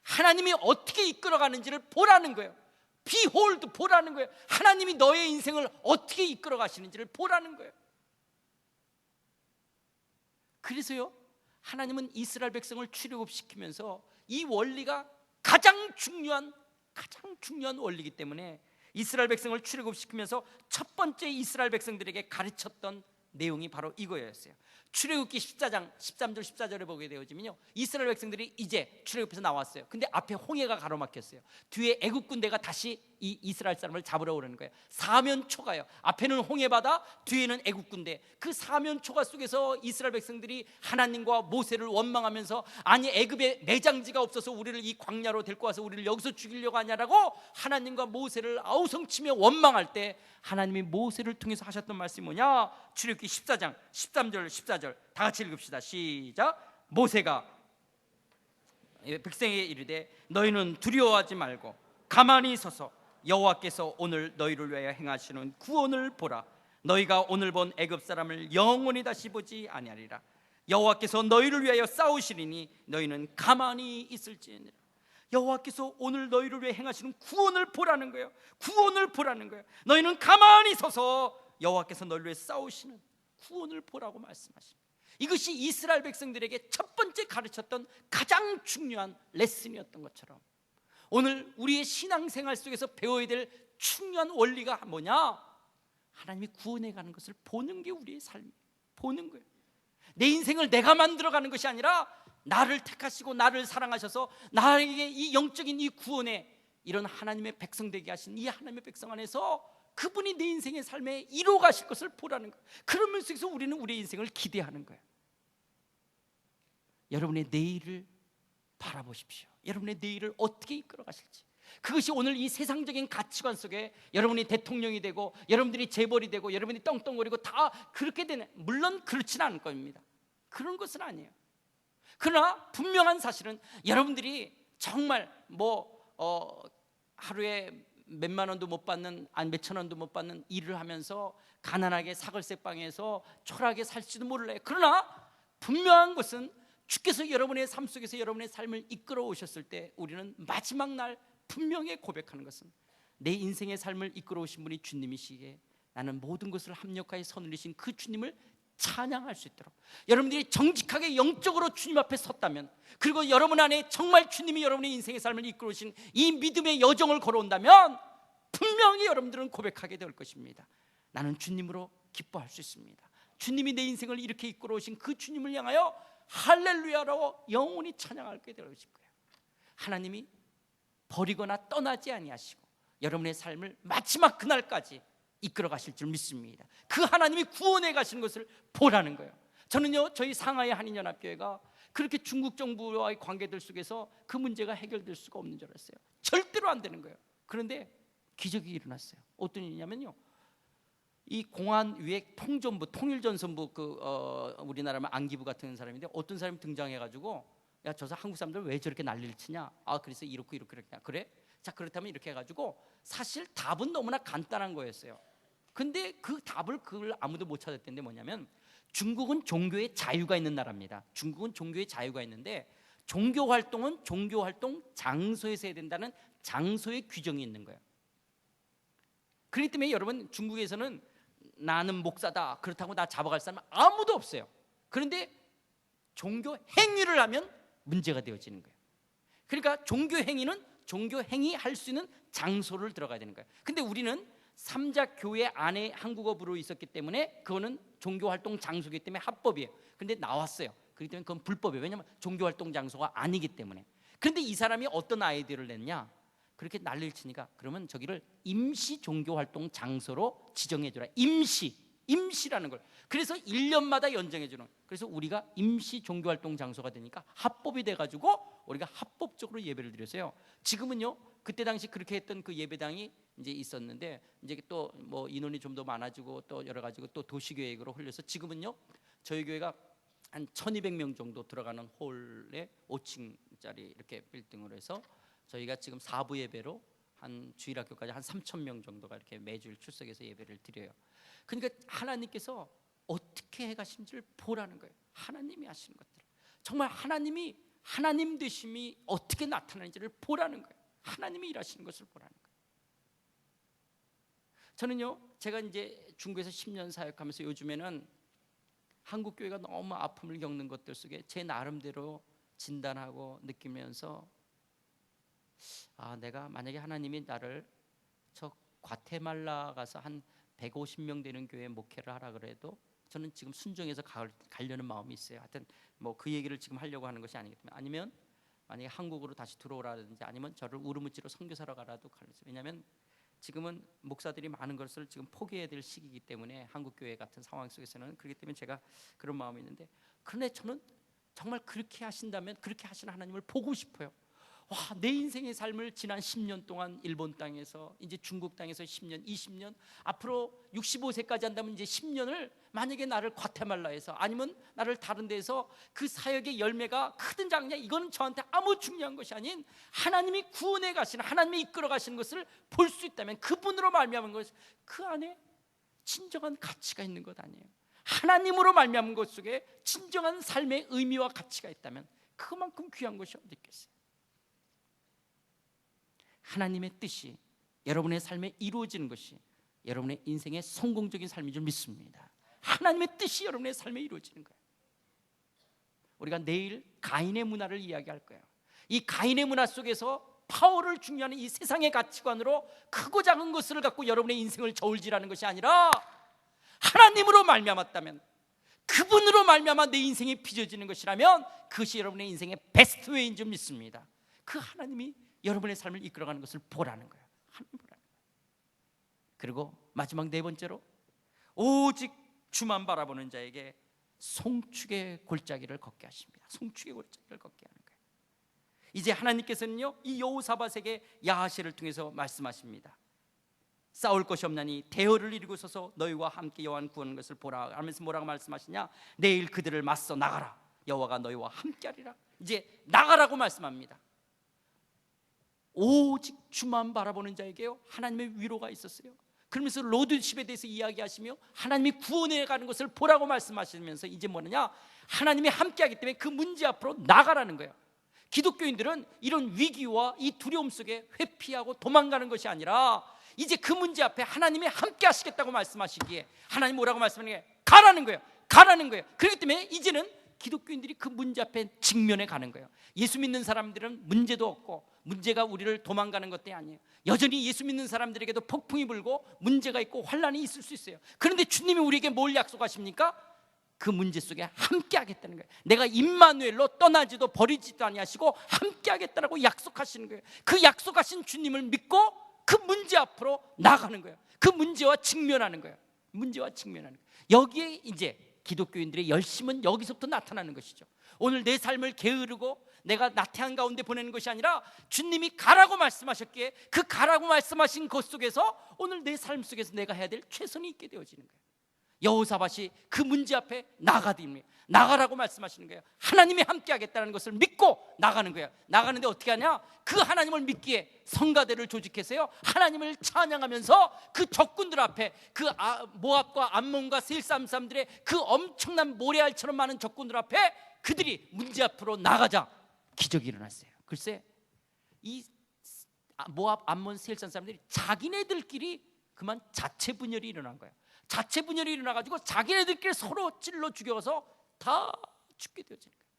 Speaker 2: 하나님이 어떻게 이끌어가는지를 보라는 거예요. 비홀드, 보라는 거예요. 하나님이 너의 인생을 어떻게 이끌어 가시는지를 보라는 거예요. 그래서요, 하나님은 이스라엘 백성을 출애굽시키면서 이 원리가 가장 중요한 원리이기 때문에 이스라엘 백성을 출애굽시키면서 첫 번째 이스라엘 백성들에게 가르쳤던 내용이 바로 이거였어요. 출애굽기 14장 13절 14절에 보게 되어지면요, 이스라엘 백성들이 이제 출애굽해서 나왔어요. 근데 앞에 홍해가 가로막혔어요. 뒤에 애굽 군대가 다시 이 이스라엘 사람을 잡으러 오는 거예요. 사면초가요. 앞에는 홍해바다, 뒤에는 애굽 군대. 그 사면초가 속에서 이스라엘 백성들이 하나님과 모세를 원망하면서, 아니 애굽에 내장지가 없어서 우리를 이 광야로 데리고 와서 우리를 여기서 죽이려고 하냐라고 하나님과 모세를 아우성치며 원망할 때 하나님이 모세를 통해서 하셨던 말씀이 뭐냐? 출애굽기 14장 13절 14절 다 같이 읽읍시다. 시작. 모세가 백성에게 이르되 너희는 두려워하지 말고 가만히 서서 여호와께서 오늘 너희를 위하여 행하시는 구원을 보라. 너희가 오늘 본 애굽 사람을 영원히 다시 보지 아니하리라. 여호와께서 너희를 위하여 싸우시리니 너희는 가만히 있을지니라. 여호와께서 오늘 너희를 위해 행하시는 구원을 보라는 거예요. 구원을 보라는 거예요. 너희는 가만히 서서 여호와께서 너희를 위해 싸우시는 구원을 보라고 말씀하십니다. 이것이 이스라엘 백성들에게 첫 번째 가르쳤던 가장 중요한 레슨이었던 것처럼 오늘 우리의 신앙생활 속에서 배워야 될 중요한 원리가 뭐냐? 하나님이 구원해 가는 것을 보는 게 우리의 삶이에요. 보는 거예요. 내 인생을 내가 만들어가는 것이 아니라 나를 택하시고 나를 사랑하셔서 나에게 이 영적인 이 구원에 이런 하나님의 백성 되게 하신 이 하나님의 백성 안에서 그분이 내 인생의 삶에 이루어 가실 것을 보라는 거예요. 그러면서 우리는 우리의 인생을 기대하는 거예요. 여러분의 내일을 바라보십시오. 여러분의 내일을 어떻게 이끌어 가실지. 그것이 오늘 이 세상적인 가치관 속에 여러분이 대통령이 되고 여러분들이 재벌이 되고 여러분이 떵떵거리고 다 그렇게 되는, 물론 그렇지는 않을 겁니다. 그런 것은 아니에요. 그러나 분명한 사실은 여러분들이 정말 하루에 몇만 원도 못 받는, 아니 몇천 원도 못 받는 일을 하면서 가난하게 사글세방에서 초라하게 살지도 몰라요. 그러나 분명한 것은 주께서 여러분의 삶 속에서 여러분의 삶을 이끌어 오셨을 때 우리는 마지막 날 분명히 고백하는 것은 내 인생의 삶을 이끌어 오신 분이 주님이시기에 나는 모든 것을 합력하여 선을이신 그 주님을 찬양할 수 있도록 여러분들이 정직하게 영적으로 주님 앞에 섰다면, 그리고 여러분 안에 정말 주님이 여러분의 인생의 삶을 이끌어 오신 이 믿음의 여정을 걸어온다면 분명히 여러분들은 고백하게 될 것입니다. 나는 주님으로 기뻐할 수 있습니다. 주님이 내 인생을 이렇게 이끌어 오신 그 주님을 향하여 할렐루야라고 영원히 찬양하게 될 것일 거예요. 하나님이 버리거나 떠나지 아니하시고 여러분의 삶을 마지막 그날까지 이끌어 가실 줄 믿습니다. 그 하나님이 구원해 가시는 것을 보라는 거예요. 저는요, 저희 상하이 한인연합교회가 그렇게 중국 정부와의 관계들 속에서 그 문제가 해결될 수가 없는 줄 알았어요. 절대로 안 되는 거예요. 그런데 기적이 일어났어요. 어떤 일이냐면요, 이 공안 위에 통전부, 통일전선부, 우리나라면 안기부 같은 사람인데 어떤 사람이 등장해가지고, 야, 저 한국 사람들 왜 저렇게 난리를 치냐? 아, 그래서 이렇게 그래? 자, 그렇다면 이렇게 해가지고 사실 답은 너무나 간단한 거였어요. 근데 그 답을 그걸 아무도 못 찾았던데 뭐냐면, 중국은 종교의 자유가 있는 나라입니다. 중국은 종교의 자유가 있는데 종교 활동은 종교 활동 장소에서 해야 된다는 장소의 규정이 있는 거예요. 그렇기 때문에 여러분, 중국에서는 나는 목사다, 그렇다고 나 잡아갈 사람은 아무도 없어요. 그런데 종교 행위를 하면 문제가 되어지는 거예요. 그러니까 종교 행위는 종교 행위 할 수 있는 장소를 들어가야 되는 거예요. 근데 우리는 삼자 교회 안에 한국어부로 있었기 때문에 그거는 종교 활동 장소이기 때문에 합법이에요. 근데 나왔어요. 그렇기 때문에 그건 불법이에요. 왜냐하면 종교 활동 장소가 아니기 때문에. 그런데 이 사람이 어떤 아이디어를 냈냐? 그렇게 난리를 치니까 그러면 저기를 임시 종교 활동 장소로 지정해 주라. 임시라는 걸. 그래서 1년마다 연장해 주는. 그래서 우리가 임시 종교 활동 장소가 되니까 합법이 돼 가지고 우리가 합법적으로 예배를 드렸어요. 지금은요, 그때 당시 그렇게 했던 그 예배당이 이제 있었는데 이제 또 뭐 인원이 좀 더 많아지고 또 여러 가지고 또 도시 계획으로 흘려서 지금은요, 저희 교회가 한 1,200명 정도 들어가는 홀에 5층짜리 이렇게 빌딩으로 해서 저희가 지금 4부 예배로 한 주일학교까지 한 3,000명 정도가 이렇게 매주일 출석해서 예배를 드려요. 그러니까 하나님께서 어떻게 해가신지를 보라는 거예요. 하나님이 하시는 것들, 정말 하나님이 하나님 되심이 어떻게 나타나는지를 보라는 거예요. 하나님이 일하시는 것을 보라는 거예요. 저는요, 제가 이제 중국에서 10년 사역하면서 요즘에는 한국 교회가 너무 아픔을 겪는 것들 속에 제 나름대로 진단하고 느끼면서, 아, 내가 만약에 하나님이 나를 저 과테말라 가서 한 150명 되는 교회 목회를 하라 그래도 저는 지금 순종해서 가려는 마음이 있어요. 하여튼 뭐 그 얘기를 지금 하려고 하는 것이 아니기 때문에, 아니면 만약에 한국으로 다시 들어오라든지 아니면 저를 우르무치로 선교사로 가라도 가르쳐요. 왜냐하면 지금은 목사들이 많은 것을 지금 포기해야 될 시기이기 때문에 한국 교회 같은 상황 속에서는. 그렇기 때문에 제가 그런 마음이 있는데, 그런데 저는 정말 그렇게 하신다면 그렇게 하시는 하나님을 보고 싶어요. 와, 내 인생의 삶을 지난 10년 동안 일본 땅에서, 이제 중국 땅에서 10년, 20년, 앞으로 65세까지 한다면 이제 10년을 만약에 나를 과테말라에서 아니면 나를 다른 데서 그 사역의 열매가 크든 작냐, 이거는 저한테 아무 중요한 것이 아닌 하나님이 구원해 가시는, 하나님이 이끌어 가시는 것을 볼 수 있다면, 그분으로 말미암은 것, 그 안에 진정한 가치가 있는 것 아니에요. 하나님으로 말미암은 것 속에 진정한 삶의 의미와 가치가 있다면 그만큼 귀한 것이 어디 있겠어요. 하나님의 뜻이 여러분의 삶에 이루어지는 것이 여러분의 인생의 성공적인 삶인 줄 믿습니다. 하나님의 뜻이 여러분의 삶에 이루어지는 거예요. 우리가 내일 가인의 문화를 이야기할 거예요. 이 가인의 문화 속에서 파워를 중요하는 이 세상의 가치관으로 크고 작은 것을 갖고 여러분의 인생을 저울질하는 것이 아니라 하나님으로 말미암았다면, 그분으로 말미암아 내 인생이 빚어지는 것이라면 그것이 여러분의 인생의 베스트 웨이인 줄 믿습니다. 그 하나님이 여러분의 삶을 이끌어가는 것을 보라는 거예요. 하나님 보라는 거예요. 그리고 마지막 네 번째로, 오직 주만 바라보는 자에게 송축의 골짜기를 걷게 하십니다. 송축의 골짜기를 걷게 하는 거예요. 이제 하나님께서는요, 이 여호사밧에게 야하시를 통해서 말씀하십니다. 싸울 것이 없나니 대열을 이루고 서서 너희와 함께 여호와는 구하는 것을 보라 하면서 뭐라고 말씀하시냐? 내일 그들을 맞서 나가라. 여호와가 너희와 함께하리라. 이제 나가라고 말씀합니다. 오직 주만 바라보는 자에게요, 하나님의 위로가 있었어요. 그러면서 로드십에 대해서 이야기하시며 하나님이 구원해 가는 것을 보라고 말씀하시면서 이제 뭐냐? 하나님이 함께하기 때문에 그 문제 앞으로 나가라는 거예요. 기독교인들은 이런 위기와 이 두려움 속에 회피하고 도망가는 것이 아니라 이제 그 문제 앞에 하나님이 함께 하시겠다고 말씀하시기에 하나님 뭐라고 말씀하는 거예요? 가라는 거예요. 가라는 거예요. 그렇기 때문에 이제는 기독교인들이 그 문제 앞에 직면해 가는 거예요. 예수 믿는 사람들은 문제도 없고 문제가 우리를 도망가는 것도 아니에요. 여전히 예수 믿는 사람들에게도 폭풍이 불고 문제가 있고 환란이 있을 수 있어요. 그런데 주님이 우리에게 뭘 약속하십니까? 그 문제 속에 함께 하겠다는 거예요. 내가 임마누엘로 떠나지도 버리지도 아니하시고 함께 하겠다라고 약속하시는 거예요. 그 약속하신 주님을 믿고 그 문제 앞으로 나가는 거예요. 그 문제와 직면하는 거예요. 문제와 직면하는 거예요. 여기에 이제 기독교인들의 열심은 여기서부터 나타나는 것이죠. 오늘 내 삶을 게으르고 내가 나태한 가운데 보내는 것이 아니라 주님이 가라고 말씀하셨기에 그 가라고 말씀하신 것 속에서 오늘 내 삶 속에서 내가 해야 될 최선이 있게 되어지는 거예요. 여호사밧이 그 문제 앞에 나가라고 말씀하시는 거예요. 하나님이 함께 하겠다는 것을 믿고 나가는 거예요. 나가는데 어떻게 하냐? 그 하나님을 믿기에 성가대를 조직해서요, 하나님을 찬양하면서 그 적군들 앞에, 그 모압과 암몬과 세일 사람들의 그 엄청난 모래알처럼 많은 적군들 앞에 그들이 문제 앞으로 나가자 기적이 일어났어요. 글쎄, 이 모압, 암몬, 세일 사람들이 자기네들끼리 그만 자체 분열이 일어난 거예요. 자체 분열이 일어나가지고 자기네들끼리 서로 찔러 죽여서 다 죽게 되어지는 거예요.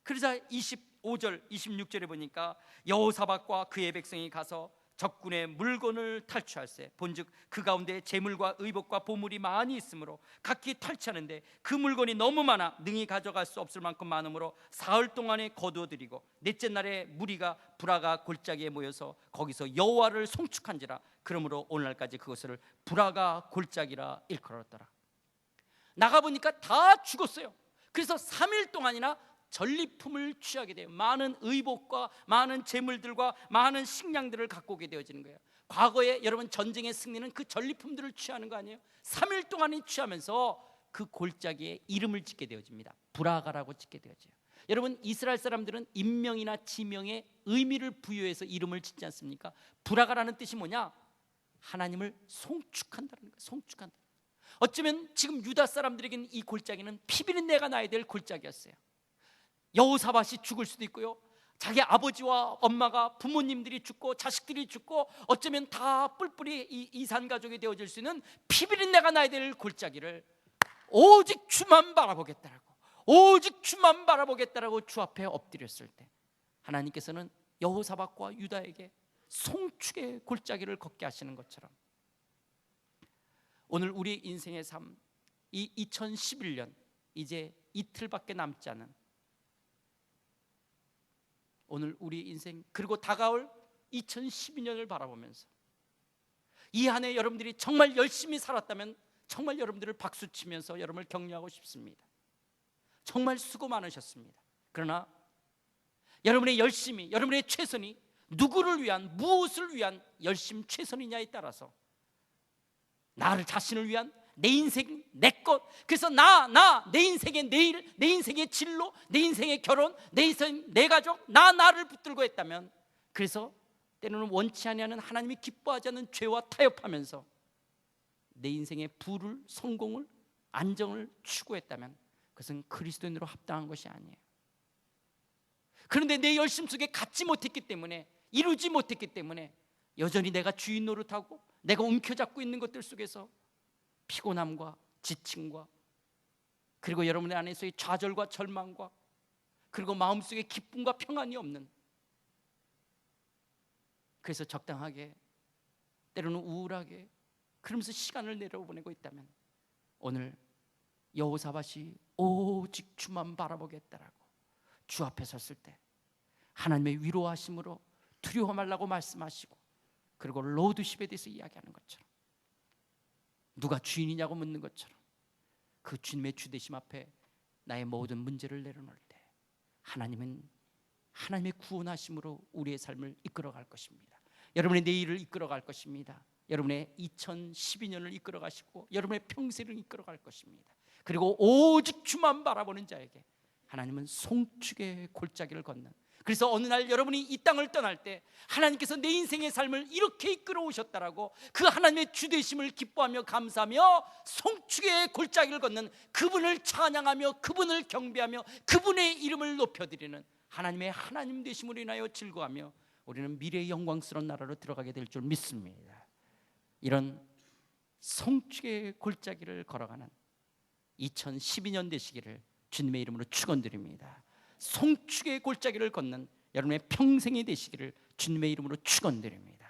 Speaker 2: 그러자 25절 26절에 보니까 여호사밧과 그의 백성이 가서 적군의 물건을 탈취할세. 본즉 그 가운데 재물과 의복과 보물이 많이 있으므로 각기 탈취하는데 그 물건이 너무 많아 능히 가져갈 수 없을 만큼 많으므로 사흘 동안에 거두어들이고 넷째 날에 무리가 브라가 골짜기에 모여서 거기서 여호와를 송축한지라. 그러므로 오늘날까지 그것을 브라가 골짜기라 일컬었더라. 나가보니까 다 죽었어요. 그래서 3일 동안이나 전리품을 취하게 돼요. 많은 의복과 많은 재물들과 많은 식량들을 갖고 오게 되어지는 거예요. 과거에 여러분 전쟁의 승리는 그 전리품들을 취하는 거 아니에요? 3일 동안이 취하면서 그 골짜기에 이름을 짓게 되어집니다. 브라가라고 짓게 되어져요. 여러분, 이스라엘 사람들은 인명이나 지명에 의미를 부여해서 이름을 짓지 않습니까? 브라가라는 뜻이 뭐냐? 하나님을 송축한다는 거예요. 송축한다. 어쩌면 지금 유다 사람들에게는 이 골짜기는 피비린내가 나야 될 골짜기였어요. 여호사밧이 죽을 수도 있고요, 자기 아버지와 엄마가, 부모님들이 죽고 자식들이 죽고 어쩌면 다 뿔뿔이 이산 가족이 되어질 수 있는 피비린내가 나야 될 골짜기를 오직 주만 바라보겠다라고, 오직 주만 바라보겠다라고 주 앞에 엎드렸을 때 하나님께서는 여호사밧과 유다에게 송축의 골짜기를 걷게 하시는 것처럼 오늘 우리 인생의 삶, 이 2011년 이제 이틀밖에 남지 않은 오늘 우리 인생, 그리고 다가올 2012년을 바라보면서 이 한 해 여러분들이 정말 열심히 살았다면 정말 여러분들을 박수치면서 여러분을 격려하고 싶습니다. 정말 수고 많으셨습니다. 그러나 여러분의 열심이, 여러분의 최선이 누구를 위한, 무엇을 위한 열심 최선이냐에 따라서 나를 자신을 위한, 내 인생, 내 것, 그래서 내 인생의 내일, 내 인생의 진로, 내 인생의 결혼, 내 인생, 내 가족, 나를 붙들고 했다면, 그래서 때로는 원치 아니하는 하나님이 기뻐하지 않는 죄와 타협하면서 내 인생의 부를, 성공을, 안정을 추구했다면 그것은 그리스도인으로 합당한 것이 아니에요. 그런데 내 열심 속에 갖지 못했기 때문에 이루지 못했기 때문에 여전히 내가 주인 노릇하고 내가 움켜잡고 있는 것들 속에서 피곤함과 지침과 그리고 여러분의 안에서의 좌절과 절망과 그리고 마음속에 기쁨과 평안이 없는, 그래서 적당하게 때로는 우울하게 그러면서 시간을 내려보내고 있다면 오늘 여호사밧이 오직 주만 바라보겠다라고 주 앞에 섰을 때 하나님의 위로하심으로 두려워 말라고 말씀하시고 그리고 로드십에 대해서 이야기하는 것처럼, 누가 주인이냐고 묻는 것처럼 그 주님의 주되심 앞에 나의 모든 문제를 내려놓을 때 하나님은 하나님의 구원하심으로 우리의 삶을 이끌어갈 것입니다. 여러분의 내일을 이끌어갈 것입니다. 여러분의 2012년을 이끌어가시고 여러분의 평생을 이끌어갈 것입니다. 그리고 오직 주만 바라보는 자에게 하나님은 송축의 골짜기를 걷는, 그래서 어느 날 여러분이 이 땅을 떠날 때 하나님께서 내 인생의 삶을 이렇게 이끌어 오셨다라고 그 하나님의 주되심을 기뻐하며 감사하며 송축의 골짜기를 걷는 그분을 찬양하며 그분을 경배하며 그분의 이름을 높여드리는 하나님의 하나님 되심으로 인하여 즐거워하며 우리는 미래의 영광스러운 나라로 들어가게 될 줄 믿습니다. 이런 송축의 골짜기를 걸어가는 2012년 되시기를 주님의 이름으로 축원드립니다. 송축의 골짜기를 걷는 여러분의 평생이 되시기를 주님의 이름으로 축원드립니다.